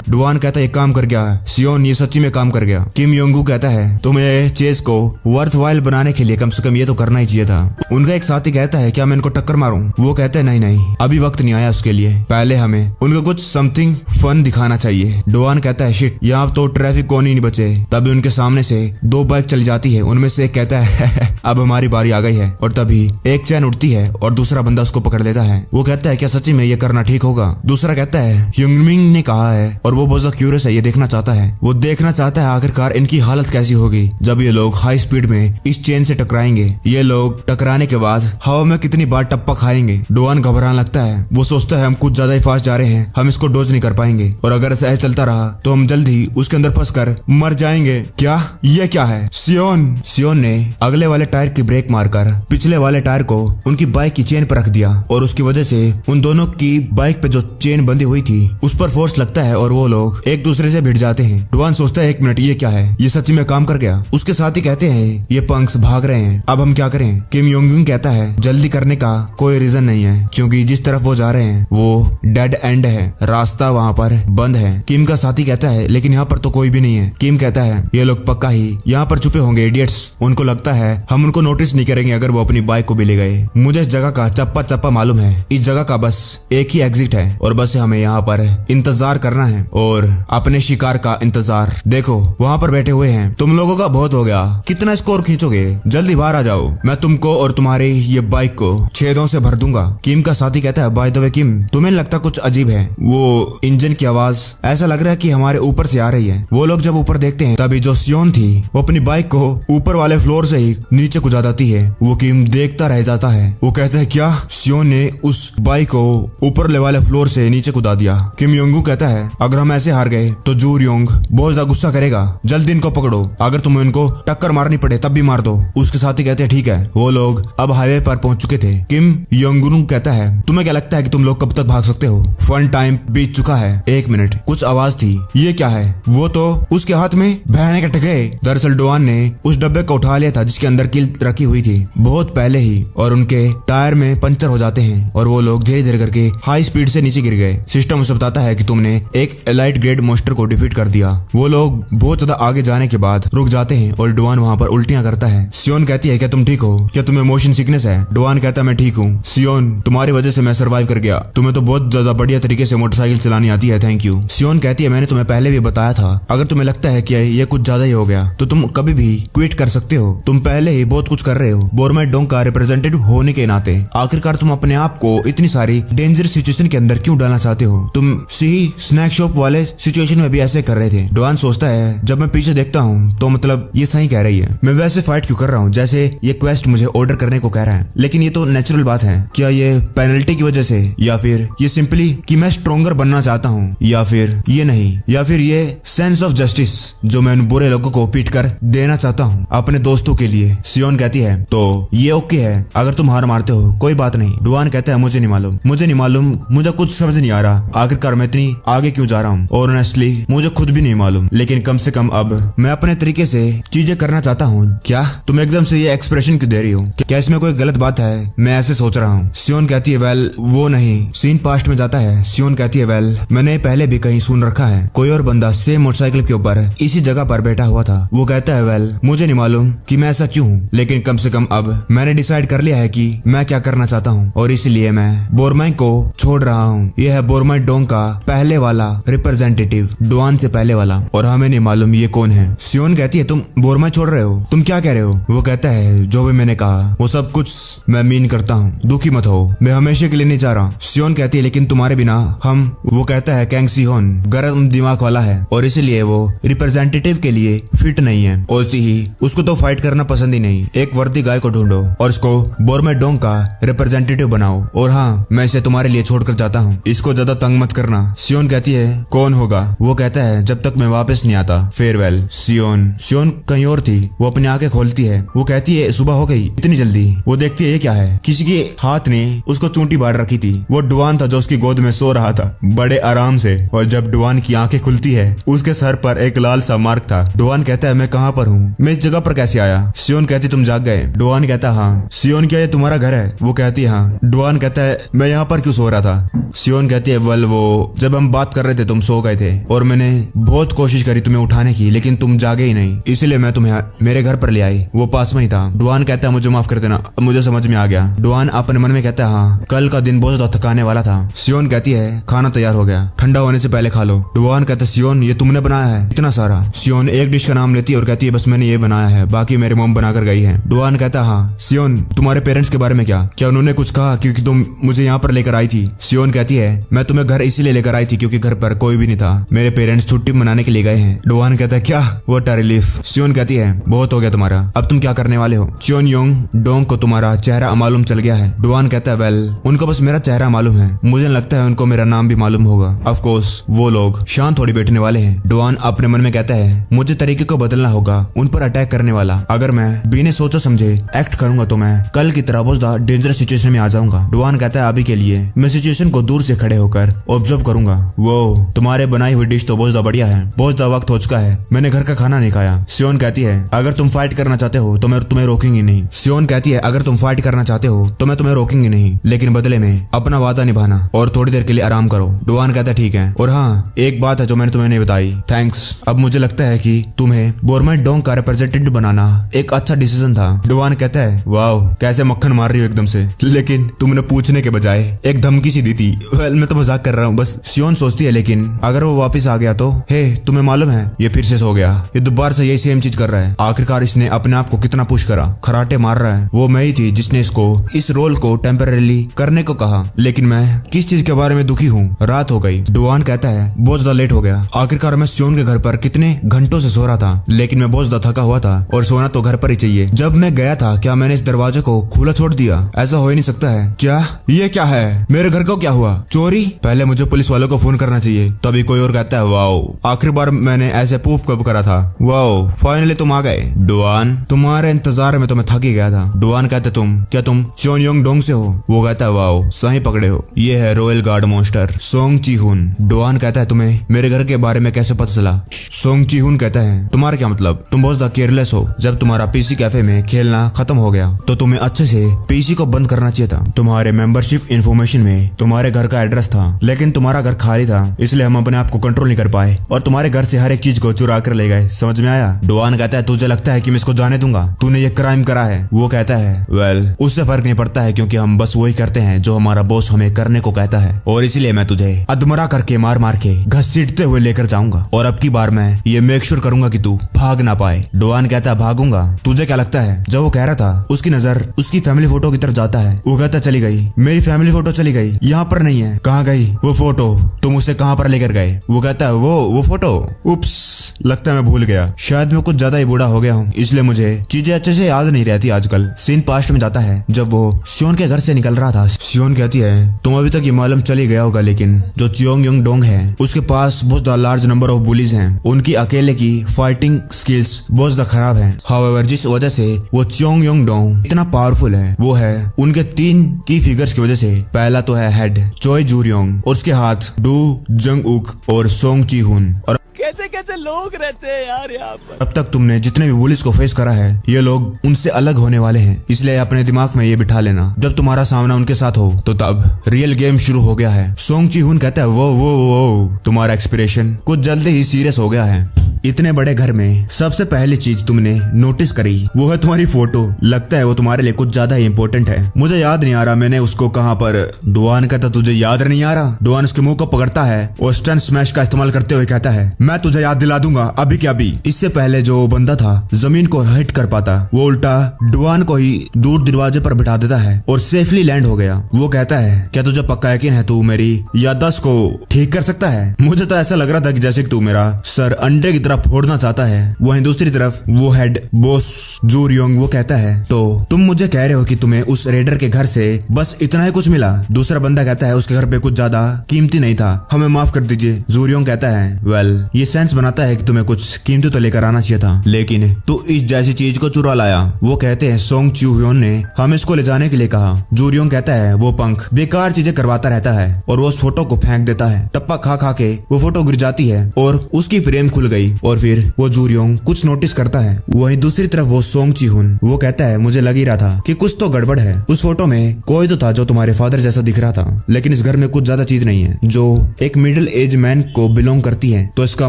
डुआन कहता है एक काम कर गया सियोन, ये सच्ची में काम कर गया। किम योंगू कहता है तुम्हें चेस को वर्थ वाइल बनाने के लिए कम से कम ये तो करना ही चाहिए था। उनका एक साथी कहता है क्या मैं इनको टक्कर मारूं? वो कहते हैं नहीं अभी वक्त नहीं आया उसके लिए, पहले हमें उनको कुछ समथिंग फन दिखाना चाहिए। डुआन कहता है शिट यहाँ तो ट्रैफिक कौन ही नहीं बचे। तभी उनके सामने से 2 बाइक चली जाती है, उनमें से एक कहता है अब हमारी बारी आ गई है, और तभी एक चैन उठती है और दूसरा बंदा उसको पकड़ लेता है। वो कहता है क्या सच्ची में ये करना ठीक होगा? दूसरा कहता है युंगमिंग ने कहा है और वो बहुत बहुत ज्यादा क्यूरियस है, ये देखना चाहता है। वो देखना चाहता है आखिरकार इनकी हालत कैसी होगी जब ये लोग हाई स्पीड में इस चेन से टकराएंगे। ये लोग टकराने के बाद हवा में कितनी बार टप्पा खाएंगे। डुआन घबराने लगता है। वो सोचता है हम कुछ ज्यादा ही फास्ट जा रहे हैं, हम इसको डोज नहीं कर पाएंगे और अगर ऐसा चलता रहा तो हम जल्द ही उसके अंदर फंस कर मर जाएंगे। क्या ये क्या है? सियोन ने अगले वाले टायर की ब्रेक मारकर पिछले वाले टायर को उनकी बाइक की चेन पर रख दिया और उसकी वजह से उन दोनों की बाइक पे जो चेन बंधी हुई थी उस पर फोर्स लगता है और वो लोग एक दूसरे से भिड़ जाते हैं। डुआन सोचता है एक मिनट, ये क्या है? ये सच्ची में काम कर गया। उसके साथ ही कहते हैं ये पंक्स भाग रहे हैं, अब हम क्या करें? किम योंग कहता है जल्दी करने का कोई रीजन नहीं है क्योंकि जिस तरफ वो जा रहे हैं वो डेड एंड है, रास्ता वहाँ पर बंद है। किम का साथी कहता है लेकिन यहाँ पर तो कोई भी नहीं है। किम कहता है ये लोग पक्का ही यहाँ पर छुपे होंगे, इडियट्स। उनको लगता है हम उनको नोटिस नहीं करेंगे अगर वो अपनी बाइक को भी ले गए। मुझे इस जगह का चप्पा चप्पा मालूम है, इस जगह का बस एक ही एग्जिट है और बस हमें यहाँ पर इंतजार करना है और अपने शिकार का इंतजार। देखो वहाँ पर बैठे हुए हैं। तुम लोगों का बहुत हो गया, कितना स्कोर खींचोगे? जल्दी बाहर आ जाओ, मैं तुमको और तुम्हारी ये बाइक को छेदों से भर दूंगा। किम का साथी कहता है बाय द वे किम, तुम्हें लगता कुछ अजीब है? वो इंजन की आवाज ऐसा लग रहा है कि हमारे ऊपर से आ रही है। वो लोग जब ऊपर देखते हैं तभी जो सियोन थी वो अपनी बाइक को ऊपर वाले फ्लोर से ही नीचे कुदा देती है। वो किम देखता रह जाता है। वो कहता है क्या? सियोन ने उस बाइक को ऊपर वाले फ्लोर से नीचे कुदा दिया। किम योंग कहता है अगर हम ऐसे हार गए तो जू योंग बहुत ज्यादा गुस्सा करेगा, जल्दी इनको पकड़ो, अगर तुम्हें इनको टक्कर मारनी पड़े तब भी मार दो। उसके साथी कहते हैं ठीक है। वो लोग अब हाईवे पर पहुंच चुके थे। किम योंग कहता है तुम्हें क्या लगता है कि तुम लोग कब तक भाग सकते हो? फन टाइम बीत चुका है। एक मिनट, कुछ आवाज थी, ये क्या है? वो तो उसके हाथ में भयानक अटैक है। दरअसल डुआन ने उस डब्बे को उठा लिया था जिसके अंदर किल रखी हुई थी बहुत पहले ही और उनके टायर में पंचर हो जाते हैं और वो लोग धीरे धीरे करके हाई स्पीड से नीचे गिर गए। सिस्टम उसे बताता है कि तुमने एक एलाइट ग्रेड मॉन्स्टर को डिफीट कर दिया। वो लोग बहुत ज्यादा आगे जाने के बाद रुक जाते हैं और डुआन वहाँ पर उल्टियां करता है। सियोन कहती है क्या तुम ठीक हो? क्या तुम्हें मोशन सिकनेस है? डुआन कहता है मैं ठीक हूँ। सियोन तुम्हारी वजह से मैं सर्वाइव कर गया, तुम्हें तो बहुत ज्यादा बढ़िया तरीके से मोटरसाइकिल चलानी आती है, थैंक यू। सियोन कहती है मैंने तुम्हें पहले भी बताया था अगर तुम्हें लगता है कि ये कुछ ज्यादा ही हो गया तो तुम कभी भी क्विट कर सकते हो, तुम पहले ही बहुत कुछ कर रहे हो। बोरमाइट डोंग का रिप्रेजेंटेटिव होने के नाते आखिरकार तुम अपने आप को इतनी सारी डेंजरस सिचुएशन के अंदर क्यों डालना चाहते हो? तुम सी स्नैक शॉप वाले सिचुएशन में भी ऐसे कर रहे थे। डुआन सोचता है जब मैं पीछे देखता हूँ तो मतलब ये सही कह रही है, मैं वैसे फाइट क्यों कर रहा हूँ जैसे ये क्वेस्ट मुझे ऑर्डर करने को कह रहा है, लेकिन ये तो नेचुरल बात है। क्या ये पेनल्टी की वजह से या फिर ये सिंपली कि मैं स्ट्रोंगर बनना चाहता हूँ या फिर ये नहीं, या फिर ये सेंस ऑफ जस्टिस जो मैं उन बुरे लोगों को पीट कर देना चाहता हूँ अपने दोस्तों के लिए। सियोन कहती है तो ये ओके है अगर तुम हार मारते हो, कोई बात नहीं। डुआन कहता है मुझे नहीं मालूम, मुझे कुछ समझ नहीं आ रहा आखिरकार मैं इतनी आगे क्यों जा रहा हूँ और ऑनेस्टली मुझे खुद भी नहीं मालूम, लेकिन कम से कम अब मैं अपने तरीके से चीजें करना चाहता हूँ। क्या तुम एकदम से ये एक्सप्रेशन क्यों दे रही हो? क्या इसमें कोई गलत बात है? मैं ऐसे सोच रहा हूँ। सियोन कहती है वेल वो नहीं। सीन पास्ट में जाता है। सियोन कहती है वेल मैंने पहले भी कहीं सुन रखा है, कोई और बंदा सेम मोटरसाइकिल के ऊपर इसी जगह पर बैठा हुआ था। वो कहता है वेल मुझे नहीं मालूम कि मैं ऐसा क्यों हूँ, लेकिन कम से कम अब मैंने डिसाइड कर लिया है कि मैं क्या करना चाहता हूँ और इसलिए मैं बोरमाइट को छोड़ रहा हूँ। यह है बोरमाइट डोंग का पहले वाला रिप्रेजेंटेटिव, डुआन से पहले वाला, और हमें नहीं मालूम ये कौन है। सियोन कहती है तुम बोरमाइट छोड़ रहे हो? तुम क्या कह रहे हो? वो कहता है जो भी मैंने कहा वो सब कुछ मैं मीन करता हूँ, दुखी मत हो, मैं हमेशा के लिए नहीं जा रहा। सियोन कहती है लेकिन तुम्हारे बिना हम, वो कहता है कैंग सिहोन गर्म दिमाग वाला है और इसलिए वो रिप्रेजेंटेटिव के लिए फिट नहीं है और इसी ही उसको तो फाइट करना पसंद ही नहीं। एक वर्दी गाय को ढूंढो और इसको बोरमाइट डोंग का रिप्रेजेंटेटिव बनाओ और हाँ मैं इसे तुम्हारे लिए छोड़कर जाता हूँ, इसको ज्यादा तंग मत करना। सियोन कहती है कौन होगा? वो कहता है जब तक मैं वापस नहीं आता, फेयरवेल। सियोन कहीं और थी। वो अपनी आंखें खोलती है। वो कहती है सुबह हो गई इतनी जल्दी? वो देखती है ये क्या है, किसी के हाथ ने उसको चूंटी बांध रखी थी। वो डुआन था जो उसकी गोद में सो रहा था बड़े आराम से, और जब डुआन की आंखें खुलती है उसके सर पर एक लाल सा मार्क था। डुआन कहता है मैं कहाँ पर हूँ, मैं इस जगह पर कैसे आया? सियोन कहती तुम जाग गए? डुआन कहता हाँ। सियोन क्या ये तुम्हारा घर है? वो कहती है हाँ। डुआन कहता है मैं यहाँ पर क्यों सो रहा था? सियोन कहती है वेल वो जब हम बात कर रहे थे तुम सो गए थे और मैंने बहुत कोशिश करी तुम्हें उठाने की लेकिन तुम जागे ही नहीं, इसलिए मैं तुम्हें मेरे घर पर ले आई, वो पास में ही था। डुआन कहता है मुझे माफ कर देना, मुझे समझ में आ गया। डुआन अपने मन में कहता है हाँ कल का दिन बहुत ज्यादा थकाने वाला था। सियोन कहती है खाना तैयार हो गया, ठंडा होने से पहले खा लो। डुआन कहता है सियोन ये तुमने बनाया है इतना सारा? सियोन एक डिश का नाम लेती है और कहती है बस मैंने ये बनाया है, बाकी मेरी मॉम बनाकर गई है। डुआन कहता है हाँ। सियोन तुम्हारे पेरेंट्स के बारे में क्या उन्होंने कुछ कहा क्योंकि तुम मुझे यहाँ पर लेकर आई थी? सियोन कहती है मैं तुम्हें घर इसीलिए लेकर आई थी क्योंकि घर पर कोई भी नहीं था, मेरे पेरेंट्स छुट्टी मनाने के लिए गए हैं। डुआन कहता है क्या, व्हाट अ रिलीफ। सियोन कहती है बहुत हो गया तुम्हारा, अब तुम क्या करने वाले हो। चियोन योंग डोंग को तुम्हारा चेहरा मालूम चल गया है। डुआन कहता है वेल, उनको बस मेरा चेहरा मालूम है, मुझे लगता है उनको मेरा नाम भी मालूम होगा। ऑफ कोर्स वो लोग शांत थोड़ी बैठने वाले हैं। डुआन अपने मन में कहता है मुझे तरीके को बदलना होगा उन पर अटैक करने वाला। अगर मैं बिना सोचे समझे एक्ट करूंगा तो मैं कल की तरह बहुत ज्यादा डेंजरस सिचुएशन में आ जाऊंगा। डुआन कहता है अभी के लिए मैं सिचुएशन को दूर से खड़े होकर ऑब्जर्व करूंगा। वो तुम्हारे बनाई हुई डिश तो बहुत ज्यादा बढ़िया है, बहुत ज्यादा वक्त हो चुका है, मैंने घर का खाना नहीं खाया। सियोन कहती है अगर तुम फाइट करना चाहते हो तो मैं तुम्हें रोकूंगी नहीं। सियोन कहती है अगर तुम फाइट करना चाहते हो तो मैं तुम्हें रोकूंगी नहीं, लेकिन बदले में अपना वादा निभाना और थोड़ी देर के लिए आराम करो। डुआन कहता है ठीक है, और हाँ एक बात है जो मैंने तुम्हें नहीं बताई, थैंक्स। अब मुझे लगता है कि तुम्हें बोरमेट डोंग का रिप्रेजेंटेटिव बनाना एक अच्छा डिसीजन था। डुआन कहता है वाओ कैसे मक्खन मार रही हो एकदम से, लेकिन तुमने पूछने के बजाय एक धमकी सी दी थी। वेल मैं तो मजाक कर रहा हूँ बस। सियोन सोचती है लेकिन अगर वो वापस आ गया तो। हे तुम्हें मालूम है ये फिर से सो गया, ये दोबारा से यही सेम चीज कर रहा है। आखिरकार इसने अपने आप को कितना पुश करा, खराटे मार रहा है। वो मैं ही थी जिसने इसको इस रोल को टेम्परेरी करने को कहा, लेकिन मैं किस चीज के बारे में दुखी हूँ। रात हो गई। डुआन कहता है बहुत ज्यादा लेट हो गया। आखिरकार मैं सियोन के घर पर कितने घंटों से सो रहा था, लेकिन मैं बहुत ज्यादा थका हुआ था और सोना तो घर पर ही चाहिए। जब मैं गया था क्या मैंने इस दरवाजे को खुला छोड़ दिया? ऐसा हो ही नहीं सकता है। क्या ये क्या है, मेरे घर को क्या हुआ? चोरी? पहले मुझे पुलिस वालों को फोन करना चाहिए। तभी कोई और कहता है वाओ आखिरी बार मैंने ऐसे पूप कब करा था। वाओ फाइनली तुम आ गए। डुआन तुम्हारे इंतजार में तो मैं थक ही गया था। डुआन कहते क्या तुम चियोन योंग डोंग से हो? वो कहता है वाओ सही पकड़े हो, ये है रॉयल गार्ड मॉन्स्टर सोंग ची हुन। डुआन कहता है तुम्हें मेरे घर के बारे में कैसे पता चला? सोंग ची हुन कहता है तुम्हारा क्या मतलब, तुम बहुत ज्यादा केयरलेस हो। जब तुम्हारा पीसी कैफे में खेलना खत्म हो गया तो तुम्हें अच्छे से पीसी को बंद करना चाहिए था। तुम्हारे मेंबरशिप इन्फॉर्मेशन में तुम्हारे घर का एड्रेस था, लेकिन तुम्हारा घर खाली था, इसलिए हम अपने आप को कंट्रोल नहीं कर पाए और तुम्हारे घर से हर एक चीज को चुरा कर ले गए। समझ में आया? डुआन कहता है तुझे लगता है कि मैं इसको जाने दूंगा, तूने ये क्राइम करा है। वो कहता है वेल उससे फर्क नहीं पड़ता है, क्योंकि हम बस वही करते हैं जो हमारा बॉस हमें करने को कहता है, और इसीलिए मैं तुझे अधमरा करके मार मार के घसीटते हुए लेकर जाऊंगा, और अब की बार मैं ये मेक श्योर करूंगा कि तू भाग ना पाए। डुआन कहता है भागूंगा? तुझे क्या लगता है? जब वो कह रहा था उसकी नजर उसकी फैमिली फोटो की तरफ जाता है। वो कहता चली गई, मेरी फैमिली फोटो चली गई, यहाँ पर नहीं है। कहाँ गई वो फोटो? तुम उसे कहाँ पर लेकर गए? वो कहता है वो फोटो, उप्स लगता है मैं भूल गया, शायद मैं कुछ ज्यादा ही बूढ़ा हो गया हूँ, इसलिए मुझे चीजें अच्छे से याद नहीं रहती आजकल। सीन पास्ट में जाता है जब वो सियोन के घर से निकल रहा था। सियोन कहती है तुम अभी तक ये मालूम चली गया होगा, लेकिन जो चियोंग योंग डोंग है उसके पास बहुत लार्ज नंबर ऑफ बुलीज हैं। उनकी अकेले की फाइटिंग स्किल्स बहुत ज्यादा खराब हैं। हाउएवर जिस वजह से वो चियोंग योंग डोंग इतना पावरफुल है वो है उनके 3 की फिगर्स की वजह से। पहला तो है हेड चोई जूरियोंग, और उसके हाथ डू जंग उक और सोंग ची हुन। और कैसे कैसे लोग रहते हैं यार यहाँ पर। अब तक तुमने जितने भी बुलिस को फेस करा है ये लोग उनसे अलग होने वाले हैं, इसलिए अपने दिमाग में ये बिठा लेना, जब तुम्हारा सामना उनके साथ हो तो तब रियल गेम शुरू हो गया है। सोंग ची हुन कहता है वो तुम्हारा एक्सप्रेशन कुछ जल्दी ही सीरियस हो गया है। इतने बड़े घर में सबसे पहली चीज तुमने नोटिस करी वो है तुम्हारी फोटो। लगता है वो तुम्हारे लिए कुछ ज्यादा ही इंपॉर्टेंट है। मुझे याद नहीं आ रहा मैंने उसको कहाँ पर। डुआन कहता तुझे याद नहीं आ रहा? डुआन उसके मुंह को पकड़ता है और स्टन स्मैश का इस्तेमाल करते हुए कहता है मैं तुझे याद दिला दूंगा अभी के अभी। इससे पहले जो बंदा था जमीन को हिट कर पाता, वो उल्टा डुआन को ही दूर दरवाजे पर बिठा देता है और सेफली लैंड हो गया। वो कहता है क्या तुझे पक्का यकीन है तू मेरी याददाश्त को ठीक कर सकता है? मुझे तो ऐसा लग रहा था कि जैसे तू मेरा सर अंडे की फोड़ना चाहता है। वहीं दूसरी तरफ वो हेड बॉस जूरियोंग वो कहता है तो तुम मुझे कह रहे हो कि तुम्हें उस रेडर के घर से बस इतना ही कुछ मिला? दूसरा बंदा कहता है उसके घर पे कुछ ज्यादा कीमती नहीं था, हमें माफ कर दीजिए। जूरियोंग कहता है वेल ये सेंस बनाता है कि तुम्हें कुछ कीमती तो लेकर आना चाहिए था, लेकिन तू इस जैसी चीज को चुरा लाया। वो कहते हैं सोंग ची हुन ने हमें इसको ले जाने के लिए कहा। जूरियोंग कहता है वो पंख बेकार चीजें करवाता रहता है, और वो उस फोटो को फेंक देता है। टप्पा खा खा के वो फोटो गिर जाती है और उसकी फ्रेम खुल गई, और फिर वो जूरियोंग कुछ नोटिस करता है। वहीं दूसरी तरफ वो सोंग ची हुन वो कहता है मुझे लग ही रहा था कि कुछ तो गड़बड़ है। उस फोटो में कोई तो था जो तुम्हारे फादर जैसा दिख रहा था, लेकिन इस घर में कुछ ज्यादा चीज नहीं है जो एक मिडिल एज मैन को बिलोंग करती है। तो इसका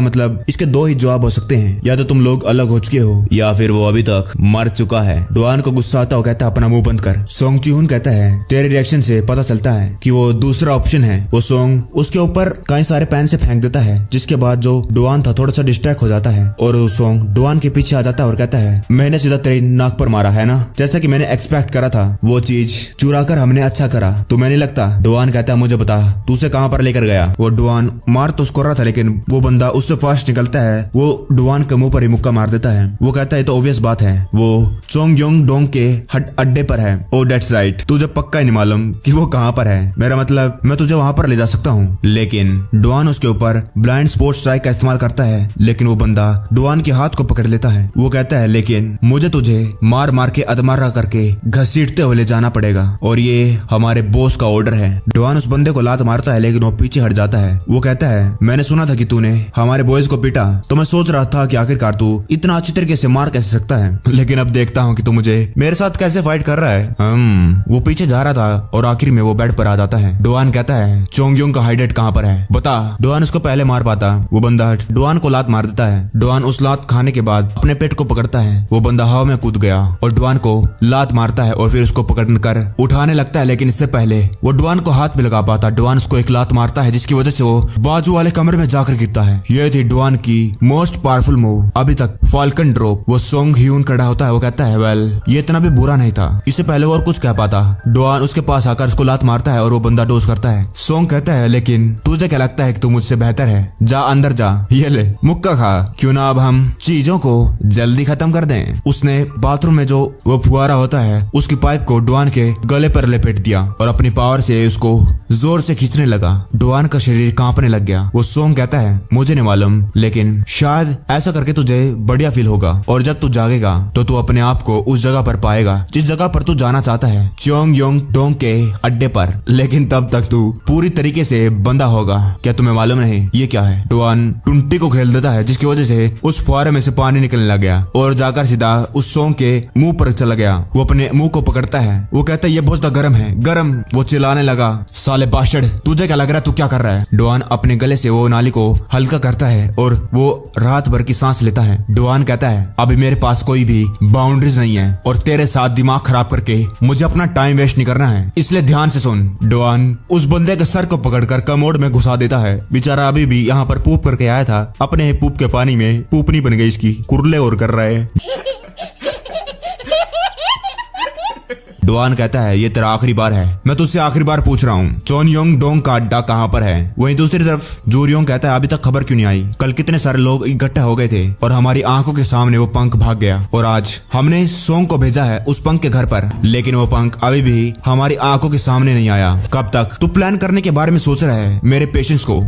मतलब इसके 2 ही जवाब हो सकते हैं, या तो तुम लोग अलग हो चुके हो या फिर वो अभी तक मर चुका है। डुआन को गुस्सा आता है, कहता है अपना मुंह बंद कर। सोंग ची हुन कहता है तेरे रिएक्शन से पता चलता है कि वो दूसरा ऑप्शन है। वो सोंग उसके ऊपर कई सारे पेन से फेंक देता है, जिसके बाद जो डुआन था थोड़ा सा डिस्ट्रैक्ट हो जाता है और वो सोंग डुआन के पीछे आ जाता है और कहता है मैंने सीधा तेरी नाक पर मारा है ना, जैसा कि मैंने एक्सपेक्ट करा था। वो चीज चुरा कर हमने अच्छा करा, तुम्हें नहीं लगता? डुआन कहता है मुझे बता तू उसे कहां पर लेकर गया। वो डुआन मार तो उसको रहा था लेकिन वो बंदा उससे फास्ट निकलता है, वो डुआन के मुंह पर ही मुक्का मार देता है। वो कहता है तो ऑब्वियस बात है वो चोंग योंग डोंग के अड्डे पर है। ओ दैट्स राइट, तुझे पक्का ही नहीं मालूम कि वो कहां पर है, मेरा मतलब मैं तुझे वहां पर ले जा सकता हूँ। लेकिन डुआन उसके ऊपर ब्लाइंड स्पोर्ट स्ट्राइक का इस्तेमाल करता है लेकिन वो बंदा डुआन के हाथ को पकड़ लेता है। वो कहता है लेकिन मुझे तुझे मार मार के अधमरा करके घसीटते हुए ले जाना पड़ेगा और ये हमारे बॉस का ऑर्डर है। डुआन उस बंदे को लात मारता है लेकिन वो पीछे हट जाता है। वो कहता है मैंने सुना था कि तूने हमारे बॉयज को पीटा, तो मैं सोच रहा था कि आखिरकार तू इतना अच्छी तरीके से मार कैसे सकता है, लेकिन अब देखता हूँ कि तू मुझे मेरे साथ कैसे फाइट कर रहा है। वो पीछे जा रहा था और आखिर में वो बेड पर आ जाता है। डुआन कहता है चोंगयोंग का हाइडेट कहाँ पर है बता। डुआन उसको पहले मार पाता, वो बंदा डुआन को लात मार देता है। डुआन उस लात खाने के बाद अपने पेट को पकड़ता है। वो बंदा हवा में कूद गया और डुआन को लात मारता है और फिर उसको पकड़कर उठाने लगता है, लेकिन इससे पहले वो डुआन को हाथ में लगा पाता। डुआन उसको एक लात मारता है जिसकी वजह से वो बाजू वाले कमरे में जाकर गिरता है। यह थी डुआन की मोस्ट पावरफुल मूव अभी तक, फाल्कन ड्रॉप। वो सोंग ह्यून खड़ा होता है, वो कहता है वेल ये इतना भी बुरा नहीं था, इससे पहले वो और कुछ कह पाता। डुआन उसके पास आकर उसको लात मारता है और वो बंदा डोज करता है। सोंग कहता है लेकिन तुझे क्या लगता है कि तू मुझसे बेहतर है, जा अंदर जा, ये ले मुक्का खा, क्यों ना अब हम चीजों को जल्दी खत्म कर दें। उसने बाथरूम में जो वो फुहारा होता है उसकी पाइप को डुआन के गले पर लपेट दिया और अपनी पावर से उसको जोर से खींचने लगा। डुआन का शरीर कांपने लग गया। वो सोंग कहता है मुझे नहीं मालूम लेकिन शायद ऐसा करके तुझे बढ़िया फील होगा और जब तू जागेगा तो तू अपने आप को उस जगह पर पाएगा जिस जगह पर तू जाना चाहता है, चोंग योंग डोंग के अड्डे पर, लेकिन तब तक तू पूरी तरीके से बंदा होगा। क्या तुम्हें मालूम नहीं ये क्या है? डुआन टुंटी को खेल देता है जिसकी वजह से उस फुहारे में से पानी निकलने लग गया और जाकर सीधा उस सोंग के मुंह पर चला गया। वो अपने मुंह को पकड़ता है, वो कहता है ये बहुत गर्म है, गर्म। वो चिल्लाने लगा साले बास्टर्ड, तुझे क्या लग रहा है तू क्या कर रहा है? डुआन अपने गले से वो नाली को हल्का करता है और वो रात भर की सांस लेता है। डुआन कहता है अभी मेरे पास कोई भी बाउंड्रीज नहीं है और तेरे साथ दिमाग खराब करके मुझे अपना टाइम वेस्ट नहीं करना है, इसलिए ध्यान से सुन। डुआन उस बंदे के सर को पकड़कर कमोड में घुसा देता है। बेचारा अभी भी यहाँ पर पूप करके आया था, अपने ही पूप के पानी में पूपनी बन गई इसकी, कुरले और कर रहा है। डुआन कहता है ये तेरा आखिरी बार है, मैं तुझसे आखिरी बार पूछ रहा हूँ चोंग योंग डोंग का अड्डा कहाँ पर है? वहीं दूसरी तरफ जूरियोंग कहता है अभी तक खबर क्यों नहीं आई? कल कितने सारे लोग इकट्ठे हो गए थे और हमारी आंखों के सामने वो पंख भाग गया और आज हमने सोंग को भेजा है उस पंख के घर पर, लेकिन वो पंख अभी भी हमारी आंखों के सामने नहीं आया। कब तक तू प्लान करने के बारे में सोच रहा है मेरे पेशेंस को?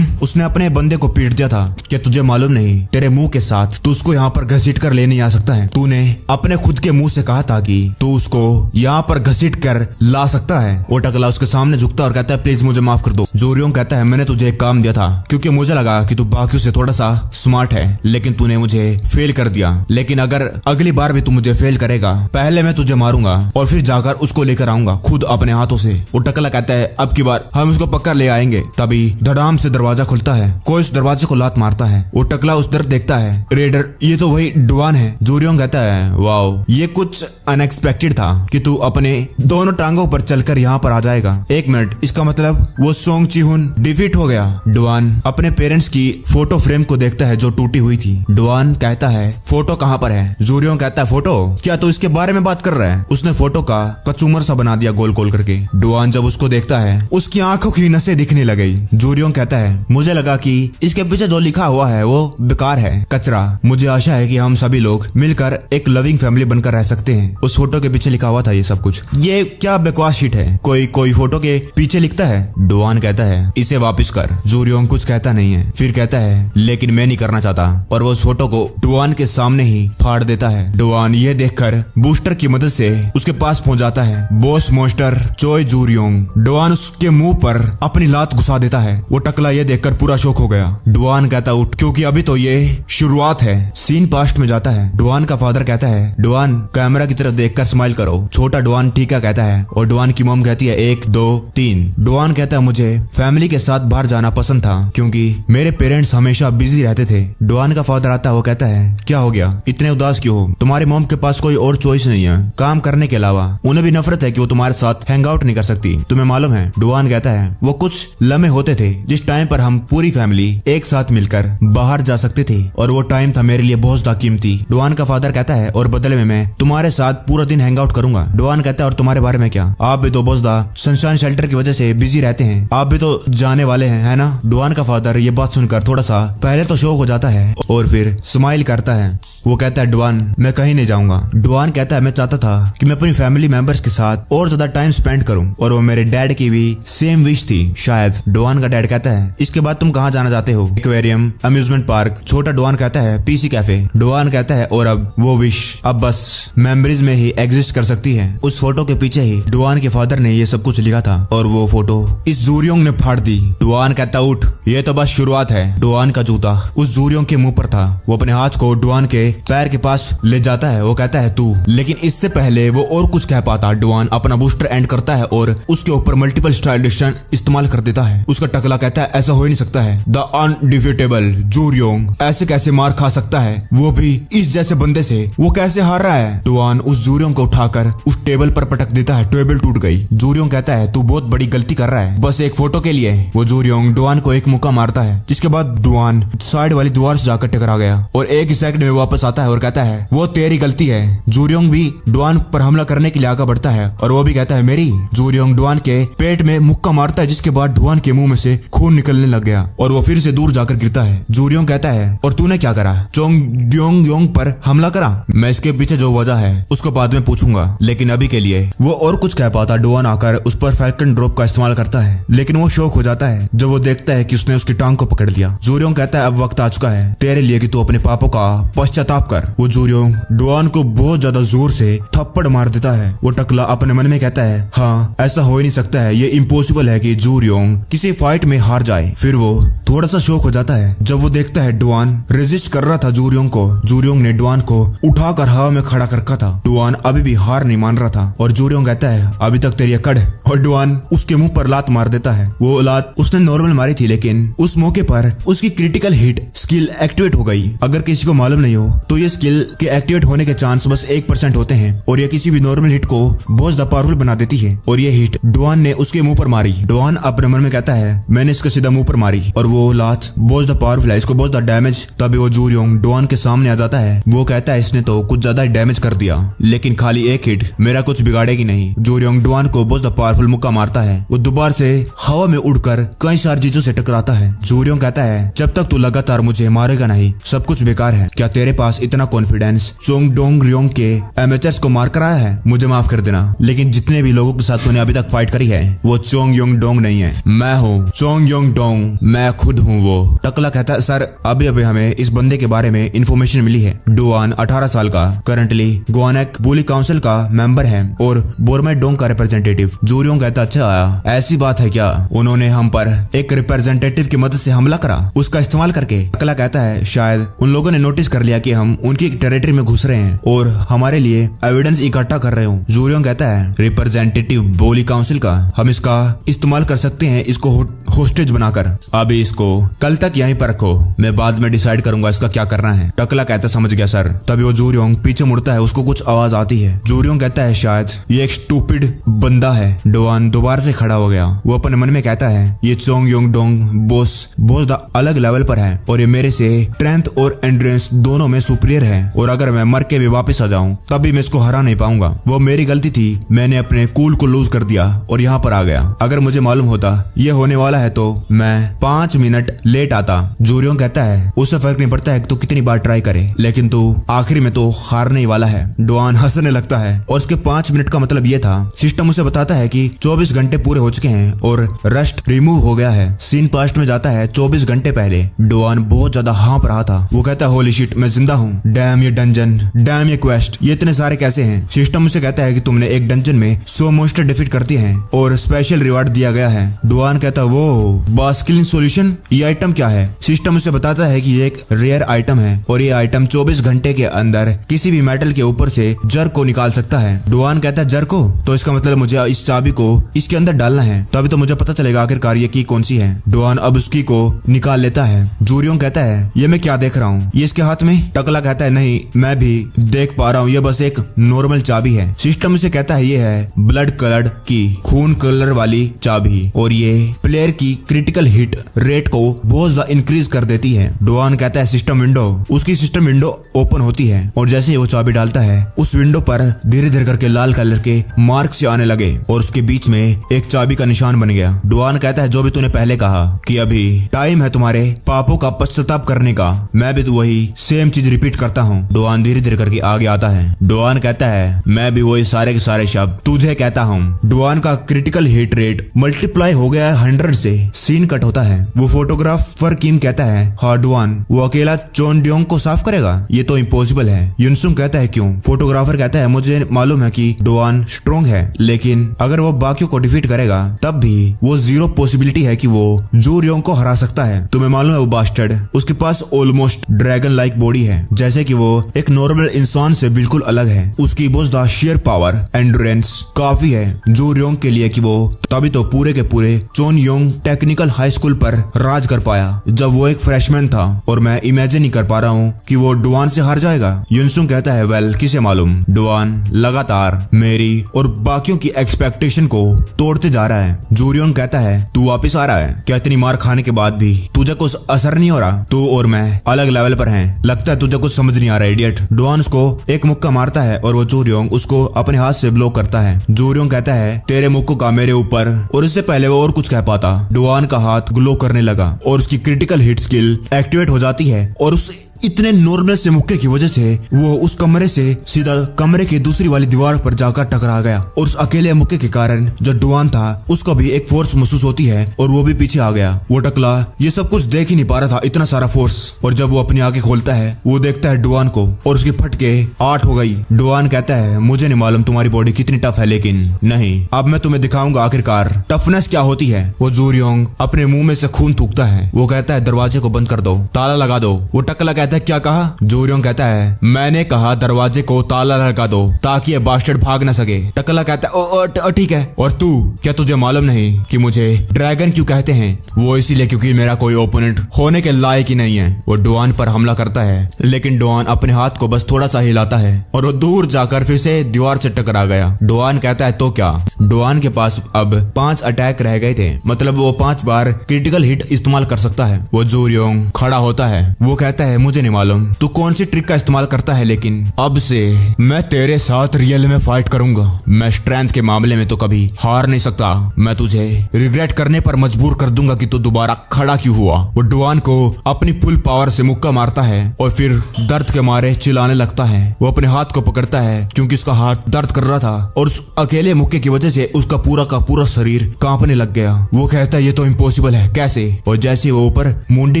उसने अपने बंदे को पीट दिया था, क्या तुझे मालूम नहीं तेरे मुंह के साथ तू उसको यहाँ पर घसीट कर ले नहीं आ सकता है? तूने अपने खुद के मुंह से कहा था कि तू उसको यहाँ पर घसीट कर ला सकता है। वो टकला उसके सामने झुकता और कहता है प्लीज मुझे माफ कर दो। जूरियोंग कहता है मैंने तुझे एक काम दिया था क्योंकि मुझे लगा कि तू बाकियों से थोड़ा सा स्मार्ट है, लेकिन तूने मुझे फेल कर दिया। लेकिन अगर अगली बार भी तू मुझे फेल करेगा, पहले मैं तुझे मारूंगा और फिर जाकर उसको लेकर आऊंगा खुद अपने हाथों से। वो टकला कहता है अब की बार हम उसको पक्का ले आएंगे। तभी धड़ाम से दरवाजा खुलता है, कोई उस दरवाजे को लात मारता है। वो टकला उस तरफ देखता है, रेडर ये तो वही डुआन है। जूरियोंग कहता है वाओ ये कुछ अनएक्सपेक्टेड था कि तू अपने दोनों टांगों पर चलकर यहाँ पर आ जाएगा। एक मिनट, इसका मतलब वो सोंग चिहुन डिफीट हो गया। डुआन अपने पेरेंट्स की फोटो फ्रेम को देखता है जो टूटी हुई थी। डुआन कहता है फोटो कहाँ पर है? जूरियोंग कहता है फोटो? क्या तू इसके बारे में बात कर रहा है? उसने फोटो का कचूमर सा बना दिया गोल गोल करके। डुआन जब उसको देखता है उसकी आंखों की नसें दिखने लग गई। जूरियोंग कहता है मुझे लगा कि इसके पीछे जो लिखा हुआ है वो बेकार है, कचरा। मुझे आशा है कि हम सभी लोग मिलकर एक लविंग फैमिली बनकर रह सकते हैं। उस फोटो के पीछे लिखा हुआ था ये सब कुछ। ये क्या बकवास शीट है, कोई फोटो के पीछे लिखता है? डुआन कहता है इसे वापस कर। जूरियोंग कुछ कहता नहीं है, फिर कहता है लेकिन मैं नहीं करना चाहता और वो उस फोटो को डुआन के सामने ही फाड़ देता है। डुआन ये देखकर बूस्टर की मदद से उसके पास पहुंच जाता है। बॉस मोस्टर चोय जूरियोंग। डुआन उसके मुंह पर अपनी लात घुसा देता है। वो टकला ये देखकर पूरा शौक हो गया। डुआन कहता उठ, क्योंकि अभी तो ये शुरुआत है। सीन पास्ट में जाता है। डुआन का फादर कहता है डुआन कैमरा की तरफ देखकर स्माइल करो। छोटा डुआन ठीक है कहता है और डुआन की मॉम कहती है 1 2 3। डुआन कहता है मुझे फैमिली के साथ बाहर जाना पसंद था क्योंकि मेरे पेरेंट्स हमेशा बिजी रहते थे। डुआन का फादर आता है, वो कहता है क्या हो गया, इतने उदास क्यों हो? तुम्हारी मॉम के पास कोई और चॉइस नहीं है काम करने के अलावा। उन्हें भी नफरत है कि वो तुम्हारे साथ हैंग आउट नहीं कर सकती, तुम्हें मालूम है। डुआन कहता है वो कुछ लम्हे होते थे जिस टाइम पर हम पूरी फैमिली एक साथ मिलकर बाहर जा सकते थे और वो टाइम था मेरे लिए बहुत ज्यादा कीमती। डुआन का फादर कहता है और बदले में मैं तुम्हारे साथ पूरा दिन हैंग आउट करूंगा। डुआन कहता है और तुम्हारे बारे में क्या, आप भी तो बहुत ज्यादा सनशाइन शेल्टर की वजह से बिजी रहते हैं, आप भी तो जाने वाले हैं, है ना। डुआन का फादर ये बात सुनकर थोड़ा सा पहले तो शॉक हो जाता है और फिर स्माइल करता है। वो कहता है डुआन मैं कहीं नहीं जाऊंगा। डुआन कहता है मैं चाहता था कि मैं अपनी फैमिली मेंबर्स के साथ और ज्यादा टाइम स्पेंड करूं और वो मेरे डैड की भी सेम विश थी शायद। डुआन का डैड कहता है इसके बाद तुम कहाँ जाना चाहते हो? Aquarium, amusement park. छोटा डुआन कहता है पीसी कैफे। डुआन कहता है और अब वो विश अब बस मेमोरीज में ही एग्जिस्ट कर सकती है। उस फोटो के पीछे ही डुआन के फादर ने ये सब कुछ लिखा था और वो फोटो इस जूरियोंग ने फाड़ दी। डुआन कहता उठ, ये तो बस शुरुआत है। डुआन का जूता उस जूरियोंग के मुंह पर था। वो अपने हाथ को डुआन के पैर के पास ले जाता है। वो कहता है तू, लेकिन इससे पहले वो और कुछ कह पाता डुआन अपना बूस्टर एंड करता है और उसके ऊपर मल्टीपल स्टाइल डिसीजन इस्तेमाल कर देता है। उसका टकला कहता है ऐसा हो ही नहीं सकता है, द अनडिफिटेबल जूरियोंग ऐसे कैसे मार खा सकता है, वो भी इस जैसे बंदे से, वो कैसे हार रहा है। डुआन उस जूरियोंग को उठाकर उस टेबल पर पटक देता है, टेबल टूट गई। जूरियोंग कहता है तू बहुत बड़ी गलती कर रहा है बस एक फोटो के लिए। वो जूरियोंग डुआन को एक मुक्का मारता है जिसके बाद डुआन साइड वाली दीवार से जाकर टकरा गया और एक ही सेकंड में वापस आता है और कहता है वो तेरी गलती है। जूरियोंग भी डुआन पर हमला करने के लिए आगे बढ़ता है और वो भी कहता है मेरी। जूरियोंग डुआन के पेट में मुक्का मारता है जिसके बाद डुआन के मुंह में से खून निकलने लग गया और वो फिर से दूर जाकर गिरता है। जूरियोंग कहता है और तूने क्या करा? चोंगयोंग पर हमला करा? मैं इसके पीछे जो वजह है उसको बाद में पूछूंगा, लेकिन अभी के लिए वो और कुछ कह पाता। डुआन आकर उस पर फैल्कन ड्रॉप का इस्तेमाल करता है लेकिन वो शौक हो जाता है जब वो देखता है कि उसने उसकी टांग को पकड़ लिया। जूरियोंग कहता है अब वक्त आ चुका है तेरे लिए कि तू अपने पापों का पश्चाताप कर। वो जूरियोंग डुआन को बहुत ज्यादा जोर से थप्पड़ मार देता है। वो टकला अपने मन में कहता है हाँ ऐसा हो ही नहीं सकता है, ये इम्पॉसिबल है कि जूरियोंग किसी फाइट में हार जाए। फिर वो थोड़ा सा शौक हो जाता है जब वो देखता है डुआन रेजिस्ट कर रहा था जूरियोंग को। जूरियोंग ने डुआन को उठाकर हवा में खड़ा कर रखा था। डुआन अभी भी हार नहीं मान रहा था और जूरियोंग कहता है अभी तक तेरी अकड़, और डुआन उसके मुंह पर लात मार देता है। वो लात उसने नॉर्मल मारी थी लेकिन उस मौके पर उसकी क्रिटिकल हिट स्किल एक्टिवेट हो गई। अगर किसी को मालूम नहीं हो तो ये स्किल के एक्टिवेट होने के चांस बस 1% होते हैं और ये किसी भी नॉर्मल हिट को बहुत ज्यादा पावरफुल बना देती है और ये हिट डुआन ने उसके मुंह पर मारी। डुआन अपने मन में कहता है मैंने इसको सीधा मुंह पर मारी और वो लात बहुत ज्यादा पावरफुल है, इसको बहुत ज्यादा डैमेज। तभी वो जूरियोंग डुआन के सामने आ जाता है। वो कहता है इसने तो कुछ ज्यादा डैमेज कर दिया लेकिन खाली एक हिट मेरा कुछ बिगाड़ेगी नहीं। जूरियोंग डुआन को बहुत ज्यादा पावरफुल मुक्का मारता है। वो दोबारा से हवा में उड़कर कई सारी चीजों से टकराता है। जूरियोंग कहता है जब तक तू लगातार मुझे मारेगा नहीं सब कुछ बेकार है। क्या तेरे पास इतना कॉन्फिडेंस चोंगडोंगरियोंग के एमेचर्स को मार कर आया है? मुझे माफ कर देना लेकिन जितने भी लोगों के साथ तूने अभी तक फाइट करी है वो चोंगयोंगडोंग नहीं है, मैं हूँ चोंगयोंगडोंग, मैं खुद हूँ वो। टकला कहता है सर अभी अभी हमें इस बंदे के बारे में इंफॉर्मेशन मिली है। डुआन 18 साल का, करंटली गुआनेक बुली काउंसिल का मेंबर है और बोरमेडोंग का रिप्रेजेंटेटिव। जूरियोंग कहता अच्छा ऐसी बात है क्या? उन्होंने हम पर एक रिप्रेजेंटेटिव की मदद से हमला करा उसका इस्तेमाल करके। टकला कहता है शायद उन लोगों ने नोटिस कर लिया कि हम उनकी टेरिटरी में घुस रहे हैं और हमारे लिए एविडेंस इकट्ठा कर रहे हो। जूरियोंग कहता है रिप्रेजेंटेटिव बोली काउंसिल का, हम इसका इस्तेमाल कर सकते हैं इसको होस्टेज बनाकर। अभी इसको कल तक यहीं पर रखो, मैं बाद में डिसाइड करूंगा इसका क्या करना है। टकला कहता समझ गया सर। तभी वो जूरियोंग पीछे मुड़ता है, उसको कुछ आवाज आती है। जूरियोंग कहता है शायद ये एक स्टूपिड बंदा है। डुआन दोबारा से खड़ा हो गया। वो अपने मन में कहता है ये चोंगयोंगडोंग बॉस बहुत अलग लेवल पर है और ये मेरे से स्ट्रेंथ और एंड्योरेंस दोनों में सुपीरियर है और अगर मैं मर के भी वापस आ जाऊं तभी मैं इसको हरा नहीं पाऊंगा। वो मेरी गलती थी, मैंने अपने कूल को लूज कर दिया और यहाँ पर आ गया। अगर मुझे मालूम होता ये होने वाला है तो मैं 5 मिनट लेट आता। जूरियोंग कहता है उससे फर्क नहीं पड़ता है कि तू कितनी बार ट्राई करे लेकिन तू आखिरी में तो हारने ही वाला है। डुआन हंसने लगता है और उसके 5 मिनट का मतलब ये था सिस्टम उसे बताता है कि 24 घंटे पूरे हो चुके हैं और रस्ट रिमूव हो गया है। सीन पास्ट में जाता है 24 घंटे पहले। डुआन बहुत ज्यादा हाँफ रहा था। वो कहता है होली शिट मैं जिंदा हूँ, डैम ये डंजन, डैम ये क्वेस्ट, ये इतने सारे कैसे हैं? सिस्टम उसे कहता है कि तुमने एक डंजन में 100 मॉन्स्टर डिफीट कर दिए हैं और स्पेशल रिवार्ड दिया गया है। डुआन कहता है वो बास्किलिन सॉल्यूशन, ये आइटम क्या है? सिस्टम उसे बताता है कि ये एक रेयर आइटम है और ये आइटम 24 घंटे के अंदर किसी भी मेटल के ऊपर से जर को निकाल सकता है। डुआन कहता है जर्को, तो इसका मतलब मुझे इस चाबी को इसके अंदर डालना है, तभी तो मुझे पता चलेगा आखिरकार ये की कौन सी है। डुआन अब उसकी को निकाल लेता है। जूरियोंग कहता है ये मैं क्या देख रहा हूँ, ये इसके हाथ में। टकला कहता है नहीं, मैं भी देख पा रहा हूँ, ये बस एक नॉर्मल चाबी है। सिस्टम इसे कहता है ये है ब्लड कलर्ड की, खून कलर वाली चाबी, और ये प्लेयर की क्रिटिकल हिट रेट को बहुत ज्यादा इंक्रीज कर देती है। डुआन कहता है सिस्टम विंडो। उसकी सिस्टम विंडो ओपन होती है और जैसे ही वो चाबी डालता है उस विंडो पर धीरे धीरे करके लाल कलर के मार्क से आने लगे और उसके बीच में एक चाबी का निशान बन गया। डुआन कहता है जो भी तूने पहले कहा कि अभी टाइम है तुम्हारे पापों का पश्चाताप करने का, मैं भी वही सेम चीज रिपीट करता हूँ। डुआन धीरे धीरे करके आगे आता है। डुआन कहता है मैं भी वही सारे के सारे शब्द तुझे कहता हूँ। डुआन का क्रिटिकल हिट रेट मल्टीप्लाई हो गया है 100 से। सीन कट होता है। वो फोटोग्राफर किम कहता है हाँ डुआन वो अकेला चोनड्योंग को साफ करेगा, ये तो इम्पॉसिबल है। युनसुंग कहता है क्यों? फोटोग्राफर कहता है मुझे मालूम है कि डुआन स्ट्रॉन्ग है, लेकिन अगर वो बाकियों को डिफीट करेगा तब भी वो 0 पॉसिबिलिटी है कि वो जूरियोंग को हरा सकता है। तुम्हें मालूम है वो बास्टर्ड, उसके पास ऑलमोस्ट ड्रैगन लाइक बॉडी है, जैसे कि वो एक नॉर्मल इंसान से बिल्कुल अलग है। उसकी बहुत ज्यादा शेयर पावर एंडोरेंस काफी है जूरियोंग के लिए कि वो तभी तो पूरे के पूरे चोनयोंग टेक्निकल हाई स्कूल पर राज कर पाया जब वो एक फ्रेशमैन था, और मैं इमेजिन नहीं कर पा रहा हूँ कि वो डुआन से हार जाएगा। युनसुंग कहता है वेल किसे मालूम, डुआन लगातार मेरी और बाकियों की एक्सपेक्टेशन को तोड़ते जा रहा है। जूरियोंग कहता है तू वापस आ रहा है क्या? इतनी मार खाने के बाद भी तुझे कुछ असर नहीं हो रहा? तू और मैं अलग लेवल पर हैं, लगता है तुझे कुछ समझ नहीं आ रहा इडियट। डुआन उसको एक मुक्का मारता है और वो जूरियोंग उसको अपने हाथ से ब्लॉक करता है। जूरियोंग कहता है तेरे मुक्कों का मेरे ऊपर, और इससे पहले वो और कुछ कह पाता डुआन का हाथ ग्लो करने लगा और उसकी क्रिटिकल हिट स्किल एक्टिवेट हो जाती है और उस इतने नॉर्मल से मुक्के की वजह से वो उस कमरे से सीधा कमरे की दूसरी वाली दीवार पर जाकर टकरा गया, और उस अकेले मुक्के के कारण जो डुआन था उसको भी एक फोर्स महसूस होती है और वो भी पीछे आ गया। वो टकला ये सब कुछ देख ही नहीं पा रहा था, इतना सारा फोर्स, और जब वो अपनी आंखें खोलता है वो देखता है डुआन को और उसकी फटके 8 हो गई। डुआन कहता है मुझे नहीं मालूम तुम्हारी बॉडी कितनी टफ है, लेकिन नहीं अब मैं तुम्हें दिखाऊंगा आखिरकार टफनेस क्या होती है। वो जूरियोंग अपने मुंह में से खून थूकता है। वो कहता है दरवाजे को बंद कर दो, ताला लगा दो। वो टकला कहता है क्या कहा? जूरियोंग कहता है मैंने कहा दरवाजे को ताला लगा दो ताकि ये बास्टर्ड भाग न सके। टकला कहता है ठीक है। और तू क्या तुझे मालूम नहीं कि मुझे ड्रैगन क्यों कहते हैं? वो इसीलिए क्योंकि मेरा कोई ओपोनेंट होने के लायक ही नहीं है। वो डुआन पर हमला करता है, लेकिन डुआन अपने हाथ को बस थोड़ा सा हिलाता है और वो दूर जाकर फिर से दीवार से टकरा गया। डुआन कहता है तो क्या? डुआन के पास अब 5 अटैक रह गए थे, मतलब वो 5 बार क्रिटिकल हिट इस्तेमाल कर सकता है। वो जूरियोंग खड़ा होता है। वो कहता है मुझे नहीं मालूम तू कौन सी ट्रिक का इस्तेमाल करता है, लेकिन अब से मैं तेरे साथ रियल में फाइट करूंगा। मैं स्ट्रेंथ के मामले में तो कभी हार नहीं सकता। मैं तुझे रिग्रेट करने पर मजबूर कर दूंगा कि तू दोबारा खड़ा क्यों हुआ। वो डुआन को अपनी फुल पावर से मुक्का मारता है और फिर दर्द के मारे चिल्लाने लगता है। वो अपने हाथ को पकड़ता है क्योंकि उसका हाथ दर्द कर रहा था और उस अकेले मुक्के की वजह से उसका पूरा का पूरा शरीर कांपने लग गया। वो कहता है ये तो इम्पॉसिबल है, कैसे? और जैसे वो ऊपर मुंडी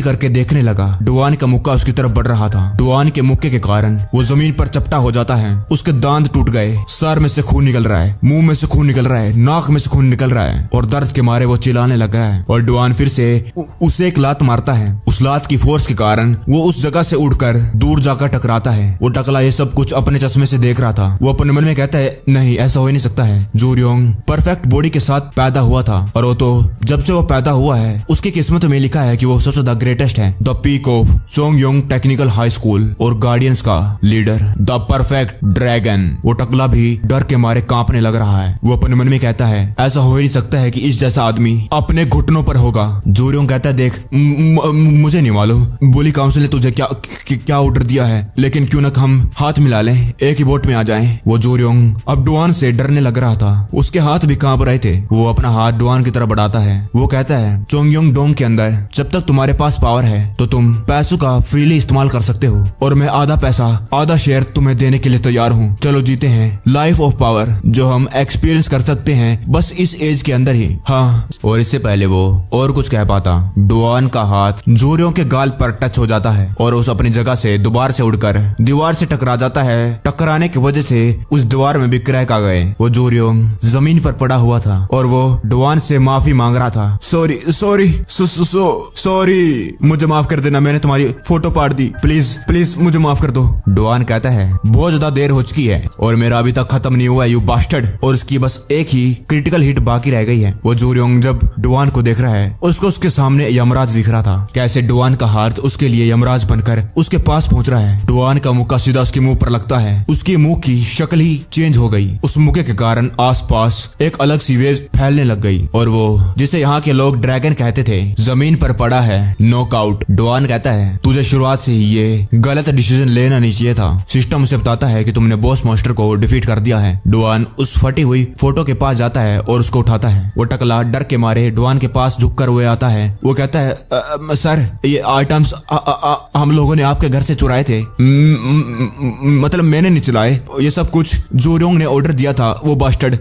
करके देखने लगा, डुआन का मुक्का उसकी तरफ बढ़ रहा था। डुआन के मुक्के के कारण वो जमीन पर चपटा हो जाता है। उसके दांत टूट गए, सर में से खून निकल रहा है, मुंह में से खून निकल रहा है, नाक में से खून निकल रहा है और दर्द के मारे वो चिल्लाने लगा है। और डुआन फिर से उसे एक लात मारता है। उस लात की फोर्स के कारण वो उस जगह से उड़कर दूर जाकर टकराता है। वो टकला ये सब कुछ अपने चश्मे से देख रहा था। वो अपने मन में कहता है नहीं ऐसा हो ही नहीं सकता है। जूरियोंग परफेक्ट बॉडी के साथ पैदा हुआ था और वो तो जब से वो पैदा हुआ है उसकी किस्मत में लिखा है कि वो सबसे द ग्रेटेस्ट है, the peak of Chungyong technical high school और गार्डियंस का लीडर, द परफेक्ट ड्रैगन। वो टकला भी डर के मारे कांपने लग रहा है। वो अपने मन में कहता है ऐसा हो ही नहीं सकता है कि इस जैसा आदमी अपने घुटनों पर होगा। जूरियोंग कहता है देख मुझे नहीं मालूम बोली काउंसिल ने तुझे क्या ऑर्डर दिया है, लेकिन क्यों न हम हाथ मिला लें, एक ही बोट में आ जाएं। वो जूरियोंग अब डुआन से डरने लग रहा था, उसके हाथ भी कांप रहे थे। वो अपना हाथ डुआन की तरफ बढ़ाता है। वो कहता है चोंगयोंग डोंग के अंदर जब तक तुम्हारे पास पावर है तो तुम पैसों का फ्रीली इस्तेमाल कर सकते हो और मैं आधा पैसा आधा शेयर तुम्हें देने के लिए तैयार हूँ। चलो जीते हैं लाइफ ऑफ पावर जो हम एक्सपीरियंस कर सकते हैं बस इस एज के अंदर ही। हाँ, और इससे पहले वो और कुछ कह पाता, डुआन का हाथ जूरियोंग के गाल पर टच हो जाता है और उस अपनी जगह से दोबारा से उड़कर दीवार से टकरा जाता है। टकराने की वजह से उस दीवार में भी क्रैक आ गए। वो जूरियोंग जमीन पर पड़ा हुआ था और वो डुआन से माफी मांग रहा था। सॉरी मुझे माफ कर देना, मैंने तुम्हारी फोटो पाड़ दी, प्लीज मुझे माफ कर दो। डुआन कहता है बहुत ज्यादा देर हो चुकी है और मेरा तेरा अभी तक खत्म नहीं हुआ है यू बास्टर्ड। और उसकी बस एक ही क्रिटिकल हिट बाकी रह गई है। वो जूरियोंग जब डुआन को देख रहा है उसको उसके सामने यमराज दिख रहा था। कैसे डुआन का हाथ उसके लिए यमराज बनकर उसके पास पहुंच रहा है। डुआन का मुक्का सीधा उसके मुंह पर लगता है। उसकी मुंह की शक्ल ही चेंज हो गई। उस मुक्के के कारण आसपास एक अलग सी वेव फैलने लग गई और वो जिसे यहाँ के लोग ड्रैगन कहते थे जमीन पर पड़ा है नॉकआउट। डुआन कहता है तुझे शुरुआत से ही ये गलत डिसीजन लेना नहीं चाहिए था। सिस्टम उसे बताता है कि तुमने बॉस मास्टर को डिफीट कर दिया है। डुआन उस फटी हुई फोटो के पास जाता है और उसको उठाता है। वो टकला डर के मारे डुआन के पास झुककर हुए आता है। वो कहता है सर ये आइटम्स हम लोगों ने आपके घर से चुराए थे। मतलब मैंने नहीं चुराए, ये सब कुछ जूरियोंग ने ऑर्डर दिया था वो बास्टर्ड।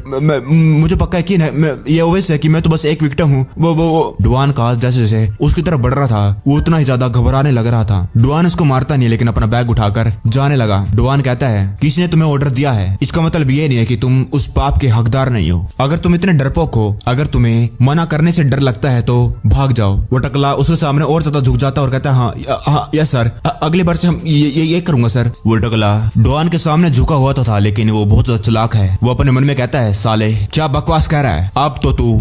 मुझे पक्का यकीन है ये ओवेस है कि मैं तो बस एक विक्टिम हूँ। वो डुआन का जैसे जैसे उसकी तरफ बढ़ रहा था वो उतना ही ज्यादा घबराने लग रहा था। डुआन उसको मारता नहीं लेकिन अपना बैग उठाकर जाने लगा। डुआन कहता है किसी ने तुम्हें ऑर्डर दिया है, इसका मतलब ये नहीं है कि तुम उस पाप के हकदार नहीं हो। अगर तुम इतने डरपोक हो, अगर तुम्हें मना करने से डर लगता है तो भाग जाओ। वो टकला उसके सामने और ज्यादा झुक जाता और कहता है हाँ यस सर, अगली बार से हम ये करूंगा सर। वो टकला डुआन के सामने झुका हुआ तो था लेकिन वो बहुत चालाक है। वो अपने मन में कहता है साले क्या बकवास कह रहा है, अब तो तू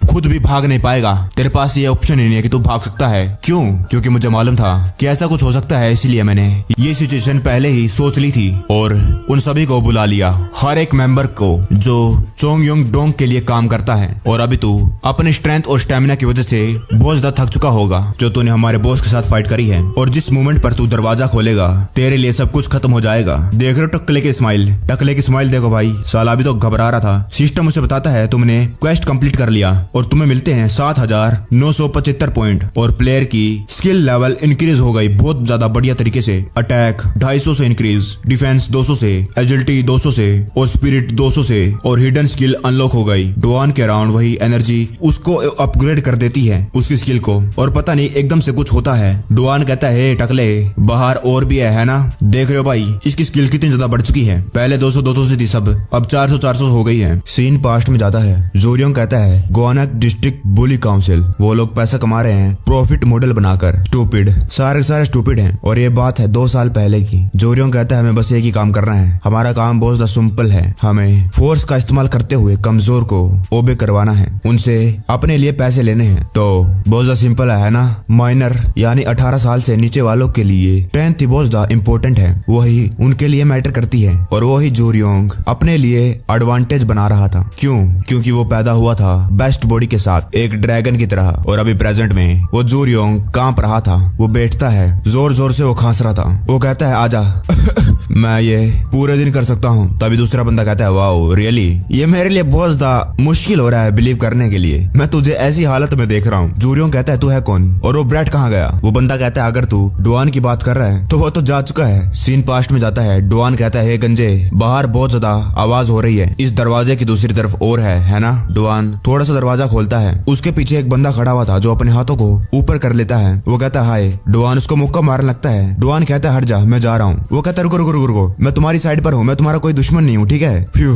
खुद भी भाग नहीं पाएगा, तेरे पास ये ऑप्शन ही नहीं है कि तू भाग सकता है। क्यों? क्योंकि मुझे मालूम था कि ऐसा कुछ हो सकता है, इसीलिए मैंने ये सिचुएशन पहले ही सोच ली थी और उन सभी को बुला लिया, हर एक मेंबर को जो चोंगयोंग डोंग के लिए काम करता है। और अभी तू अपने स्ट्रेंथ और स्टेमिना की वजह से बहुत ज्यादा थक चुका होगा जो तूने हमारे बॉस के साथ फाइट करी है। और जिस मोमेंट पर तू दरवाजा खोलेगा तेरे लिए सब कुछ खत्म हो जाएगा। देख रहे हो टकले की स्माइल देखो भाई, साला अभी तो घबरा रहा था। सिस्टम उसे बताता है तुमने क्वेस्ट कंप्लीट कर लिया और तुम्हें मिलते हैं 7,975 पॉइंट और प्लेयर की स्किल लेवल इंक्रीज हो गई बहुत ज्यादा बढ़िया तरीके से। अटैक 250 से इंक्रीज, डिफेंस 200 से, एजिलिटी 200 से और स्पिरिट 200 से और हिडन स्किल अनलॉक हो गई। डुआन के अराउंड वही एनर्जी उसको अपग्रेड कर देती है उसकी स्किल को। और पता नहीं एकदम से कुछ होता है। डुआन कहता है टकले बाहर और भी है ना, देख रहे हो भाई इसकी स्किल कितनी ज्यादा बढ़ चुकी है, पहले 200 थी सब अब 400 हो गई है। सीन पास्ट में जाता है। जूरियोंग कहता है गुआनक डिस्ट्रिक्ट बुली काउंसिल, वो लोग पैसा कमा रहे हैं प्रॉफिट मॉडल बनाकर। स्टूपिड, सारे स्टूपिड हैं। और ये बात है 2 साल पहले की। जूरियोंग कहता है हमें बस एक ही काम करना है, हमारा काम बहुत ज्यादा सिंपल है, हमें फोर्स का इस्तेमाल करते हुए कमजोर को ओबे करवाना है, उनसे अपने लिए पैसे लेने हैं। तो बहुत ज्यादा सिंपल है ना। माइनर यानी 18 साल से नीचे वालों के लिए स्ट्रेंथ बहुत ज्यादा इंपॉर्टेंट है, वही उनके लिए मैटर करती है। और वही जूरियोंग अपने लिए एडवांटेज बना रहा था। क्यों? क्योंकि वो पैदा हुआ था बेस्ट बॉडी के साथ एक ड्रैगन की तरह। और अभी प्रेजेंट में वो जूरियोंग कांप रहा था, वो बैठता है, जोर जोर से वो खांस रहा था। वो कहता है आजा मैं ये पूरे दिन कर सकता हूँ। तभी दूसरा बंदा कहता है वाओ रियली, ये मेरे लिए बहुत ज्यादा मुश्किल हो रहा है बिलीव करने के लिए, मैं तुझे ऐसी हालत में देख रहा हूँ। जूरियोंग कहता है तू है कौन और वो ब्रैड कहाँ गया? वो बंदा कहता है अगर तू डुआन की बात कर रहा है तो वो तो जा चुका है। सीन पास्ट में जाता है। डुआन कहता है गंजे बाहर बहुत ज्यादा आवाज हो रही है, इस दरवाजे की दूसरी तरफ और है ना। डुआन थोड़ा सा दरवाजा खोलता है, उसके पीछे एक बंदा खड़ा हुआ था जो अपने हाथों को ऊपर कर लेता है। वो कहता है हाय। डुआन उसको मुक्का मारने लगता है। डुआन कहता है हट जा मैं जा रहा हूँ। वो कहता है रुको मैं तुम्हारी साइड पर हूँ, मैं तुम्हारा कोई दुश्मन नहीं हूँ ठीक है। Phew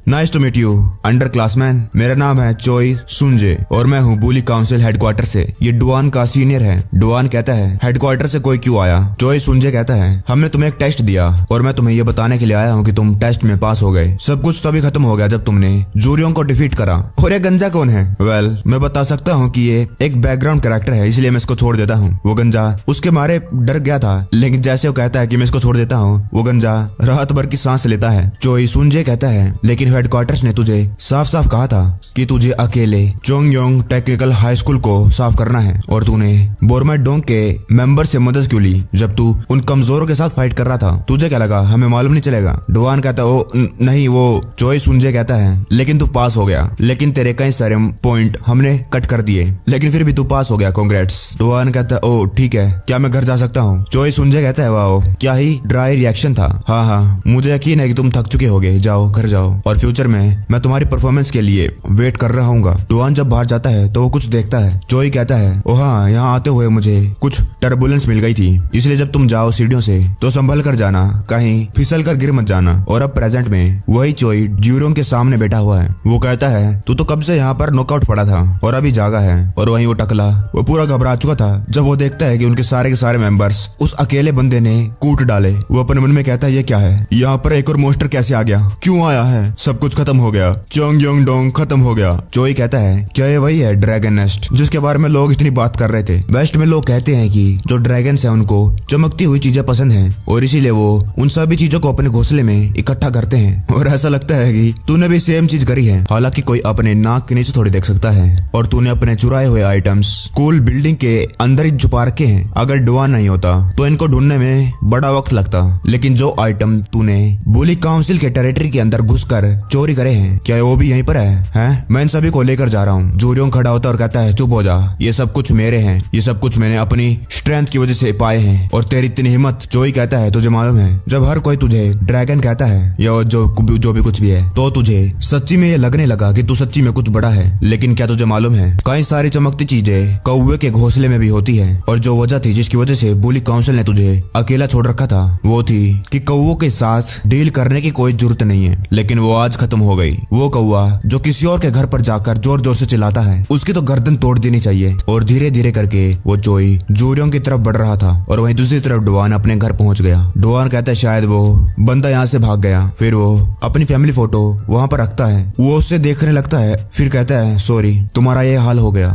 nice to meet you underclassman, मेरा नाम है चोई सुनजे और मैं हूँ बुली काउंसिल हेडक्वार्टर से। ये डुआन का सीनियर है। डुआन कहता है हेडक्वार्टर से कोई क्यों आया? चोई सुनजे कहता है हमने तुम्हें एक टेस्ट दिया और मैं तुम्हें ये बताने के लिए आया हूँ कि तुम टेस्ट में पास हो गए। सब कुछ तभी खत्म हो गया जब तुमने जूरियोंग को डिफीट करा। और ये गंजा कौन है? वेल मैं बता सकता हूँ कि ये एक बैकग्राउंड कैरेक्टर है, इसलिए मैं इसको छोड़ देता हूँ। वो गंजा उसके मारे डर गया था लेकिन जैसे वो कहता है कि मैं इसको छोड़ देता हूँ वो गंजा रात भर की सांस लेता है। चोई सुनजे कहता है लेकिन हेडक्वार्टर्स ने तुझे साफ साफ कहा था कि तुझे अकेले चोंगयोंग टेक्निकल हाई स्कूल को साफ करना है और तूने बोरमेट डोंग के मेंबर से मदद क्यों ली जब तू उन कमजोरों के साथ फाइट कर रहा था? तुझे क्या लगा हमें मालूम नहीं चलेगा? डुआन कहता है ओ नहीं। वो चोई सुनजे कहता है लेकिन तू पास हो गया, लेकिन तेरे कई सारे पॉइंट हमने कट कर दिए लेकिन फिर भी तू पास हो गया, कांग्रेट्स। डुआन कहता है ओ ठीक है, क्या मैं घर जा सकता हूँ? चोई सुनजे कहता है वाओ क्या ही ड्राई रिएक्शन था। हाँ मुझे यकीन है कि तुम थक चुके होगे, जाओ घर जाओ। और फिर फ्यूचर में मैं तुम्हारी परफॉर्मेंस के लिए वेट कर रहा हूँ। डुआन जब बाहर जाता है तो वो कुछ देखता है। जोई कहता है ओ हाँ, यहाँ आते हुए मुझे कुछ टर्बुलेंस मिल गई थी, इसलिए जब तुम जाओ सीढ़ियों से तो संभल कर जाना, कहीं फिसल कर गिर मत जाना। और अब प्रेजेंट में वही जोई ज्यूरोंग के सामने बैठा हुआ है। वो कहता है तू तो कब से यहाँ पर नॉकआउट पड़ा था और अभी जागा है। और वहीं वो टकला वो पूरा घबरा चुका था जब वो देखता है कि उनके सारे मेंबर्स उस अकेले बंदे ने कूट डाले। वो अपने मन में कहता है ये क्या है, यहाँ पर एक और मोस्टर कैसे आ गया, क्यों आया है, सब कुछ खत्म हो गया, चोंग योंग डोंग खत्म हो गया। जोई कहता है क्या ये वही है ड्रैगन नेस्ट जिसके बारे में लोग इतनी बात कर रहे थे। वेस्ट में लोग कहते हैं कि जो ड्रैगन्स है उनको चमकती हुई चीजें पसंद हैं और इसीलिए वो उन सभी चीजों को अपने घोंसले में इकट्ठा करते हैं। और ऐसा लगता है कि तूने भी सेम चीज करी है, हालांकि कोई अपने नाक के नीचे थोड़ी देख सकता है। और तूने अपने चुराए हुए आइटम्स स्कूल बिल्डिंग के अंदर ही छुपा रखे हैं। अगर डुआन नहीं होता तो इनको ढूंढने में बड़ा वक्त लगता, लेकिन जो आइटम तूने बुली काउंसिल के टेरिटरी के अंदर घुसकर चोरी करे हैं, क्या वो भी यहीं पर है? मैं इन सभी को लेकर जा रहा हूँ। जूरियोंग खड़ा होता और कहता है चुप हो जा, ये सब कुछ मेरे हैं, ये सब कुछ मैंने अपनी स्ट्रेंथ की वजह से पाए हैं और तेरी इतनी हिम्मत। जोई कहता है तुझे मालूम है जब हर कोई तुझे ड्रैगन कहता है या जो भी कुछ भी है तो तुझे सच्ची में ये लगने लगा कि तू सच्ची में कुछ बड़ा है। लेकिन क्या तुझे मालूम है कई सारी चमकती चीजें कौवे के घोंसले में भी होती है। और जो वजह थी जिसकी वजह से बुली काउंसिल ने तुझे अकेला छोड़ रखा था वो थी कि कौवों के साथ डील करने की कोई जरूरत नहीं है। लेकिन वो आज खत्म हो गई। वो कौवा जो किसी और के घर पर जाकर जोर जोर से चिल्लाता है उसकी तो गर्दन तोड़ देनी चाहिए। और धीरे धीरे करके वो जोई जूरियोंग की तरफ बढ़ रहा था और वहीं दूसरी तरफ डुआन अपने घर पहुंच गया। डुआन कहता है शायद वो बंदा यहाँ से भाग गया। फिर वो अपनी फैमिली फोटो वहाँ पर रखता है, वो उससे देखने लगता है, फिर कहता है सॉरी तुम्हारा ये हाल हो गया,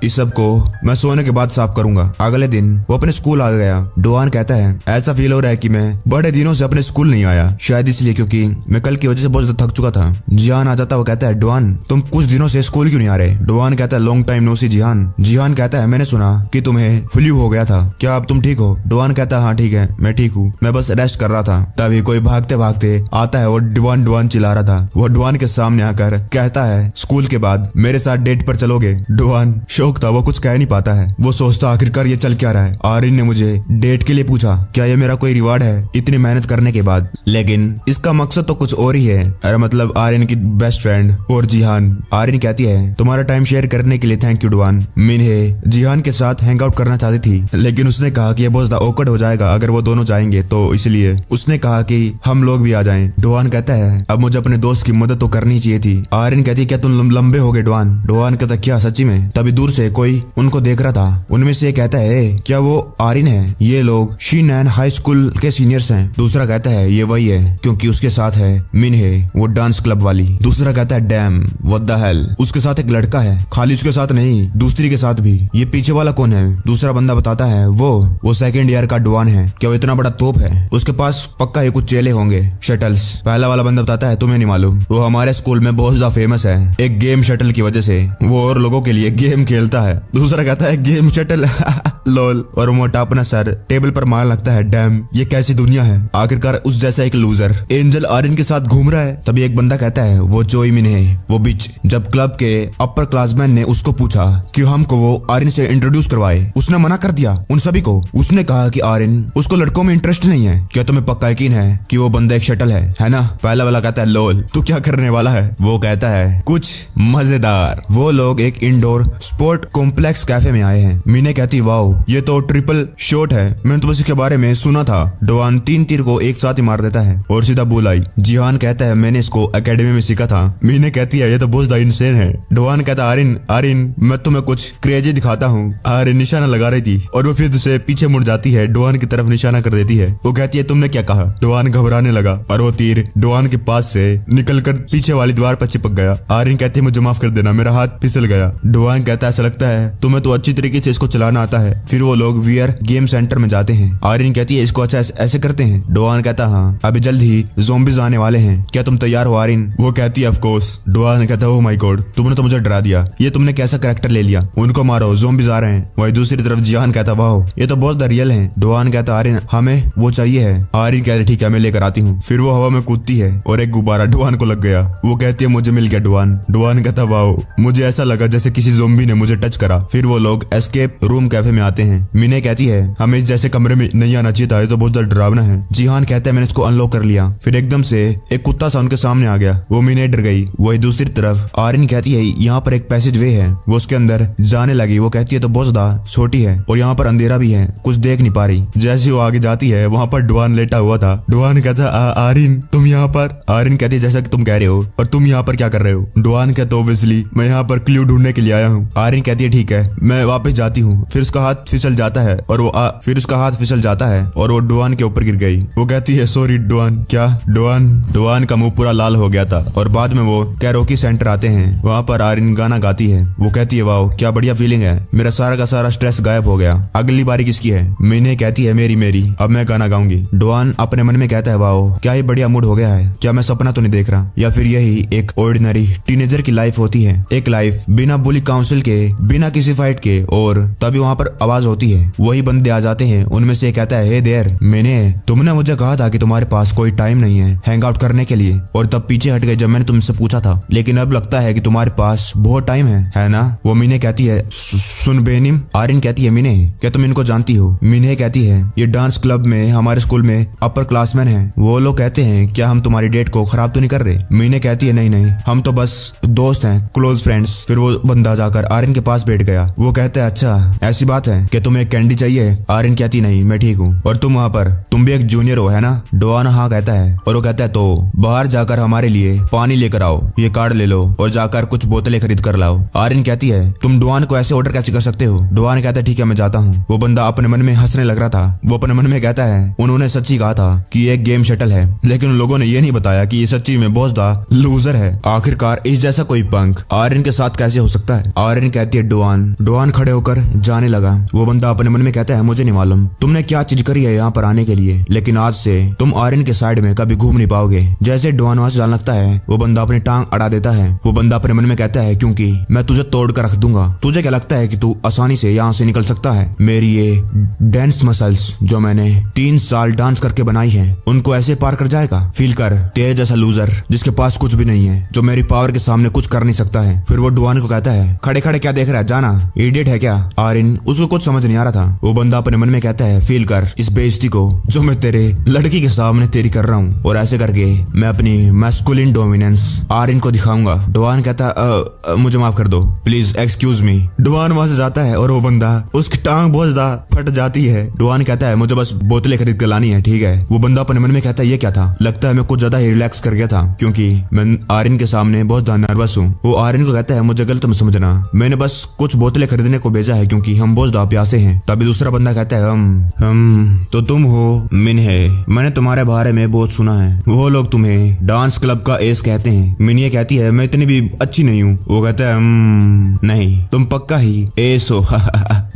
इस सब को मैं सोने के बाद साफ करूंगा। अगले दिन वो अपने स्कूल आ गया। डुआन कहता है ऐसा फील हो रहा है कि मैं बड़े दिनों से अपने स्कूल नहीं आया, शायद इसलिए क्योंकि मैं कल की वजह से बहुत ज्यादा थक चुका था। जिहान आ जाता, वो कहता है डुआन तुम कुछ दिनों से स्कूल क्यों नहीं आ रहे? डुआन कहता है लॉन्ग टाइम नो सी जिहान। जिहान कहता है मैंने सुना कि तुम्हें फ्लू हो गया था, क्या अब तुम ठीक हो? डुआन कहता है हाँ ठीक है, मैं ठीक हूँ, मैं बस रेस्ट कर रहा था। तभी कोई भागते भागते आता है और डुआन डुआन चिल्ला रहा था। वो डुआन के सामने आकर कहता है स्कूल के बाद मेरे साथ डेट पर चलोगे? डुआन शौक था, वो कुछ कह नहीं पाता है। वो सोचता आखिरकार ये चल क्या रहा है, आर्यन ने मुझे डेट के लिए पूछा, क्या ये मेरा कोई रिवार्ड है इतनी मेहनत करने के बाद? लेकिन इसका मकसद तो कुछ और ही है। अरे मतलब आर्यन की बेस्ट फ्रेंड और जिहान। आर्यन कहती है तुम्हारा टाइम शेयर करने के लिए थैंक यू डुआन। मिन्हे जिहान के साथ हैंग आउट करना चाहती थी, लेकिन उसने कहा कि ये बहुत ज्यादा ऑकवर्ड हो जाएगा अगर वो दोनों जाएंगे, तो इसलिए उसने कहा कि हम लोग भी आ जाएं। डुआन कहता है अब मुझे अपने दोस्त की मदद तो करनी चाहिए थी। आर्यन कहती है क्या तुम लंबे हो गए डुआन? डुआन कहता क्या सच्ची में? तभी दूर से कोई उनको देख रहा था। उनमें से कहता है क्या वो आर्यन है? ये लोग शीनैन हाई स्कूल के सीनियर्स हैं। दूसरा कहता है ये वही है क्योंकि उसके साथ है मिन्हे वो डांस क्लब वाली। दूसरा कहता है डैम व्हाट द हेल, उसके साथ एक लड़का है, खाली उसके साथ नहीं दूसरी के साथ भी। ये पीछे वाला कौन है? दूसरा बंदा बताता है वो सेकंड ईयर का डुआन है। क्या वो इतना बड़ा तोप है? उसके पास पक्का ही कुछ चेले होंगे शटल्स। पहला वाला बंदा बताता है तुम्हें नहीं मालूम, वो हमारे स्कूल में बहुत ज्यादा फेमस है एक गेम शटल की वजह से, वो और लोगों के लिए गेम खेलता है। दूसरा कहता है गेम शटल लोल। और वो मोटा अपना सर टेबल पर मार लगता है, डैम ये कैसी दुनिया है, आखिरकार उस जैसा एक लूजर एंजल आर्यन के साथ घूम रहा है। तभी एक बंदा कहता है वो जोई मिन्हे वो बिच। जब क्लब के अपर क्लासमैन ने उसको पूछा कि हमको वो आर्यन से इंट्रोड्यूस करवाए, उसने मना कर दिया उन सभी को। उसने कहा कि आर्यन उसको लड़कों में इंटरेस्ट नहीं है। क्या तुम्हें पक्का यकीन है कि वो बंदा एक शटल है ना? पहला वाला कहता है लोल तू क्या करने वाला है? वो कहता है कुछ मजेदार। वो लोग एक इंडोर स्पोर्ट कॉम्प्लेक्स कैफे में आए हैं। मीने कहती वाओ ये तो ट्रिपल शॉट है, मैंने तो इसके बारे में सुना था। डुआन 3 तीर को एक साथ ही मार देता है और सीधा बोल आई। जिहान कहता है मैंने इसको एकेडमी में सीखा था। मीने कहती है ये तो बहुत इंसेन है। डुआन कहता है आर्यन मैं तुम्हें कुछ क्रेजी दिखाता हूँ। आर्यन निशाना लगा रही थी और वो फिर से पीछे मुड़ जाती है, डुआन की तरफ निशाना कर देती है। वो कहती है तुमने क्या कहा? डुआन घबराने लगा और वो तीर डुआन के पास से निकलकर पीछे वाली दीवार पर चिपक गया। आर्यन कहती है मुझे माफ कर देना, मेरा हाथ फिसल गया। डुआन कहता है ऐसा लगता है तुम्हें तो अच्छी तरीके से इसको चलाना आता है। फिर वो लोग वीआर गेम सेंटर में जाते हैं। आर्यन कहती है इसको अच्छा ऐसे करते हैं। डुआन कहता है हाँ अभी जल्द ही ज़ॉम्बीज आने वाले हैं, क्या तुम तैयार हो आर्यन? वो कहती है ऑफ कोर्स। डुआन कहता है ओह माय गॉड तुमने तो मुझे डरा दिया, ये तुमने कैसा कैरेक्टर ले लिया, उनको मारो ज़ॉम्बीज आ रहे हैं। वही दूसरी तरफ जिहान कहता वाह ये तो बहुत रियल है। डुआन कहता आर्यन हमें वो चाहिए है। आर्यन कहता ठीक है मैं लेकर आती हूँ। फिर वो हवा में कूदती है और एक गुब्बारा डुआन को लग गया। वो कहती है मुझे मिल गया डुआन। डुआन कहता वाओ मुझे ऐसा लगा जैसे किसी ज़ॉम्बी ने मुझे टच करा। फिर वो लोग एस्केप रूम कैफे में आते हैं। मीने कहती है हमें इस जैसे कमरे में नहीं आना चाहिए था, ये तो बहुत ज्यादा डरावना है। जिहान कहता है मैंने इसको अनलॉक कर लिया। फिर एकदम से एक कुत्ता सा उनके सामने आ गया। वो मीने डर गई। वही दूसरी तरफ आर्यन कहती है यहाँ पर एक पैसेज वे है। वो उसके अंदर जाने लगी। वो कहती है तो बहुत ज्यादा छोटी है और यहाँ पर अंधेरा भी है, कुछ देख नहीं पा रही। जैसे वो आगे जाती है वहाँ पर डुआन लेटा हुआ था। डुआन कहता आर्यन तुम यहाँ पर। आर्यन कहती है जैसा कि तुम कह रहे हो, और तुम यहाँ पर क्या कर रहे हो? डुआन कहता ऑब्वियसली मैं यहाँ पर क्लू ढूंढने के लिए आया हूँ। आर्यन कहती है ठीक है मैं वापस जाती हूँ। फिर उसका हाथ फिसल जाता है और वो डुआन के ऊपर गिर गई। वो कहती है सॉरी डुआन। क्या डुआन का मुंह पूरा लाल हो गया था। और बाद में वो कैरोकी सेंटर आते हैं। वहाँ पर आर्यन गाना गाती है। वो कहती है वाओ क्या बढ़िया फीलिंग है, मेरा सारा का सारा स्ट्रेस गायब हो गया। अगली बारी किसकी है? मीने कहती है मेरी। अब मैं गाना गाऊंगी। डुआन अपने मन में कहता है वाओ क्या ये बढ़िया मूड हो गया है, क्या मैं सपना तो नहीं देख रहा, या फिर यही एक ऑर्डिनरी टीनेजर की लाइफ होती है। एक लाइफ बिना बुली काउंसिल के, बिना किसी फाइट के। और तभी वहाँ पर आवाज होती है। वही बंदे आ जाते हैं। उनमें से कहता है हे देयर, मैंने तुमने मुझे कहा था कि तुम्हारे पास कोई टाइम नहीं है हैंग आउट करने के लिए, और तब पीछे हट गए जब मैंने तुमसे पूछा था, लेकिन अब लगता है कि तुम्हारे पास बहुत टाइम है ना? वो मीने कहती है सुन बेनिम। आर्यन कहती है मीने क्या तुम इनको जानती हो? मीने कहती है ये डांस क्लब में हमारे स्कूल में अपर क्लासमैन है। वो लोग कहते हैं क्या हम तुम्हारी डेट को खराब तो नहीं कर रहे? मीने कहती है नहीं हम तो बस दोस्त हैं, क्लोज फ्रेंड्स। फिर वो बंदा जाकर आर्यन के पास बैठ गया। वो कहता है अच्छा ऐसी बात है कि तुम्हें एक कैंडी चाहिए? आर्यन कहती नहीं मैं ठीक हूँ। और तुम वहाँ पर तुम भी एक जूनियर हो है ना? डुआन हाँ कहता है। और वो कहता है तो बाहर जाकर हमारे लिए पानी लेकर आओ, ये कार्ड ले लो और जाकर कुछ बोतलें खरीद कर लाओ। आर्यन कहती है तुम डुआन को ऐसे ऑर्डर कैसे कर सकते हो? डुआन कहता है ठीक है मैं जाता हूँ। वो बंदा अपने मन में हंसने लग रहा था। वो अपने मन में कहता है उन्होंने सच्ची कहा था कि ये एक गेम शटल है, लेकिन उन लोगों ने ये नहीं बताया कि ये सच्ची में बहुत ज्यादा लूजर है। आखिरकार इस जैसा कोई पंख आर्यन के साथ कैसे हो सकता है? आर्यन कहती है डुआन खड़े होकर जाने लगा। वो बंदा अपने मन में कहता है मुझे नहीं मालूम तुमने क्या चीज करी है यहाँ पर आने के लिए, लेकिन आज से तुम आर्यन के साइड में कभी घूम नहीं पाओगे। जैसे डुआन वहां से जाने लगता है वो बंदा अपनी टांग अड़ा देता है। वो बंदा अपने मन में कहता है क्योंकि मैं तुझे तोड़ कर रख दूंगा। तुझे क्या लगता है कि तू आसानी से यहाँ से निकल सकता है? मेरी ये डांस मसल्स जो मैंने 3 साल डांस करके बनाई है उनको ऐसे पार कर जाएगा? फील कर तेरे जैसा लूजर जिसके पास कुछ भी नहीं है, जो मेरी पावर के सामने कुछ कर नहीं सकता है। फिर वो डुआन को कहता है खड़े खड़े क्या देख रहा है, जाना, इडियट है क्या? आर्यन उसको कुछ समझ नहीं आ रहा था। वो बंदा अपने मन में कहता है फील कर इस बेइज्जती को जो मैं तेरे लड़की के सामने तेरी कर रहा हूँ, और ऐसे करके मैं अपनी मैस्कुलिन डोमिनेंस आर्यन को दिखाऊंगा। डुआन कहता मुझे माफ कर दो प्लीज एक्सक्यूज मी। डुआन वहां से जाता है और वो बंदा उसकी टांग बहुत ज्यादा फट जाती है। डुआन कहता है मुझे बस बोतलें खरीद कर लानी है, ठीक है? वो बंदा अपने मन में कहता है ये क्या था? लगता है मैं कुछ ज्यादा ही रिलैक्स कर गया था क्योंकि मैं आर्यन के सामने बहुत ज्यादा नर्वस हूँ। वो आर्यन को कहता है मुझे गलत मत समझना, मैंने बस कुछ बोतलें खरीदने को भेजा है क्योंकि हम बहुत ज्यादा प्यासे हैं। तभी दूसरा बंदा कहता है हम तो तुम हो मिन्हे, मैंने तुम्हारे बारे में बहुत सुना है। वो लोग तुम्हें डांस क्लब का एस कहते हैं। मिन्हे कहती है मैं इतनी भी अच्छी नहीं हूँ। वो कहता है नहीं तुम पक्का ही एस हो।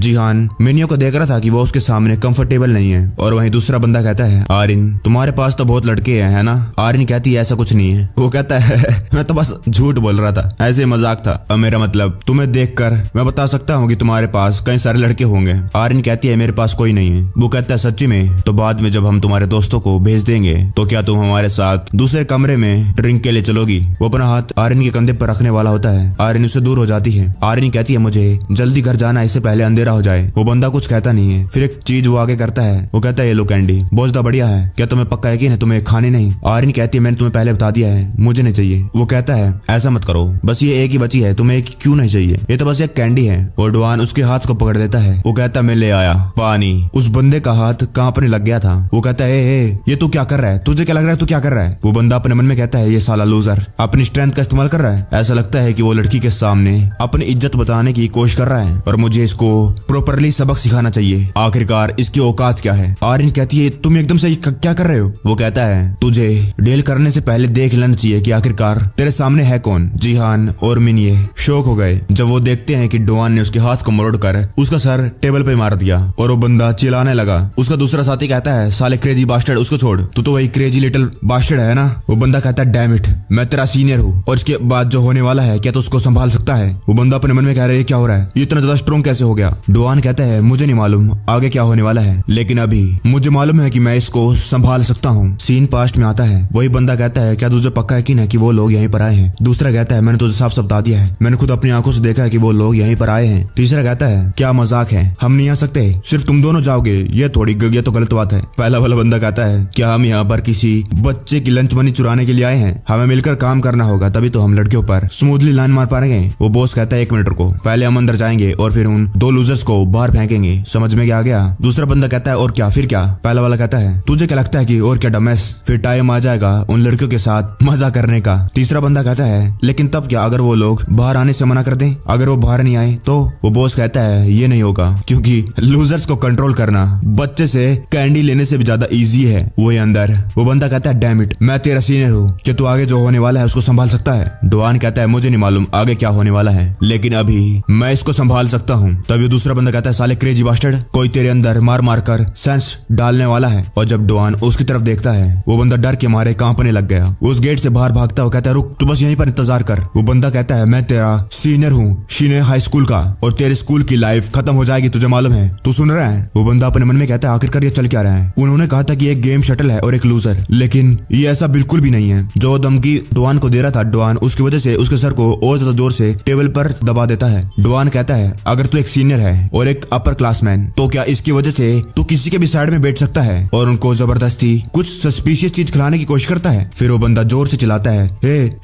जिहान मिन्हे को देख रहा था कि वो उसके सामने कंफर्टेबल नहीं है। और वहीं दूसरा बंदा कहता है आर्यन तुम्हारे पास तो बहुत लड़के हैं है ना? आर्यन कहती है ऐसा कुछ नहीं है। वो कहता है मैं तो बस झूठ बोल रहा था, ऐसे मजाक था। अब मेरा मतलब तुम्हें देखकर मैं बता सकता हूँ कि तुम्हारे पास कई सारे लड़के होंगे। आर्यन कहती है मेरे पास कोई नहीं है। वो कहता है सच्ची में? तो बाद में जब हम तुम्हारे दोस्तों को भेज देंगे तो क्या तुम हमारे साथ दूसरे कमरे में ड्रिंक के लिए चलोगी? वो अपना हाथ आर्यन के कंधे पर रखने वाला होता है। आर्यन उससे दूर हो जाती है। आर्यन कहती है मुझे जल्दी घर जाना है, इससे पहले अंधेरा हो जाए। वो बंदा कुछ कहता नहीं है। फिर एक चीज वो आगे करता है। वो कहता है ये लो कैंडी, बहुत ज्यादा बढ़िया है, क्या तुम्हें पक्का यकीन है तुम्हें खाने नहीं? आर्यन कहती है मैंने तुम्हें पहले बता दिया है मुझे नहीं चाहिए। वो कहता है ऐसा मत करो, बस ये एक ही बची है, तुम्हें एक क्यों नहीं चाहिए? ये तो बस एक कैंडी है। और डुआन उसके हाथ को पकड़ देता है। वो कहता है मैं ले आया पानी। उस बंदे का हाथ कांपने लग गया था। वो कहता है ये तू क्या कर रहा है? तुझे क्या लग रहा है तू क्या कर रहा है? वो बंदा अपने मन में कहता है ये साला लूजर अपनी स्ट्रेंथ का इस्तेमाल कर रहा है। ऐसा लगता है कि वो लड़की के सामने अपनी इज्जत बताने की कोशिश कर रहा है और मुझे इसको प्रॉपरली सबक सिखाना चाहिए। आखिरकार इसकी औकात क्या है? आर्यन कहती है तुम एकदम से क्या कर रहे हो? वो कहता है तुझे डील करने से पहले देख लेना चाहिए कि आखिरकार तेरे सामने है कौन। जिहान और मिन्हे शौक हो गए जब वो देखते हैं कि डुआन ने उसके हाथ को मरोड़कर उसका सर टेबल पे मार दिया और वो बंदा चिल्लाने लगा। उसका दूसरा साथी कहता है साले क्रेजी बास्टर्ड, उसको छोड़, तू तो वही क्रेजी लिटिल बास्टर्ड है ना? वो बंदा कहता है डैम इट, मैं तेरा सीनियर हूँ और इसके बाद जो होने वाला है क्या तो उसको संभाल सकता है? वो बंदा अपने मन में कह रहा है क्या हो रहा है, ये इतना ज्यादा स्ट्रॉन्ग कैसे हो गया? डुआन कहता है मुझे नहीं मालूम आगे क्या होने वाला है, लेकिन अभी मुझे मालूम है कि मैं इसको संभाल सकता हूँ। सीन पास्ट में आता है। वही बंदा कहता है क्या तुझे पक्का यकीन है कि वो लोग यहीं पर आए हैं? दूसरा कहता है मैंने तुझे साफ साफ बता दिया है, मैंने खुद अपनी आंखों से देखा है कि वो लोग यहीं पर आए हैं। तीसरा कहता है क्या मजाक मजाक है, हम नहीं आ सकते, सिर्फ तुम दोनों जाओगे, ये तो गलत बात है। पहला वाला बंदा कहता है क्या हम यहाँ पर किसी बच्चे की लंच मनी चुराने के लिए आए हैं? हमें मिलकर काम करना होगा, तभी तो हम लड़कियों पर स्मूथली लाइन मार पाएंगे। वो बॉस कहता है 1 मिनट रुको, पहले हम अंदर जाएंगे और फिर उन 2 लूजर्स को बाहर फेंकेंगे। समझ में क्या आ गया? दूसरा बंदा कहता है और क्या, फिर क्या? पहला वाला कहता है तुझे क्या लगता है कि और क्या डमैस, फिर टाइम आ जाएगा उन लड़कियों के साथ मजा करने का। तीसरा बंदा कहता है लेकिन तब क्या अगर वो लोग बाहर आने से मना कर दें? अगर वो बाहर नहीं आए तो? वो बॉस कहता है ये नहीं होगा, क्योंकि लूजर्स को कंट्रोल करना बच्चे से कैंडी लेने से भी ज्यादा इजी है। वो अंदर वो बंदा कहता है डैम इट, मैं तेरा सीनियर हूँ, कि तू आगे जो होने वाला है उसको संभाल सकता है? डुआन कहता है मुझे नहीं मालूम आगे क्या होने वाला है, लेकिन अभी मैं इसको संभाल सकता हूँ। तभी दूसरा बंदा कहता है साले क्रेजी बास्टर्ड, कोई तेरे अंदर मार मार कर सेंस डालने वाला है। और जब डुआन उसकी तरफ देखता है वो बंदा डर के मारे कांपने लग गया। वो उस गेट से बाहर भागता हुआ कहता है रुक, तू बस यहीं पर इंतजार कर। वो बंदा कहता है मैं तेरा सीनियर हूँ शीने हाई स्कूल का, और तेरे स्कूल की लाइफ खत्म हो जाएगी, तुझे मालूम है, तू सुन रहा है? वो बंदा अपने मन में कहता है आखिरकार ये चल क्या रहा है? उन्होंने कहा था कि एक गेम शटल है और एक लूजर, लेकिन ये ऐसा बिल्कुल भी नहीं है। जो धमकी डुआन को दे रहा था, डुआन उसकी वजह से उसके सर को और ज्यादा जोर से टेबल पर दबा देता है। डुआन कहता है अगर तू एक सीनियर है और एक अपर क्लासमैन, तो क्या इसकी वजह से तू किसी के भी साइड में बैठ सकता है और उनको जबरदस्ती कुछ सस्पिशियस चीज खिलाने की कोशिश करता है? फिर वो बंदा जोर से चिल्लाता है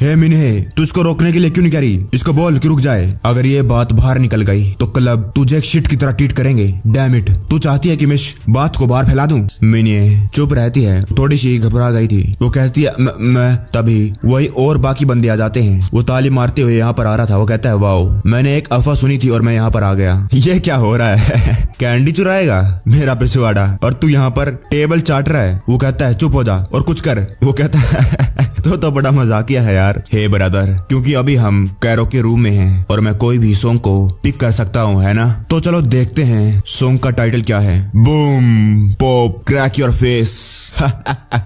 हे मिन्हे, तू इसको रोकने के लिए क्यों नहीं कह रही? इसको बोल कि रुक जाए। अगर ये बात बाहर निकल गई तो क्लब तुझे एक शिट की तरह ट्रीट करेंगे। डैम इट, तू चाहती है कि मैं इस बात को बाहर फैला दूं? मिन्हे चुप रहती है, थोड़ी सी घबरा गई थी। वो कहती है मैं। तभी वही और बाकी बंदे आ जाते हैं। वो ताली मारते हुए यहाँ पर आ रहा था। वो कहता है वाओ, मैंने एक अफवाह सुनी थी और मैं यहाँ पर आ गया। ये क्या हो रहा है? कैंडी चुराएगा मेरा पिछवाड़ा और तू यहाँ पर टेबल चाट रहा है। वो कहता है चुप हो जा और कुछ कर। वो कहता है तो बड़ा मजाकिया है यार। हे ब्रदर, क्योंकि अभी हम कैरो के रूम में हैं और मैं कोई भी सॉन्ग को पिक कर सकता हूँ, है ना? तो चलो देखते हैं सॉन्ग का टाइटल क्या है। Boom pop crack your face.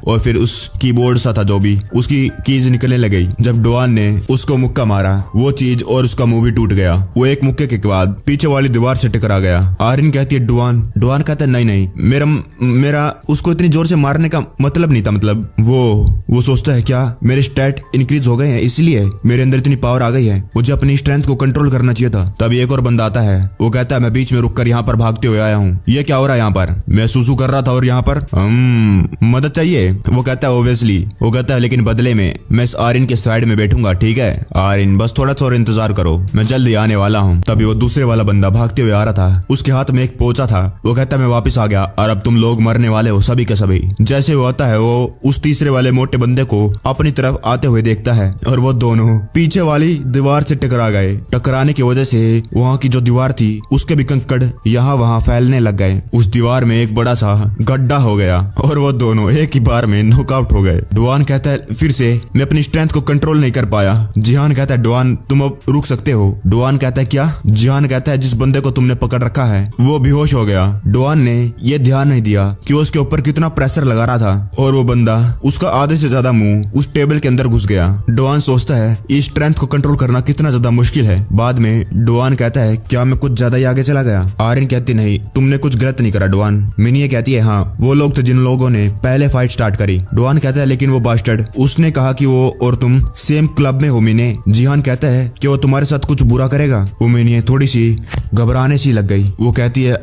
और फिर उस कीबोर्ड सा था जो भी, उसकी कीज निकलने लगी। जब डुआन ने उसको मुक्का मारा वो चीज और उसका मुंह भी टूट गया। वो एक मुक्के के बाद पीछे वाली दीवार से टकरा गया। आरिन कहती है डुआन कहता है नहीं मेरा उसको इतनी जोर से मारने का मतलब नहीं था। मतलब वो सोचता है क्या मेरे स्टैट इंक्रीज हो गए हैं इसलिए मेरे अंदर इतनी पावर आ गई है, मुझे अपनी स्ट्रेंथ को कंट्रोल करना चाहिए था। तभी एक और बंदा आता है। वो कहता है मैं बीच में रुककर यहाँ पर भागते हुए आया हूँ। ये क्या हो रहा है यहाँ पर? मैं सुसु कर रहा था और यहाँ पर मदद चाहिए? वो कहता है ओब्वियसली। वो कहता है लेकिन बदले में मैं इस आरिन के साइड में बैठूंगा, ठीक है? आरिन बस थोड़ा सा और इंतजार करो, मैं जल्दी आने वाला हूँ। तभी वो दूसरे वाला बंदा भागते हुए आ रहा था। उसके हाथ में एक पोचा था। वो कहता है मैं वापिस आ गया और अब तुम लोग मरने वाले हो सभी के सभी। जैसे वो आता है वो उस तीसरे वाले मोटे बंदे को अपनी तरफ आते हुए देखता है और वो दोनों पीछे वाली दीवार से टकरा गए। टकराने की वजह से वहाँ की जो दीवार थी उसके भी कंकड़ यहाँ वहाँ फैलने लग गए। उस दीवार में एक बड़ा सा गड्ढा हो गया और वो दोनों एक ही बार में नॉकआउट हो गए। डुआन कहता है फिर से मैं अपनी स्ट्रेंथ को कंट्रोल नहीं कर पाया। जिहान कहता है डुआन तुम अब रुक सकते हो। डुआन कहता है क्या? जिहान कहता है जिस बंदे को तुमने पकड़ रखा है वो बेहोश हो गया। डुआन ने ये ध्यान नहीं दिया कि उसके ऊपर कितना प्रेशर लगा रहा था और वो बंदा उसका आधे से ज्यादा मुंह उस टेबल के अंदर घुस गया। डुआन सोचता है इस स्ट्रेंथ को कंट्रोल करना कितना ज्यादा मुश्किल है। बाद में डुआन कहता है क्या मैं कुछ ज्यादा ही आगे चला गया? आरिन कहती नहीं, तुमने कुछ गलत नहीं करा डुआन। मिनी कहती है हाँ वो लोग थे जिन लोगों ने पहले फाइट स्टार्ट करी। डुआन कहता है लेकिन वो बास्टर्ड उसने कहा कि वो और तुम सेम क्लब में हो मिने। जिहान कहता है कि वो तुम्हारे साथ कुछ बुरा करेगा। वो मिनी थोड़ी सी घबराने सी लग गई। वो कहती है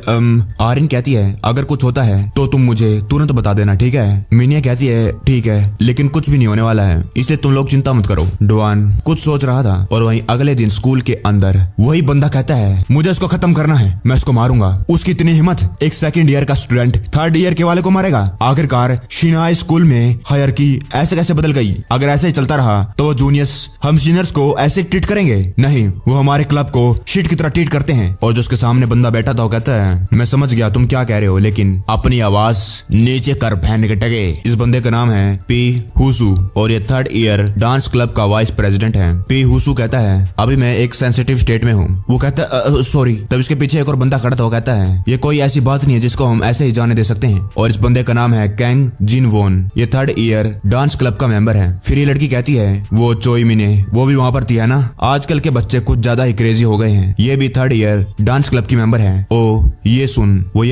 आरिन कहती है अगर कुछ होता है तो तुम मुझे तुरंत बता देना, ठीक है? मिनी कहती है ठीक है, लेकिन कुछ भी नहीं होने वाला है इसलिए तुम लोग चिंता मत करो। डुआन कुछ सोच रहा था और वहीं अगले दिन स्कूल के अंदर वही बंदा कहता है मुझे इसको खत्म करना है, मैं इसको मारूंगा। उसकी इतनी हिम्मत, एक सेकंड ईयर का स्टूडेंट थर्ड ईयर के वाले को मारेगा। आखिरकार शिनाई स्कूल में हायरार्की ऐसे कैसे बदल गई? अगर ऐसे ही चलता रहा तो वो जूनियर्स हम सीनियर्स को ऐसे ट्रीट करेंगे? नहीं, वो हमारे क्लब को शिट की तरह ट्रीट करते हैं। और जो उसके सामने बंदा बैठा था वो कहता है मैं समझ गया तुम क्या कह रहे हो, लेकिन अपनी आवाज नीचे कर बहन के टके। इस बंदे का नाम है पी हुसू और ये थर्ड ईयर डांस क्लब का वाइस प्रेसिडेंट है। पी हुसू कहता है अभी मैं एक सेंसिटिव स्टेट में हूँ। वो कहता है सॉरी। तब इसके पीछे एक और बंदा खड़ा था। वो कहता है ये कोई ऐसी बात नहीं है जिसको हम ऐसे ही जाने दे सकते हैं। और इस बंदे का नाम है कैंग जिन वोन। वोन ये 3rd ईयर डांस क्लब का मेंबर है। फिर ये लड़की कहती है वो चोई मिने वो भी वहाँ पर थी है ना। आजकल के बच्चे कुछ ज्यादा ही क्रेजी हो गए हैं। ये भी 3rd ईयर डांस क्लब की मेंबर है। ओ ये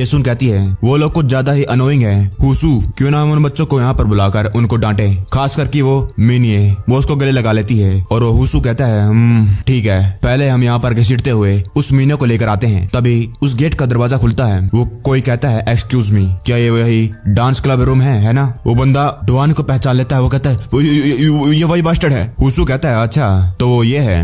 सुन कहती है वो लोग कुछ ज्यादा ही अनोइंग है। हुसू क्यों ना हम उन बच्चों को यहाँ पर बुलाकर उनको डांटे, खास करके वो मिनिए। वो उसको गले लगा लेती है और वो हुसू कहता है ठीक है, पहले हम यहाँ पर घसीटते हुए उस मीने को लेकर आते हैं। तभी उस गेट का दरवाजा खुलता है। वो कोई कहता है एक्सक्यूज मी, क्या ये वही डांस क्लब रूम है ना। वो बंदा डुआन को पहचान लेता है। वो कहता है ये वही बास्टर्ड है। हुसू कहता है अच्छा तो वो ये है,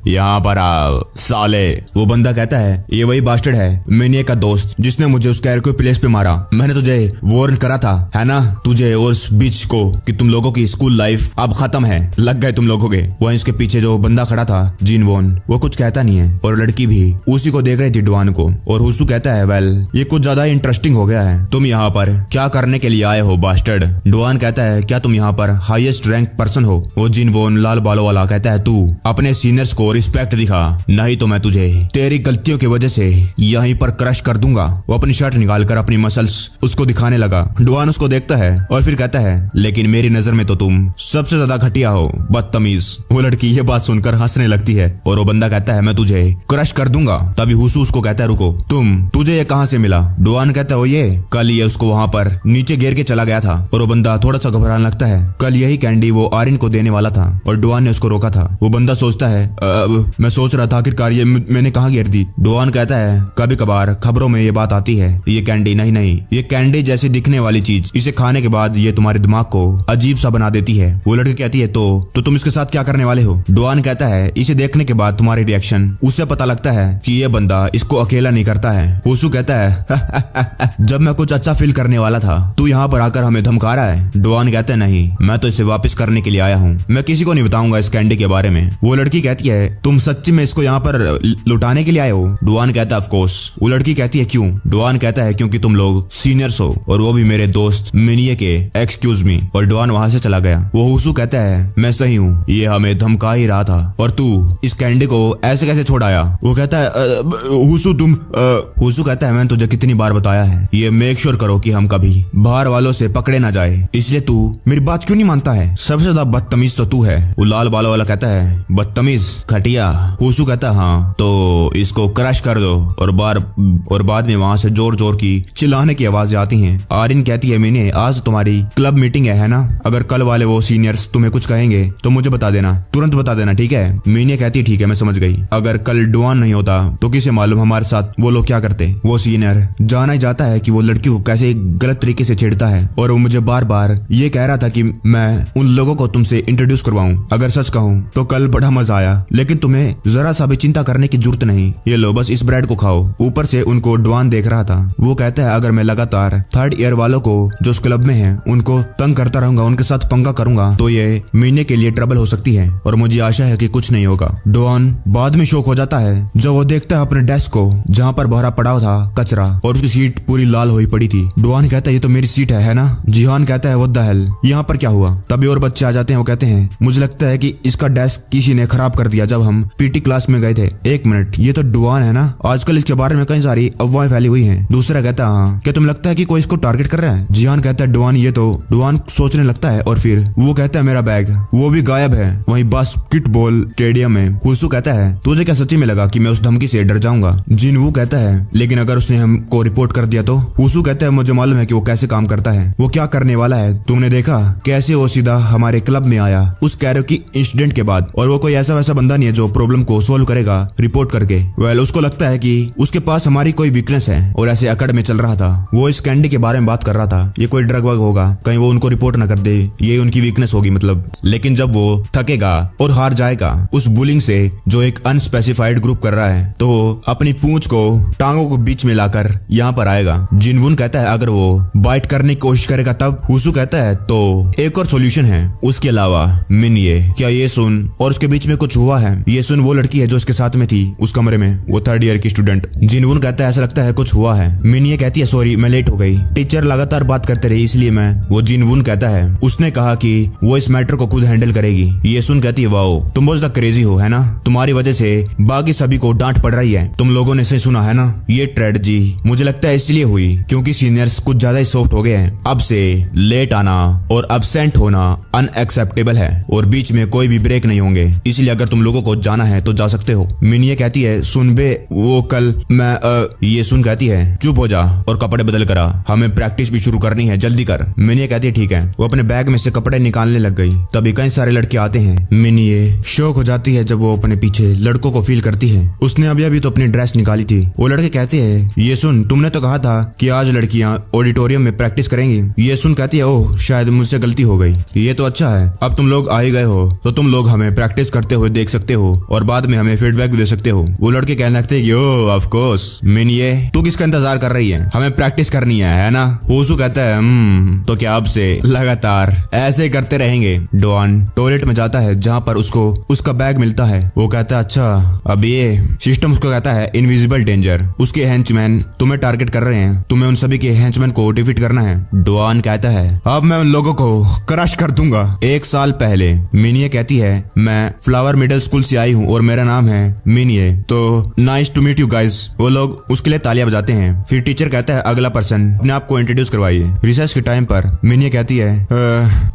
यहाँ पर आओ साले। वो बंदा कहता है ये वही बास्टर्ड है, मिनिए का दोस्त जिसने मुझे उस कैर को प्लेस पे मारा। मैंने तुझे वार्न करा था है ना, तुझे और उस बीच को कि तुम लोगों की स्कूल लाइफ अब खत्म है, लग गए तुम लोगों के। वहीं इसके पीछे जो बंदा खड़ा था जिन वोन, वो कुछ कहता नहीं है और लड़की भी उसी को देख रही थी डुआन को। और हुसू कहता है वेल ये कुछ ज्यादा इंटरेस्टिंग हो गया है, तुम यहाँ पर क्या करने के लिए आए हो बास्टर्ड। डुआन कहता है क्या तुम यहाँ पर हाईएस्ट रैंक पर्सन हो। वो जिन वोन लाल बालों वाला कहता है तू अपने सीनियर्स को रिस्पेक्ट दिखा, नहीं तो मैं तुझे तेरी गलतियों की वजह से यहीं पर क्रश कर दूंगा। वो अपनी शर्ट निकालकर अपनी मसल्स उसको दिखाने लगा। डुआन उसको देखता है और फिर कहता है लेकिन मेरी नजर में तो तुम सबसे ज्यादा घटिया हो, बदतमीज। वो लड़की ये बात सुनकर हंसने लगती है और वो बंदा कहता है मैं तुझे क्रश कर दूंगा। तभी हुसू उसको कहता है रुको, तुझे ये कहां से मिला। डुआन कहता है वो ये कल ये उसको वहां पर नीचे गिर के चला गया था। और वो बंदा थोड़ा सा घबराने लगता है। कल यही कैंडी वो आर्यन को देने वाला था और डुआन ने उसको रोका था। वो बंदा सोचता है मैं सोच रहा था आखिरकार ये मैंने कहाँ गिर दी। डुआन कहता है कभी कभार खबरों में ये बात आती है, ये कैंडी नहीं ये कैंडी जैसी दिखने वाली चीज, इसे खाने के बाद ये तुम्हारे दिमाग को अजीब सा बना देती है। वो लड़की कहती है तो तुम इसके साथ क्या करने वाले हो। डुआन कहता है इसे देखने के बाद तुम्हारी रिएक्शन उससे पता लगता है कि ये बंदा इसको अकेला नहीं करता है। हुसू कहता है जब मैं कुछ अच्छा फील करने वाला था तू यहाँ पर आकर हमें धमका रहा है। डुआन कहता है नहीं, मैं तो इसे वापस करने के लिए आया हूँ, मैं किसी को नहीं बताऊंगा इस कैंडी के बारे में। वो लड़की कहती है तुम सच्ची में इसको यहाँ पर लुटाने के लिए आए हो। डुआन कहता है ऑफ कोर्स। वो लड़की कहती है क्यों। डुआन कहता है क्योंकि तुम लोग सीनियर्स हो और वो भी मेरे दोस्त मिनिए के, एक्सक्यूज मी। और डुआन वहां से चला गया। वो हुसू कहता है मैं सही हूँ, ये हमें धमका ही रहा था और तू इस कैंडी को ऐसे कैसे छोड़ आया। वो कहता है हुसू तुम हुसू कहता है मैंने तुझे कितनी बार बताया है ये मेक श्योर करो कि हम कभी बाहर वालों से पकड़े ना जाए, इसलिए तू मेरी बात क्यों नहीं मानता है। सबसे ज्यादा बदतमीज तो तू है। वो लाल बालों वाला कहता है बदतमीज घटिया। हुसू कहता है हाँ तो इसको क्रश कर दो। और बाद में वहां से जोर जोर की चिल्लाने की आवाजें आती हैं। आर्यन कहती है मैंने आज तुम्हारी क्लब मीटिंग है ना, अगर कल वाले वो सीनियर्स तुम्हें कुछ कहेंगे तो मुझे बता देना, तुरंत बता देना ठीक है। मीनिया कहती है ठीक है मैं समझ गई। अगर कल डुआन नहीं होता तो किसे मालूम हमारे साथ वो लोग क्या करते। वो सीनियर जाना ही जाता है कि वो लड़की को कैसे गलत तरीके से छेड़ता है और वो मुझे बार बार ये कह रहा था कि मैं उन लोगों को तुमसे इंट्रोड्यूस करवाऊं। अगर सच कहूं तो कल बड़ा मजा आया, लेकिन तुम्हें जरा सा भी चिंता करने की जरूरत नहीं, ये लो बस इस ब्रेड को खाओ। ऊपर से उनको डुआन देख रहा था। वो कहता है अगर मैं लगातार 3rd ईयर वालों को जो उस क्लब में हैं उनको तंग करता रहूंगा, उनके साथ पंगा करूंगा तो ये महीने के लिए ट्रबल हो सकती है और मुझे आशा है कि कुछ नहीं होगा। डुआन बाद में शौक हो जाता है जब वो देखता है अपने डेस्क को जहाँ पर भरा पड़ा था कचरा और उसकी सीट पूरी लाल हुई पड़ी थी। डुआन कहता है ये तो मेरी सीट है ना। जिहान कहता है व्हाट द हेल, यहाँ पर क्या हुआ। तभी और बच्चे आ जाते हैं। वो कहते हैं मुझे लगता है कि इसका डेस्क किसी ने खराब कर दिया जब हम पीटी क्लास में गए थे। एक मिनट, ये तो डुआन है ना, आजकल इसके बारे में कई सारी अफवाहें फैली हुई हैं। दूसरा कहता है हाँ, क्या तुम लगता है कि कोई इसको टारगेट कर रहा है। जिहान कहता है डुआन ये तो। डुआन सोचने लगता है और फिर वो कहता है मेरा बैग वो भी गायब है वही बास्केटबॉल स्टेडियम में। हुसू कहता है तुझे क्या सच्ची में लगा कि मैं उस धमकी से डर जाऊंगा। जिनवू कहता है लेकिन अगर उसने हमको रिपोर्ट कर दिया तो। हुसू कहता है मुझे मालूम है कि वो कैसे काम करता है, वो क्या करने वाला है। तुमने देखा कैसे वो सीधा हमारे क्लब में आया उस कैरोकी इंसिडेंट के बाद, और वो कोई ऐसा वैसा बंदा नहीं है जो प्रॉब्लम को सोल्व करेगा रिपोर्ट करके। वेल उसको लगता है कि उसके पास हमारी कोई वीकनेस है और ऐसे अकड़ में चल रहा था। वो इस कैंडी के बारे में बात कर रहा था, ये कोई ड्रग वग होगा, कहीं वो उनको रिपोर्ट ना कर दे, ये उनकी वीकनेस होगी मतलब। लेकिन जब वो थकेगा और हार जाएगा उस बुलिंग से जो एक अनस्पेसिफाइड ग्रुप कर रहा है तो वो अपनी पूंछ को टांगों को बीच में लाकर यहाँ पर आएगा। जिनवुन कहता है अगर वो बाइट करने की कोशिश करेगा तब। हुसू कहता है तो एक और सॉल्यूशन है उसके अलावा मिनिए। क्या ये सुन और उसके बीच में कुछ हुआ है। ये सुन वो लड़की है जो उसके साथ में थी उस कमरे में, वो 3rd ईयर की स्टूडेंट। जिनवुन कहता है ऐसा लगता है कुछ हुआ है। मिनिए कहती है सॉरी मैं लेट हो गई, टीचर लगातार बात करते रहे इसलिए मैं। वो जिनवुन कहता है उसने कहा कि वो इस मैटर को खुद हैंडल करेगी। ये सुन कहती है वाओ तुम बहुत ज्यादा क्रेजी हो है ना, तुम्हारी वजह से बाकी सभी को डांट पड़ रही है, तुम लोगों ने सही सुना है ना। ये ट्रेजेडी मुझे लगता है इसलिए हुई क्योंकि सीनियर्स कुछ ज्यादा ज्यादा ही सॉफ्ट हो गए हैं। अब से लेट आना और अब्सेंट होना अनएक्सेप्टेबल है और बीच में कोई भी ब्रेक नहीं होंगे, इसलिए अगर तुम लोगों को जाना है तो जा सकते हो। मिनी ये कहती है सुन बे वो कल मैं ये सुन कहती है चुप हो जा और कपड़े बदल करा, हमें प्रैक्टिस भी शुरू करनी है, जल्दी कर। मिनी ये कहती है ठीक है। वो अपने बैग में से कपड़े निकालने लग गई। तभी कई सारे लड़के आते हैं। मिनी ये शौक हो जाती है जब वो अपने पीछे लड़कों को फील करती है। उसने अभी तो अपनी ड्रेस निकाली थी। वो लड़के कहते हैं ये सुन तुमने तो कहा था कि आज लड़कियां ऑडिटोरियम में प्रैक्टिस करेंगी। ये सुन कहती है ओह शायद मुझसे गलती हो गई। ये तो अच्छा है, अब तुम लोग आ ही गए हो तो तुम लोग हमें प्रैक्टिस करते हुए देख सकते हो और बाद में हमें फीडबैक भी दे सकते हो। वो लड़के कहने लगते हैं कि ओह ऑफ कोर्स मिनी ये तू किसका इंतजार कर रही है, हमें प्रैक्टिस करनी है ना। होसू कहता है तो क्या अब से लगातार ऐसे करते रहेंगे। डॉन टॉयलेट में जाता है जहाँ पर उसको उसका बैग मिलता है। वो कहता है अच्छा अब ये सिस्टम उसको कहता है इनविजिबल डेंजर, उसके हेंचमैन तुम्हें टारगेट कर रहे हैं, तुम्हें उन सभी के हेंचमैन को डिफीट करना है। डॉन कहता है अब मैं उन लोगों को क्रश कर दूंगा। 1 साल पहले मिनी कहती है मैं फ्लावर मिडिल स्कूल से आई हूँ और मेरा नाम है मिनी, तो nice to meet you guys. वो लोग उसके लिए तालियां बजाते हैं। फिर टीचर कहता है अगला पर्सन अपने आप को इंट्रोड्यूस करवाइए। रिसर्च के टाइम पर मिनी कहती है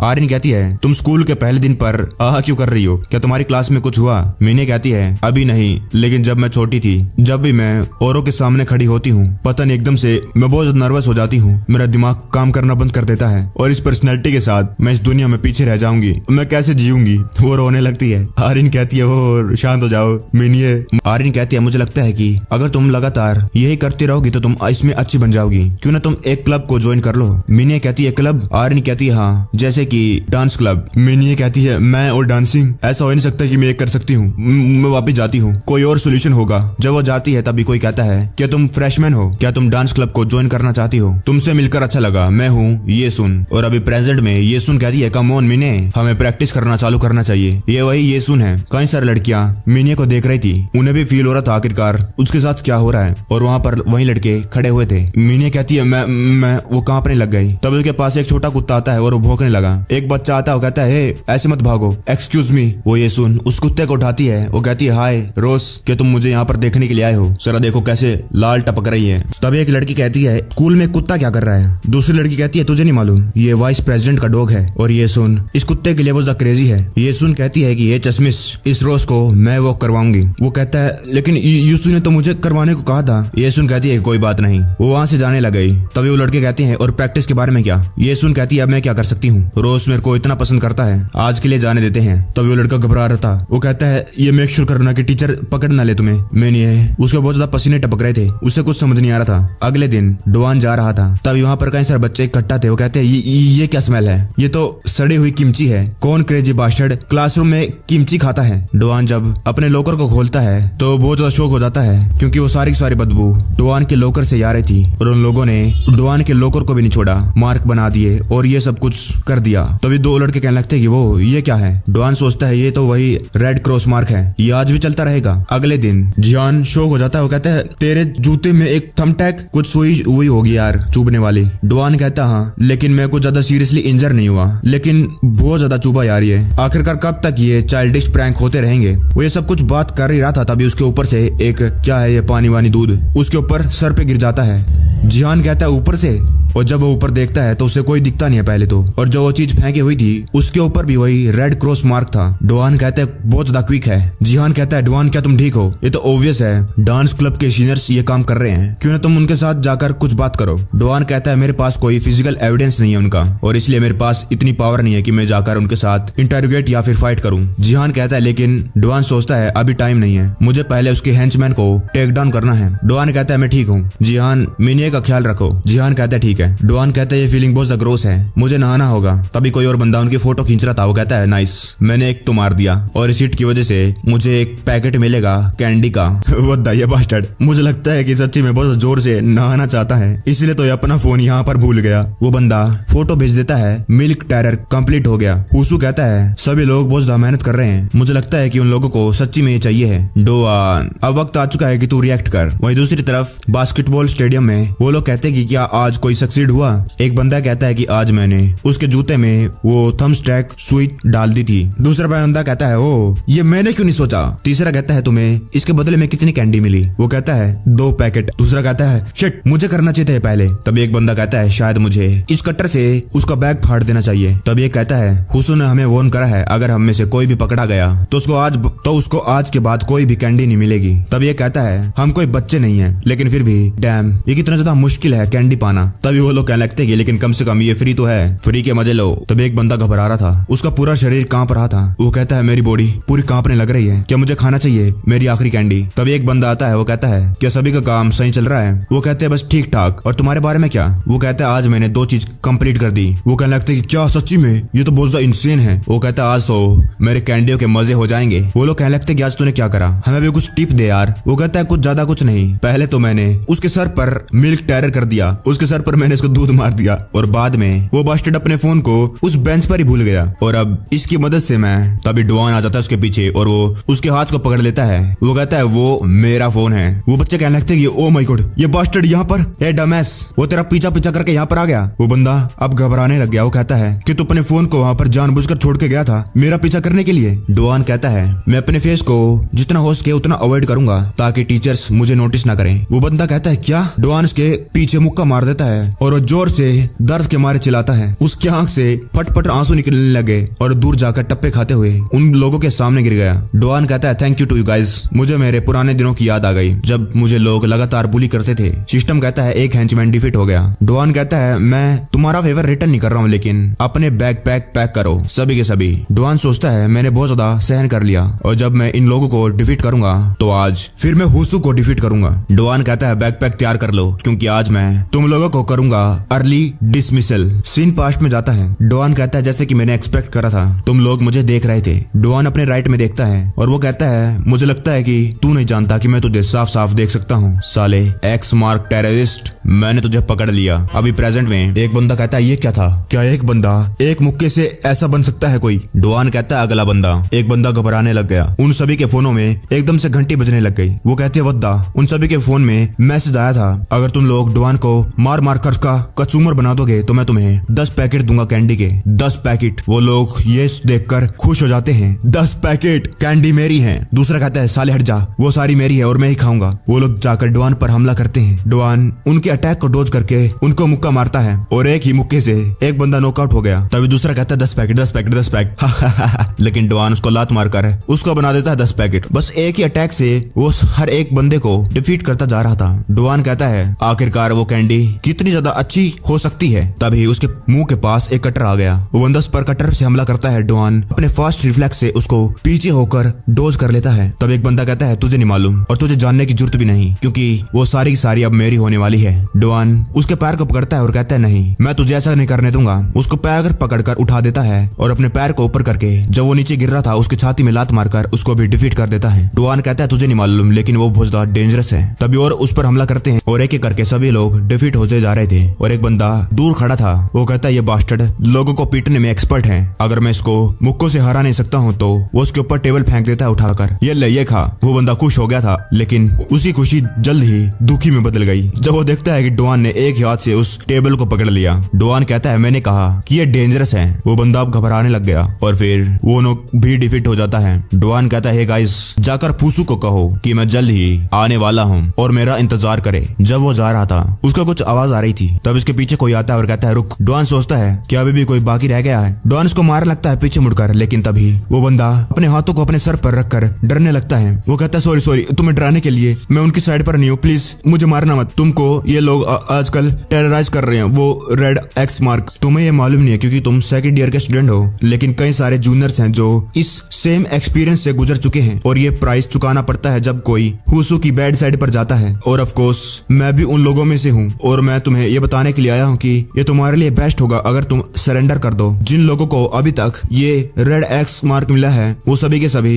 आर्यन कहती है तुम स्कूल के पहले दिन पर आह क्यों कर रही हो, क्या तुम्हारी क्लास में कुछ हुआ। मिनी कहती है अभी नहीं, लेकिन जब मैं छोटी थी जब भी मैं औरों के सामने खड़ी होती हूँ पता नहीं एकदम से मैं बहुत नर्वस हो जाती हूँ, मेरा दिमाग काम करना बंद कर देता है और इस पर्सनैलिटी के साथ मैं इस दुनिया में पीछे रह जाऊंगी, मैं कैसे जीऊंगी। वो रोने लगती है। आर्यन कहती है वो शांत हो जाओ मिनी। आर्यन कहती है मुझे लगता है कि अगर तुम लगातार यही करती रहोगी तो तुम इसमें अच्छी बन जाओगी, क्यों ना तुम एक क्लब को ज्वाइन कर लो। मिनी कहती है क्लब। आर्यन कहती है हाँ जैसे कि डांस क्लब। मिनी कहती है मैं और डांसिंग ऐसा हो नहीं सकता कि मैं कर सकती हूँ, मैं वापस जाती हूँ, कोई और सोल्यूशन होगा। जब वो जाती है तभी कोई कहता है क्या तुम फ्रेशमैन हो, क्या तुम डांस क्लब को ज्वाइन करना चाहती हो, तुमसे मिलकर अच्छा लगा, मैं हूँ ये सुन। और अभी प्रेजेंट में ये सुन कहती है कम ऑन मिने हमें प्रैक्टिस करना चालू करना चाहिए। ये वही ये सुन है। कई सारी लड़कियां मिनी को देख रही थी, उन्हें भी फील हो रहा था आखिरकार उसके साथ क्या हो रहा है और वहाँ पर वही लड़के खड़े हुए थे। मिनी कहती है मैं वो कांपने लग गई। तब उसके पास एक छोटा कुत्ता आता है और वो भौंकने लगा। एक बच्चा आता है, वो कहता है ऐसे मत भागो, एक्सक्यूज मी। वो ये सुन उस कुत्ते को उठाती है। वो कहती है हाय रोज, क्या तुम मुझे यहाँ पर देखने के लिए आए हो, जरा देखो कैसे लाल टपक रही है। तब एक लड़की कहती है स्कूल में कुत्ता क्या कर रहा है। दूसरी लड़की कहती है तुझे नहीं मालूम ये वाइस प्रेसिडेंट का डॉग है। और ये सुन इस कुत्ते के लिए वो क्रेजी है। ये सुन कहती है कि ये चश्मिश इस रोज को मैं वॉक करवाऊंगी। वो कहता है लेकिन यूसु ने तो मुझे करवाने को कहा था। ये सुन कहती है कोई बात नहीं। वो वहां से जाने लग गई। तभी वो लड़के कहते हैं और प्रैक्टिस के बारे में क्या। ये सुन कहती है अब मैं क्या कर सकती हूँ, रोज मेरे को इतना पसंद करता है, आज के लिए जाने देते हैं। तभी वो लड़का घबरा रहा था। वो कहता है ये मेक श्योर करना कि टीचर पकड़ ना ले तुम्हें। मैंने उसके बहुत ज्यादा पसीने टपक रहे थे, उसे कुछ समझ नहीं आ रहा था। अगले दिन डुआन जा रहा था। तभी वहाँ पर कई सारे बच्चे इकट्ठा थे। वो कहते हैं ये क्या स्मेल है, ये तो सड़ी हुई किमची है, कौन क्रेजी बास्टर्ड क्लासरूम में किमची खाता है। डुआन जब अपने लॉकर को खोलता है तो बहुत ज्यादा शौक हो जाता है क्योंकि वो सारी की सारी बदबू डुआन के लॉकर से आ रही थी और उन लोगों ने डुआन के लॉकर को भी नहीं छोड़ा, मार्क बना दिए और ये सब कुछ कर दिया। तभी 2 लड़के कहने लगते हैं कि वो ये क्या है। डुआन सोचता है ये तो वही रेड क्रॉस मार्क है, ये आज भी चलता रहेगा। अगले दिन जियान शौक हो जाता है। वो कहता है तेरे जूते में एक थंबटैक कुछ सुई हुई होगी यार चुभने वाली। डुआन कहता हाँ लेकिन मैं कुछ ज्यादा सीरियसली इंजर नहीं हुआ, लेकिन बहुत ज्यादा चुभा यार ये, आखिरकार कब तक ये चाइल्डिश प्रैंक होते रहेंगे। वो ये सब कुछ बात कर ही रहा था तभी उसके ऊपर से एक क्या है ये पानी वानी दूध उसके ऊपर सर पे गिर जाता है। जियान कहता है ऊपर से, और जब वो ऊपर देखता है तो उसे कोई दिखता नहीं है पहले तो, और जो वो चीज फेंकी हुई थी उसके ऊपर भी वही रेड क्रॉस मार्क था। डुआन कहता है बहुत ज्यादा क्विक है। जिहान कहता है डुआन क्या तुम ठीक हो, ये तो ऑब्वियस है डांस क्लब के सीनियर्स ये काम कर रहे हैं, क्यों ना तुम उनके साथ जाकर कुछ बात करो। डुआन कहता है मेरे पास कोई फिजिकल एविडेंस नहीं है उनका और इसलिए मेरे पास इतनी पावर नहीं है कि मैं जाकर उनके साथ इंटरोगेट या फिर फाइट करूं। जिहान कहता है लेकिन डुआन सोचता है अभी टाइम नहीं है, मुझे पहले उसके हेंचमैन को टेक डाउन करना है। डुआन कहता है मैं ठीक हूँ। जिहान मिनिए का ख्याल रखो। जिहान कहता है ठीक है। डुआन कहता है ये फीलिंग बहुत ग्रोस है, मुझे नहाना होगा। तभी कोई और बंदा उनकी फोटो खींच रहा था। वो कहता है नाइस, मैंने एक तो मार दिया और इस हिट की वजह से मुझे एक पैकेट मिलेगा कैंडी का। वो ये बास्टर्ड, मुझे लगता है कि सच्ची में बहुत जोर से नहाना चाहता है, इसलिए तो ये अपना फोन यहाँ पर भूल गया। वो बंदा फोटो भेज देता है। मिल्क टेरर कंप्लीट हो गया। हुसू कहता है सभी लोग बहुत ज्यादा मेहनत कर रहे हैं, मुझे लगता है कि उन लोगों को सच्ची में ये चाहिए है। डुआन अब वक्त आ चुका है कि तू रिएक्ट कर। वहीं दूसरी तरफ बास्केटबॉल स्टेडियम में वो लोग कहते हैं कि क्या आज कोई सक्सीड हुआ। एक बंदा कहता है कि आज मैंने उसके जूते में वो थम्सटैक सुई डाल दी थी। दूसरा बंदा कहता है ओ ये मैंने क्यों नहीं सोचा। तीसरा कहता है तुम्हें इसके बदले में कितनी कैंडी मिली। वो कहता है 2 पैकेट। दूसरा कहता है शिट मुझे करना चाहिए था पहले। तब एक बंदा कहता है शायद मुझे इस कट्टर से उसका बैग फाड़ देना चाहिए। तब ये कहता है हुसू ने हमें वार्न करा है अगर हम में से कोई भी पकड़ा गया तो उसको आज के बाद कोई भी कैंडी नहीं मिलेगी। तब ये कहता है हम कोई बच्चे नहीं है लेकिन फिर भी डैम ये कितना ज्यादा मुश्किल है कैंडी पाना। तभी वो लोग कहने लगते हैं लेकिन कम से कम ये फ्री तो है, फ्री के मजे लो। तब एक बंदा घबरा रहा था, उसका पूरा शरीर कांप रहा था। वो कहता है मेरी बॉडी पूरी कांपने लग रही है, क्या मुझे खाना चाहिए मेरी आखिरी कैंडी। तभी एक बंदा आता है, वो कहता है क्या सभी का काम सही चल रहा है। वो कहते हैं बस ठीक ठाक, और तुम्हारे बारे में क्या। वो कहता है आज मैंने 2 चीज कंप्लीट कर दी। वो कहने लगते कि क्या सच्ची में, ये तो बहुत ज्यादा इंसेन है। वो कहता है आज तो मेरे कैंडियों के मजे हो जाएंगे। वो लोग कहने लगते कि आज तूने क्या करा, हमें भी कुछ टिप दे यार। वो कहता है कुछ ज्यादा कुछ नहीं, पहले तो मैंने उसके सर पर मिल्क टेरर कर दिया, उसके सर पर मैंने इसको दूध मार दिया, और बाद में वो बास्टर्ड अपने फोन को उस बेंच पर ही भूल गया। और अब इसकी मदद से मैं, तभी डुआन आ जाता है उसके पीछे और वो उसके हाथ को पकड़ लेता है। वो कहता है वो मेरा फोन है। वो बच्चे कहने लगते हैं ओ माय गॉड ये बास्टर्ड यहाँ पर, ए डमैस वो तेरा पीछा करके यहाँ पर आ गया। वो बंदा अब घबराने लग गया। वो कहता है कि तू अपने फोन को वहाँ पर जानबूझकर छोड़ के गया था मेरा पीछा करने के लिए। डुआन कहता है मैं अपने फेस को जितना हो सके उतना अवॉइड करूंगा ताकि टीचर्स मुझे नोटिस ना करें। वो बंदा कहता है क्या। डुआन उसके पीछे मुक्का मार देता है और वो जोर से दर्द के मारे चिल्लाता है। उसकी आंख से फट आंसू निकलने लगे और दूर जाकर टप्पे खाते हुए उन लोगों के सामने गिर गया। डुआन कहता है thank you to you guys, मुझे मेरे पुराने दिनों की याद आ गई जब मुझे लोग लगातार बुली करते थे। सिस्टम कहता है एक हेंचमैन डिफीट हो गया। डुआन कहता है मैं तुम्हारा फेवर रिटर्न नहीं कर रहा हूँ लेकिन अपने बैग पैक करो सभी के सभी। डुआन सोचता है मैंने बहुत ज्यादा सहन कर लिया और जब मैं इन लोगों को डिफीट करूंगा तो आज फिर मैं हुसू को डिफीट करूंगा। डुआन कहता है बैग पैक तैयार कर लो क्योंकि आज मैं तुम लोगों को करूंगा अर्ली डिसमिसल। सीन पास्ट में जाता है। डुआन कहता है जैसे कि मैंने एक्सपेक्ट करा था तुम लोग मुझे देख रहे थे। डुआन अपने राइट में देखता है और वो कहता है मुझे लगता है कि तू नहीं जानता कि मैं तुझे साफ साफ देख सकता हूँ साले एक्स मार्क टेररिस्ट, मैंने तुझे पकड़ लिया। अभी प्रेजेंट में एक बंदा कहता है ये क्या था, क्या एक बंदा एक मुक्के से ऐसा बन सकता है कोई। डुआन कहता है अगला बंदा। एक बंदा घबराने लग गया। उन सभी के फोनों में एकदम से घंटी बजने लग गई। वो कहते हैं वद्दा उन सभी के फोन में मैसेज आया था अगर तुम लोग डुआन को मार कर कचूमर बना दोगे तो मैं तुम्हें 10 पैकेट दूंगा कैंडी के। 10 पैकेट। वो लोग ये देखकर खुश हो जाते हैं, 10 पैकेट कैंडी मेरी है। दूसरा कहता है साले हट जा, वो सारी मेरी है और मैं ही खाऊंगा। वो लोग जाकर डुआन पर हमला करते हैं। डुआन उनके अटैक को डोज करके उनको मुक्का मारता है और एक ही मुक्के से एक बंदा नॉकआउट हो गया। तभी दूसरा कहता है 10 पैकेट। लेकिन डुआन उसको लात मारकर उसको बना देता है 10 पैकेट। बस एक ही अटैक से वो हर एक बंदे को डिफीट करता जा रहा था। डुआन कहता है आखिरकार वो कैंडी कितनी ज्यादा अच्छी हो सकती है। तभी उसके मुंह के पास एक कटर आ गया। वो बंदा उस पर कटर से हमला करता है। डुआन अपने फास्ट रिफ्लेक्स से उसको पीछे होकर डोज कर लेता है। तब एक बंदा कहता है तुझे नहीं मालूम और तुझे जानने की जरूरत भी नहीं क्योंकि वो सारी की सारी अब मेरी होने वाली है। डुआन उसके पैर को पकड़ता है और कहता है नहीं मैं तुझे ऐसा नहीं करने दूंगा। उसको पैर पकड़कर उठा देता है और अपने पैर को ऊपर करके जब वो नीचे गिर रहा था उसकी छाती में लात मारकर उसको भी डिफीट कर देता है। डुआन कहता है तुझे नहीं मालूम लेकिन वो बहुत ज्यादा डेंजरस है। तभी और उस पर हमला करते हैं और एक एक करके सभी लोग डिफीट होते जा रहे थे और एक बंदा दूर खड़ा था। वो कहता है ये बास्टर्ड लोगों को पीटने में एक्सपर्ट है, अगर मैं इसको मुक्कों से हरा नहीं सकता हूँ तो वो उसके ऊपर टेबल फेंक देता है उठाकर, ये ले ये खा। वो बंदा खुश हो गया था लेकिन उसी खुशी जल्द ही दुखी में बदल गई जब वो देखता है कि डुआन ने एक हाथ से उस टेबल को पकड़ लिया। डुआन कहता है मैंने कहा कि ये डेंजरस है। वो बंदा अब घबराने लग गया और फिर वो लोग भी डिफीट हो जाता है। डुआन कहता है गाइस जाकर फूसू को कहो कि मैं जल्द ही आने वाला हूँ और मेरा इंतजार करे। जब वो जा रहा था उसका कुछ आवाज आ रही थी। तब इसके पीछे कोई आता है और कहता है रुक। डुआन सोचता है क्या अभी भी कोई बाकी रह गया है। डुआन इसको मारने लगता है पीछे मुड़कर, लेकिन तभी वो बंदा अपने हाथों को अपने सर पर रखकर डरने लगता है। वो कहता है सॉरी तुम्हें डराने के लिए, मैं उनकी साइड पर नहीं हूँ, प्लीज मुझे मारना मत। तुमको ये लोग आजकल टेरराइज कर रहे हैं, वो रेड एक्स मार्क। तुम्हें ये मालूम नहीं है क्योंकि तुम सेकंड ईयर के स्टूडेंट हो, लेकिन कई सारे जूनियर्स हैं जो इस सेम एक्सपीरियंस से गुजर चुके हैं और ये प्राइस चुकाना पड़ता है जब कोई हुसू की बैड साइड पर जाता है। और ऑफ कोर्स मैं भी उन लोगों में से हूँ और मैं तुम्हें ये बताने के लिए आया हूँ कि ये तुम्हारे लिए बेस्ट होगा अगर तुम सरेंडर कर दो। जिन लोगों को अभी तक ये रेड एक्स मार्क मिला है वो सभी के सभी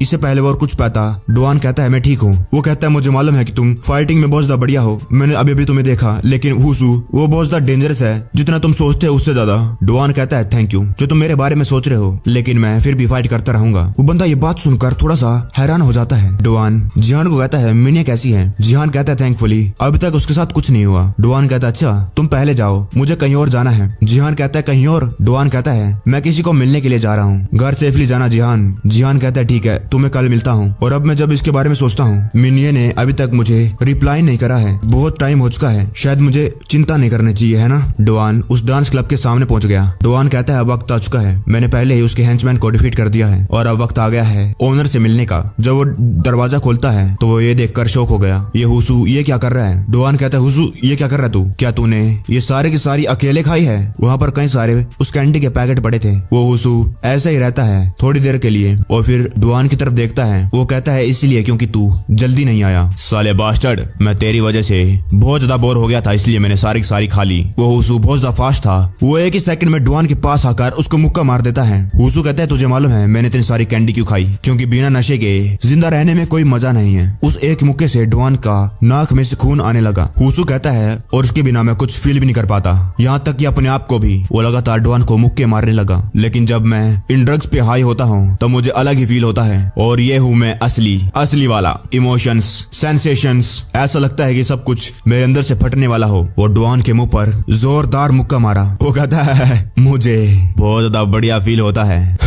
इससे पहले वो और कुछ पाता। डुआन कहता है मैं ठीक हूँ। वो कहता है मुझे मालूम है कि तुम फाइटिंग में बहुत ज्यादा बढ़िया हो, मैंने अभी तुम्हें देखा, लेकिन हुसू वो बहुत ज्यादा डेंजरस है जितना तुम सोचते हो उससे ज्यादा। डुआन कहता है थैंक यू जो तुम मेरे बारे में सोच रहे हो, लेकिन मैं फिर भी फाइट करता रहूंगा। वो बंदा ये बात सुनकर थोड़ा सा हैरान हो जाता है। डुआन जिहान को कहता है मिनिया कैसी है। जिहान कहता है थैंकफुली अभी तक उसके साथ कुछ नहीं हुआ। डुआन कहता कहता है अच्छा तुम पहले जाओ, मुझे कहीं और जाना है। जिहान कहता है कहीं और? डुआन कहता है मैं किसी को मिलने के लिए जा रहा हूँ, घर सेफली जाना जिहान। जिहान कहता है ठीक है, तुम्हें कल मिलता हूँ। और अब मैं जब इसके बारे में सोचता हूँ, मिनिए ने अभी तक मुझे रिप्लाई नहीं करा है, बहुत टाइम हो चुका है, शायद मुझे चिंता नहीं करनी चाहिए, है ना। डुआन उस डांस क्लब के सामने पहुंच गया। डुआन कहता है अब वक्त आ चुका है, मैंने पहले ही उसके हेंचमैन को डिफीट कर दिया है और अब वक्त आ गया है ओनर से मिलने का। जब वो दरवाजा खोलता है तो वो ये देखकर शॉक हो गया, ये हुसू ये क्या कर रहा है। डुआन कहता है हुसू ये क्या कर रहा है तू, क्या तूने ये सारे की सारी अकेले खाई है? वहाँ पर कई सारे उस कैंडी के पैकेट पड़े थे। वो हुसू ऐसे ही रहता है थोड़ी देर के लिए और फिर डुआन की तरफ देखता है। वो कहता है इसलिए क्योंकि तू जल्दी नहीं आया। साले बास्टर्ड, मैं तेरी वजह से बहुत ज्यादा बोर हो गया था, इसलिए मैंने सारी की सारी खा ली। वो हुसू बहुत ज्यादा फास्ट था, वो एक ही सेकंड में डुआन के पास आकर उसको मुक्का मार देता है। हुसू कहता है तुझे मालूम है मैंने इतनी सारी कैंडी क्यों खाई? क्योंकि बिना नशे के जिंदा रहने में कोई मजा नहीं है। उस एक मुक्के से डुआन का नाक में से खून आने लगा। हुसू कहता है और उसके बिना मैं कुछ फील भी नहीं कर पाता, यहाँ तक कि अपने आप को भी। वो लगातार डुआन को मुक्के मारने लगा। लेकिन जब मैं इन ड्रग्स पे हाई होता हूँ तो मुझे अलग ही फील होता है और ये हूँ मैं असली वाला। इमोशंस, सेंसेशंस, ऐसा लगता है कि सब कुछ मेरे अंदर से फटने वाला हो। वो डुआन के मुंह पर जोरदार मुक्का मारा। वो कहता है मुझे बहुत ज्यादा बढ़िया फील होता है।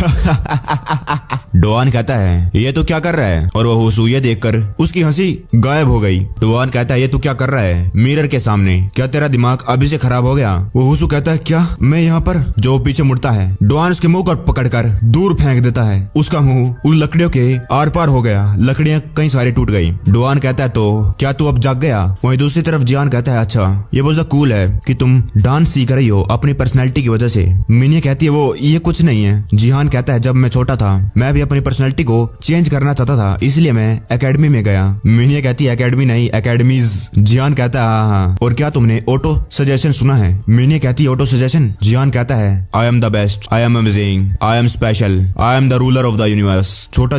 डुआन कहता है ये तू क्या कर रहा है? और वो हुसू ये देखकर उसकी हंसी गायब हो गई। डुआन कहता है ये तू क्या कर रहा है मिरर के सामने? क्या तेरा दिमाग अभी से खराब हो गया? वो हुसू कहता है क्या मैं यहाँ पर? जो पीछे मुड़ता है डुआन उसके मुंह को पकड़कर दूर फेंक देता है। उसका मुंह उन लकड़ियों के आर पार हो गया, लकड़ियां कई सारी टूट गई। डुआन कहता है तो क्या तू अब जाग गया? वहीं दूसरी तरफ जियान कहता है अच्छा ये बहुत कूल है कि तुम डांस सीख रही हो अपनी पर्सनैलिटी की वजह से। मिनिया कहती है वो ये कुछ नहीं है। जिहान कहता है जब मैं छोटा था मैं भी अपनी पर्सनैलिटी को चेंज करना चाहता था, इसलिए मैं एकेडमी में गया। मिनिया कहती है एकेडमी नहीं एकेडमीज। जिहान कहता है हाँ। और क्या तुमने ऑटो सजेशन सुना है? मिनिया कहती है ऑटो सजेशन? जिहान कहता है I am the best, I am amazing, I am special, I am the ruler of the universe. छोटा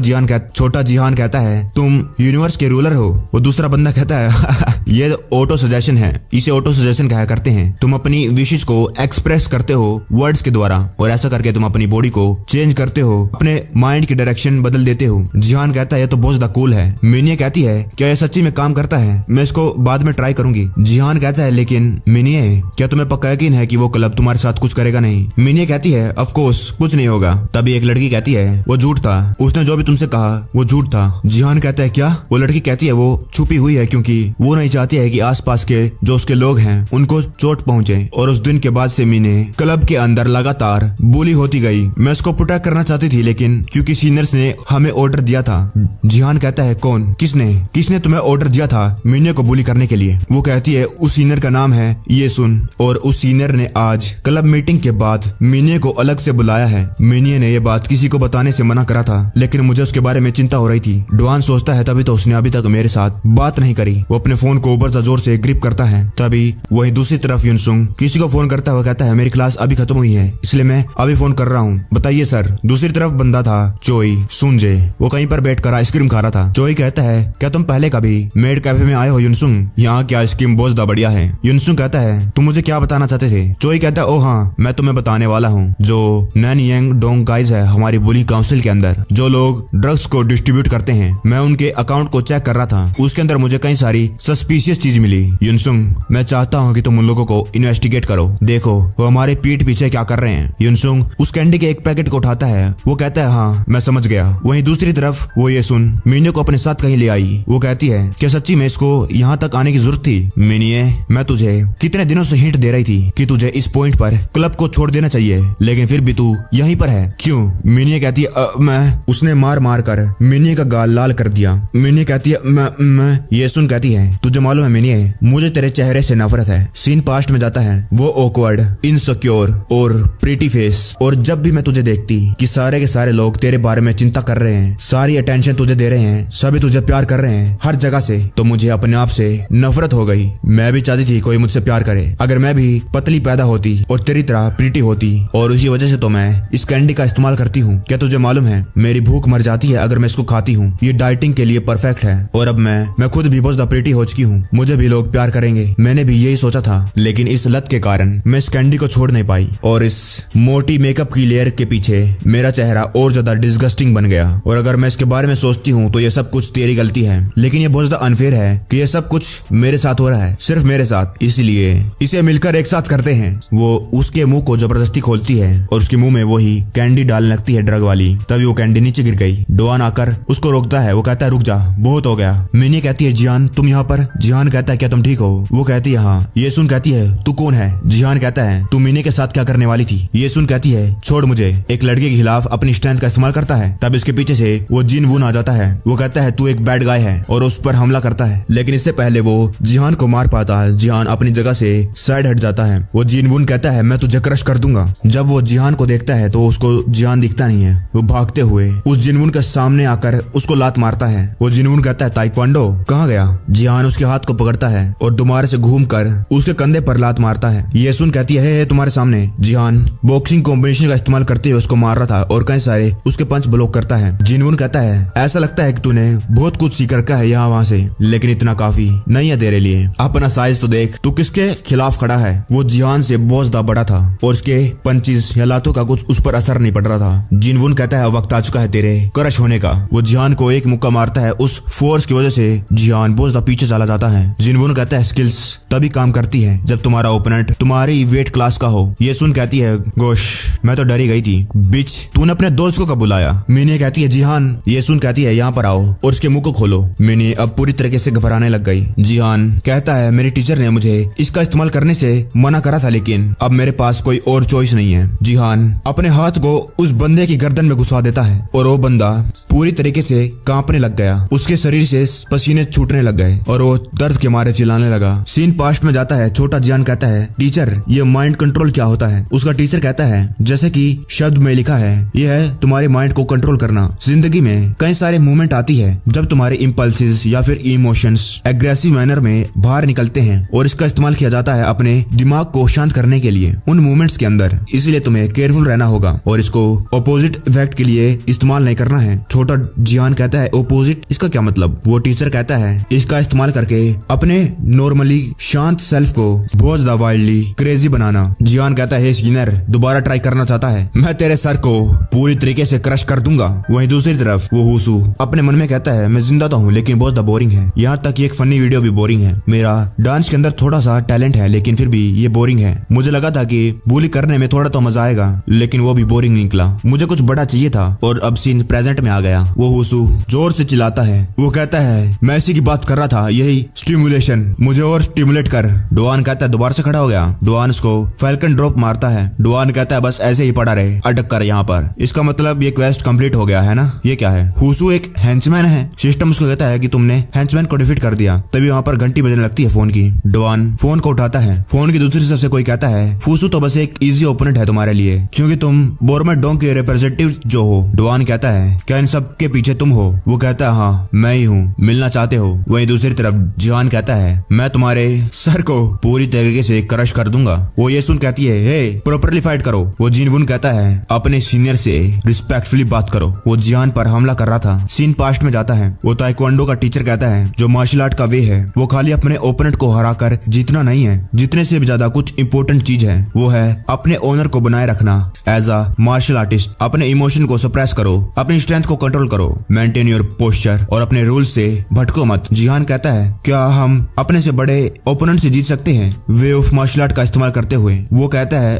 जिहान कहता है तुम यूनिवर्स के रूलर हो। वो दूसरा बंदा कहता है ये ऑटो सजेशन है, इसे ऑटो सजेशन कहा करते हैं। तुम अपनी विशेष को एक्सप्रेस करते हो वर्ड्स के द्वारा और ऐसा करके तुम अपनी बॉडी को चेंज करते हो, अपने माइंड की डायरेक्शन बदल देते हो। जिहान कहता है ये तो बहुत ज्यादा कूल है। मिनिया कहती है क्या ये सच्ची में काम करता है? मैं इसको बाद में ट्राई करूंगी। जिहान कहता है लेकिन मिनिया क्या तुम्हें पक्का यकीन है कि वो क्लब तुम्हारे साथ कुछ करेगा नहीं? मिनिया कहती है ऑफ कोर्स कुछ नहीं होगा। तभी एक लड़की कहती है वो झूठ था, उसने जो भी तुमसे कहा वो झूठ था। जिहान कहता है क्या? वो लड़की कहती है वो छुपी हुई है क्योंकि वो नहीं चाहती है कि आसपास के जो उसके लोग हैं उनको चोट पहुंचे। और उस दिन के बाद से मीने क्लब के अंदर लगातार बुली होती गई। मैं उसको प्रोटेक्ट करना चाहती थी लेकिन क्योंकि सीनियर्स ने हमें ऑर्डर दिया था। जिहान कहता है कौन? किसने तुम्हें ऑर्डर दिया था मीने को बुली करने के लिए? वो कहती है उस सीनियर का नाम है ये सुन। और उस सीनियर ने आज क्लब मीटिंग के बाद मीने को अलग से बुलाया है। मीने ने ये बात किसी को बताने से मना करा था लेकिन मुझे उसके बारे में चिंता हो रही थी। डुआन सोचता है तभी तो उसने अभी तक मेरे साथ बात नहीं करी। वो अपने फोन को ऊपर जोर से ग्रिप करता है। तभी वही दूसरी तरफ युनसुंग किसी को फोन करता हुआ कहता है मेरी क्लास अभी खत्म हुई है इसलिए मैं अभी फोन कर रहा हूँ, बताइए सर। दूसरी तरफ बंदा था चोई सुनजे, वो कहीं पर बैठकर आइसक्रीम खा रहा था। चोई कहता है क्या तुम पहले कभी मेड कैफे में आए हो युनसुंग? यहाँ की आइसक्रीम बहुत ज्यादा बढ़िया है। युनसुंग कहता है तुम मुझे क्या बताना चाहते थे? चोई कहता है ओ हाँ मैं तुम्हें बताने वाला हूँ जो नैनयांग डोंग गाइज है हमारी बुली काउंसिल के अंदर जो लोग ड्रग्स को डिस्ट्रीब्यूट करते हैं, मैं उनके अकाउंट को चेक कर रहा था, उसके अंदर मुझे कई सारी सस्पिशियस चीज मिली। युनसुंग मैं चाहता हूँ कि तुम उन लोगों को इन्वेस्टिगेट करो, देखो वो हमारे पीठ पीछे क्या कर रहे हैं। युनसुंग उस कैंडी के एक पैकेट को उठाता है। वो कहता है हाँ मैं समझ गया। वहीं दूसरी तरफ वो ये सुन मिनिये को अपने साथ कहीं ले आई। वो कहती है क्या सच्ची में इसको यहाँ तक आने की जरूरत थी? मिनिये मैं तुझे कितने दिनों से हिंट दे रही थी कि तुझे इस पॉइंट पर क्लब को छोड़ देना चाहिए लेकिन फिर भी तू यहीं पर है, क्यों? मिनिये कहती है मैं। उसने मार कर मिनिये का गाल लाल कर दिया। मिनिये कहती है मैं। ये सुन कहती है तुझे मालूम है मिनिये मुझे तेरे चेहरे से नफरत है। सीन पास्ट में जाता है। वो ऑकवर्ड, इनसिक्योर और प्रीटी फेस, और जब भी मैं तुझे देखती कि सारे के सारे लोग तेरे बारे में चिंता कर रहे हैं, सारी अटेंशन तुझे दे रहे हैं, सभी तुझे प्यार कर रहे हैं हर जगह से, तो मुझे अपने आप से नफरत हो गई। मैं भी चाहती थी कोई मुझसे प्यार करे। अगर मैं भी पतली पैदा होती और तेरी तरह प्रीटी होती और उसी वजह से तो मैं इस कैंडी का इस्तेमाल करती हूँ। क्या तुझे मालूम है मेरी भूख मर जाती है अगर मैं इसको खाती हूँ। ये डाइटिंग के लिए परफेक्ट है और अब मैं खुद भी बहुत प्रीटी हो चुकी हूँ, मुझे भी लोग प्यार करेंगे। मैंने भी यही सोचा था लेकिन इस लत के कारण मैं इस कैंडी को छोड़ नहीं पाई और इस मोटी मेकअप की लेयर के पीछे मेरा चेहरा और ज्यादा डिस्गस्टिंग बन गया। और अगर मैं इसके बारे में सोचती हूँ तो ये सब कुछ तेरी गलती है, लेकिन ये बहुत ज्यादा अनफेयर है कि ये सब कुछ मेरे साथ हो रहा है, सिर्फ मेरे साथ, इसलिए इसे मिलकर एक साथ करते हैं। वो उसके मुंह को जबरदस्ती खोलती है और उसके मुंह में वही कैंडी डालने लगती है, ड्रग वाली। तभी वो कैंडी नीचे गिर गई। डोआन आकर उसको रोकता है। वो कहता है रुक जा, बहुत हो गया। मिनी कहती है जिहान तुम यहाँ पर? जिहान कहता है क्या तुम ठीक हो? वो कहती है हाँ। ये सुन कहती है तू कौन है? जिहान कहता है तू मिनी के साथ क्या करने वाली थी? ये सुन कहती है छोड़ मुझे। एक लड़के के खिलाफ अपनी स्ट्रेंथ का इस्तेमाल करता है। तब इसके पीछे से वो जिन वून आ जाता है। वो कहता है तू एक बैड गाय है और उस पर हमला करता है, लेकिन इससे पहले वो जिहान को मार पाता है। जिहान अपनी जगह से साइड हट जाता है। वो जिन वून कहता है मैं तुझे क्रश कर दूंगा। जब वो जिहान को देखता है तो उसको जिहान दिखता नहीं है। वो भागते हुए उस जिनवून के सामने आकर उसको लात मारता है। वो जिनवून कहता है ताइक्वांडो कहाँ गया? जिहान उसके हाथ को पकड़ता है और दोबारा से घूमकर उसके कंधे पर लात मारता है। ये सुन कहती है तुम्हारे सामने। जिहान बॉक्सिंग कॉम्बिनेशन का इस्तेमाल करते हुए उसको मार रहा था और कई सारे उसके पंच ब्लॉक करता है। जिनवून कहता है ऐसा लगता है कि तूने बहुत कुछ सीख रखा है यहाँ वहाँ से, लेकिन इतना काफी नहीं है तेरे लिए। अपना साइज तो देख, तू किसके खिलाफ खड़ा है? वो जिहान से बहुत ज्यादा बड़ा था और उसके पंचिस या लातों का कुछ उस पर असर नहीं पड़ रहा था। जिनवून कहता है वक्त आ चुका है तेरे क्रश होने का। वो जिहान को एक मुक्का मारता है। उस फोर्स की वजह से जिहान बहुत ज्यादा पीछे चला जाता है। जिनवून कहता है स्किल्स तभी काम करती है जब तुम्हारा ओपोनेंट तुम्हारी वेट क्लास का हो। ये सुन कहती है गोश मैं तो डरी गई थी। बिच तूने अपने दोस्त को कब बुलाया? मिनी कहती है जिहान। ये सुन कहती है यहाँ पर आओ और उसके मुंह को खोलो। मिनी अब पूरी तरीके से घबराने लग गई। जिहान कहता है मेरी टीचर ने मुझे इसका इस्तेमाल करने से मना करा था, लेकिन अब मेरे पास कोई और चॉइस नहीं है। जिहान अपने हाथ को उस बंदे की गर्दन में घुसा देता है और वो बंदा पूरी तरीके से कांपने लग गया। उसके शरीर से पसीने छूटने लग गए और वो दर्द के मारे चिल्लाने लगा। सीन पास्ट में जाता है। छोटा जिहान कहता है टीचर ये माइंड कंट्रोल क्या होता है? उसका टीचर कहता है जैसे कि शब्द में लिखा है ये है तुम्हारे माइंड को कंट्रोल करना। जिंदगी में कई सारे मूवमेंट आती है जब तुम्हारे इम्पल्सिस या फिर इमोशंस एग्रेसिव मैनर में बाहर निकलते हैं और इसका इस्तेमाल किया जाता है अपने दिमाग को शांत करने के लिए उन मूवमेंट्स के अंदर। इसलिए तुम्हें केयरफुल रहना होगा और इसको ऑपोजिट इफेक्ट के लिए इस्तेमाल नहीं करना है। छोटा जिहान कहता है ऑपोजिट इसका क्या मतलब? वो टीचर कहता है इसका इस्तेमाल करके अपने नॉर्मली शांत सेल्फ को बहुत ज्यादा वाइल्डली क्रेजी बनाना। जिहान कहता है सीनियर दोबारा ट्राई करना चाहता है, मैं तेरे सर को पूरी तरीके से क्रश कर दूंगा। वहीं दूसरी तरफ वो हुसू अपने मन में कहता है मैं जिंदा तो हूँ लेकिन बहुत ज्यादा बोरिंग है। यहाँ तक एक फनी वीडियो भी बोरिंग है। मेरा डांस के अंदर थोड़ा सा टैलेंट है लेकिन फिर भी ये बोरिंग है। मुझे लगा था कि बुली करने में थोड़ा तो मजा आएगा लेकिन वो भी बोरिंग निकला। मुझे कुछ बड़ा चाहिए था और अब सीन प्रेजेंट में आ गया। वो हुसू जोर से चिल्लाता है। वो कहता है मैं इसी की बात कर रहा था, यही स्टिमुलेशन, मुझे और स्टिमुलेट कर। डोआन कहता है दोबारा से खड़ा हो गया। डोआन उसको फैल्कन ड्रॉप मारता है। डोआन कहता है बस ऐसे ही पड़ा रहे अटक कर यहाँ पर। इसका मतलब ये क्वेस्ट कंप्लीट हो गया है ना? ये क्या है? हुसू एक हेंचमैन है। सिस्टम उसको कहता है कि तुमने हेंचमैन को डिफीट कर दिया। तभी वहाँ पर घंटी बजने लगती है फोन की। डोआन फोन को उठाता है। फोन की दूसरी तरफ से कोई कहता है फूसू तो बस एक इजी ओपोनेंट है तुम्हारे लिए क्योंकि तुम बोरमेट डोंग के रिप्रेजेंटेटिव जो हो। डोआन कहता है क्या इन सब के पीछे तुम हो? वो कहता है हाँ मैं ही हूँ, मिलना चाहते हो? वहीं दूसरी तरफ जिहान कहता है मैं तुम्हारे सर को पूरी तरीके से क्रश कर दूंगा। वो ये सुन कहती है हे प्रॉपरली फाइट करो। वो जिनवून कहता है अपने सीनियर से रिस्पेक्टफुली बात करो। वो जिहान पर हमला कर रहा था। सीन पास्ट में जाता है। वो ताइक्वांडो का टीचर कहता है जो मार्शल आर्ट का वे है वो खाली अपने ओपोनेंट को हराकर जीतना नहीं है, जीतने से भी ज्यादा कुछ इंपॉर्टेंट चीज है वो है अपने ओनर को बनाए रखना। एज अ मार्शल आर्टिस्ट अपने इमोशन को सप्रेस करो, अपनी स्ट्रेंथ को कंट्रोल करो, मेंटेन योर पोस्चर और अपने रूल से भटको मत। जिहान कहता है क्या हम अपने से बड़े ओपोनेंट से जीत सकते हैं वे ऑफ मार्शल आर्ट का इस्तेमाल करते हुए? वो कहता है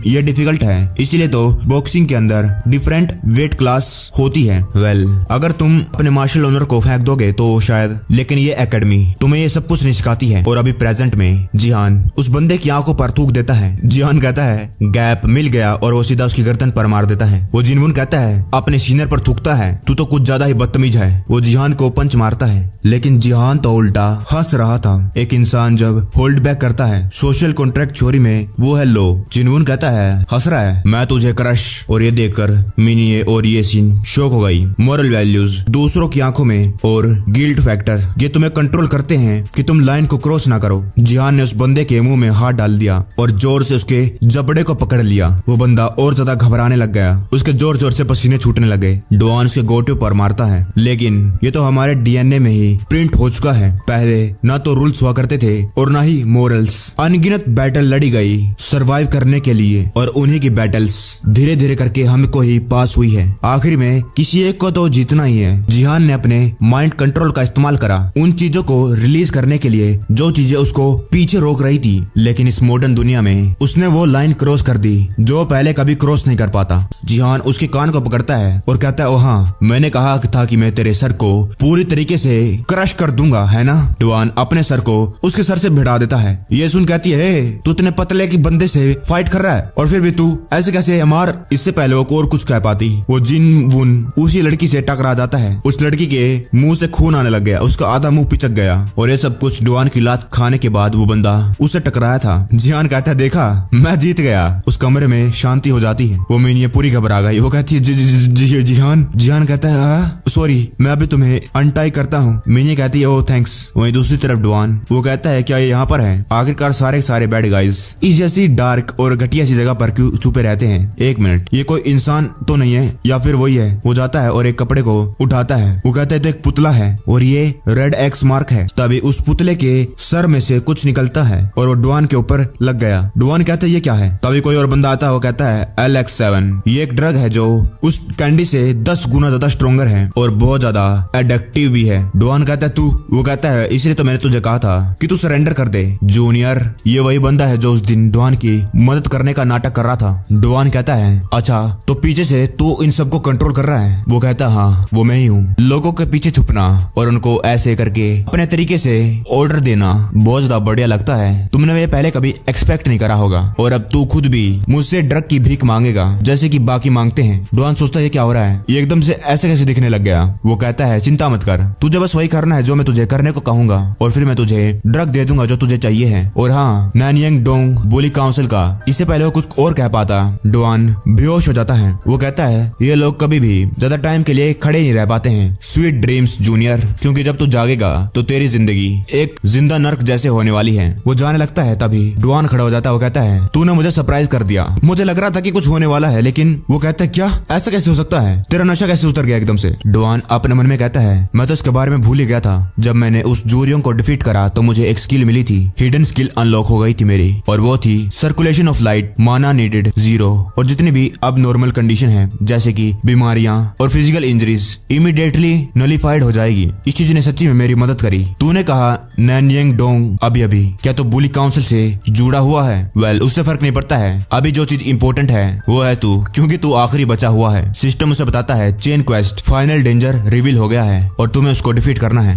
ये डिफिकल्ट है, इसीलिए तो बॉक्सिंग के अंदर डिफरेंट वेट क्लास होती है। वेल अगर तुम अपने मार्शल ओनर को फेंक दोगे तो शायद, लेकिन ये एकेडमी तुम्हें ये सब कुछ नहीं सिखाती है। और अभी प्रेजेंट में जिहान उस बंदे की आंखों पर थूक देता है। जिहान कहता है गैप मिल गया और वो सीधा उसकी गर्दन पर मार देता है। वो जिनवून कहता है अपने सीनियर पर थूकता है, तू तो कुछ ज्यादा ही बदतमीज है। वो जिहान को पंच मारता है लेकिन जिहान तो उल्टा हंस रहा था। एक इंसान जब होल्ड बैक करता है सोशल कॉन्ट्रैक्ट थ्योरी में वो है लो। जिनवून कहता है हंस रहा है मैं तुझे क्रश। और ये देखकर मिनी और ये सीन शॉक हो गई। मोरल वैल्यूज दूसरों की आंखों में और गिल्ट फैक्टर ये तुम्हें कंट्रोल करते हैं कि तुम लाइन को क्रॉस ना करो। जिहान ने उस बंदे के मुंह में हाथ डाल दिया और जोर से उसके जबड़े को पकड़ लिया। वो बंदा और ज्यादा घबराने लग गया। उसके जोर जोर से पसीने छूटने लगे। डोआन उसके गोटे पर मारता है लेकिन ये तो हमारे डीएनए में ही प्रिंट हो चुका है। पहले ना तो रूल्स हुआ करते थे और ना ही मोरल्स। अनगिनत बैटल लड़ी गई सरवाइव करने के लिए और उन्हीं की बैटल्स धीरे धीरे करके हमको ही पास हुई भी है। आखिर में किसी एक को तो जीतना ही है। जिहान ने अपने माइंड कंट्रोल का इस्तेमाल करा उन चीजों को रिलीज करने के लिए जो चीजें उसको पीछे रोक रही थी, लेकिन इस मॉडर्न दुनिया में उसने वो लाइन क्रॉस कर दी जो पहले कभी क्रॉस नहीं कर पाता। जिहान उसके कान को पकड़ता है और कहता है, ओ हाँ, मैंने कहा था कि मैं तेरे सर को पूरी तरीके से क्रश कर दूंगा, है ना। डुआन अपने सर को उसके सर से भिड़ा देता है। ये सुन कहती है, तू इतने पतले की बंदे से फाइट कर रहा है और फिर भी तू ऐसे कैसे मार। इससे पहले वो और कुछ कह पाती, वो जिन वुन उसी लड़की से टकरा जाता है। उस लड़की के मुंह से खून आने लग गया, उसका आधा मुंह पिचक गया और ये सब कुछ डुआन की लात खाने के बाद वो बंदा उससे टकराया था। जिहान कहता है, देखा, मैं जीत गया। उस कमरे में शांति हो जाती है। वो मीनिया पूरी घबरा गई। वो कहती है, जिहान कहता है, सॉरी, मैं अभी तुम्हें अनटाई करता हूँ। मीनिया कहती है, ओ थैंक्स। वहीं दूसरी तरफ डुआन वो कहता है, क्या ये यहाँ पर है? आखिरकार सारे बैड गाइज इस जैसी डार्क और घटिया सी जगह पर क्यों छुपे रहते हैं? एक मिनट, ये कोई इंसान तो नहीं है या फिर वही है? वो जाता है और एक कपड़े को उठाता है। वो कहता है, तो एक पुतला है और ये रेड एक्स मार्क है। तभी उस पुतले के सर में से कुछ निकलता है और वो डुआन के ऊपर लग गया। डुआन कहता है, ये क्या है? तभी कोई और बंदा आता है। वो कहता है, LX7 ये एक ड्रग है जो उस कैंडी से 10 गुना ज्यादा स्ट्रोंगर है और बहुत ज्यादा एडिक्टिव भी है। डुआन कहता है, तू? वो कहता है, इसलिए तो मैंने तुझे कहा था कि तू सरेंडर कर दे। जूनियर ये वही बंदा है जो उस दिन डुआन की मदद करने का नाटक कर रहा था। डुआन कहता है, अच्छा, तो पीछे से तू इन सबको कंट्रोल कर रहा है? वो कहता है, हाँ, वो मैं ही हूँ। लोगों के पीछे छुपना और उनको ऐसे करके अपने तरीके से ऑर्डर देना बहुत ज्यादा बढ़िया लगता है। तुमने ये पहले कभी एक्सपेक्ट नहीं करा होगा और अब तू खुद भी मुझसे ड्रग की भीख मांगेगा जैसे कि बाकी मांगते हैं। डुआन सोचता है, क्या हो रहा है? ये एकदम से ऐसे कैसे दिखने लग गया? वो कहता है, चिंता मत कर, तुझे बस वही करना है जो मैं तुझे करने को कहूंगा और फिर मैं तुझे ड्रग दे दूंगा जो तुझे चाहिए है। और हाँ, नैनयांग डोंग बुली काउंसिल का। इससे पहले वो कुछ और कह पाता, डुआन बेहोश हो जाता है। वो कहता है, ये लोग कभी भी ज्यादा टाइम के लिए खड़े नहीं रह पाते हैं। स्वीट ड्रीम्स जूनियर, क्योंकि जब तू जागेगा तो तेरी जिंदगी एक जिंदा नर्क जैसे होने वाली है। वो जाने लगता है। तभी डुआन खड़ा हो जाता है। वो कहता है, तूने मुझे सरप्राइज कर दिया, मुझे लग रहा था कि कुछ होने वाला है। लेकिन वो कहता है, क्या? ऐसा कैसे हो सकता है? तेरा नशा कैसे उतर गया एकदम से? डुआन अपने मन में कहता है, मैं तो इसके बारे में भूल ही गया था। जब मैंने उस जूरियों को डिफीट करा तो मुझे एक स्किल मिली थी, हिडन स्किल अनलॉक हो गई थी मेरी, और वो थी सर्कुलेशन ऑफ लाइट, माना नीडेड 0। और जितनी भी अब नॉर्मल कंडीशन है जैसे कि बीमारियां और फिजिकल इंजरीज इमीडिएटली नलिफाइड हो जाएगी। इस चीज ने सच्ची में मेरी मदद करी। तूने कहा नैनयांग डोंग अभी क्या तो बुली काउंसिल से जुड़ा हुआ है? वेल, उससे फर्क नहीं पड़ता है। अभी जो चीज इंपॉर्टेंट है वो है तू, क्योंकि तू आखिरी बचा हुआ है। सिस्टम उसे बताता है, chain quest final danger reveal हो गया है और तुम्हें उसको डिफीट करना है।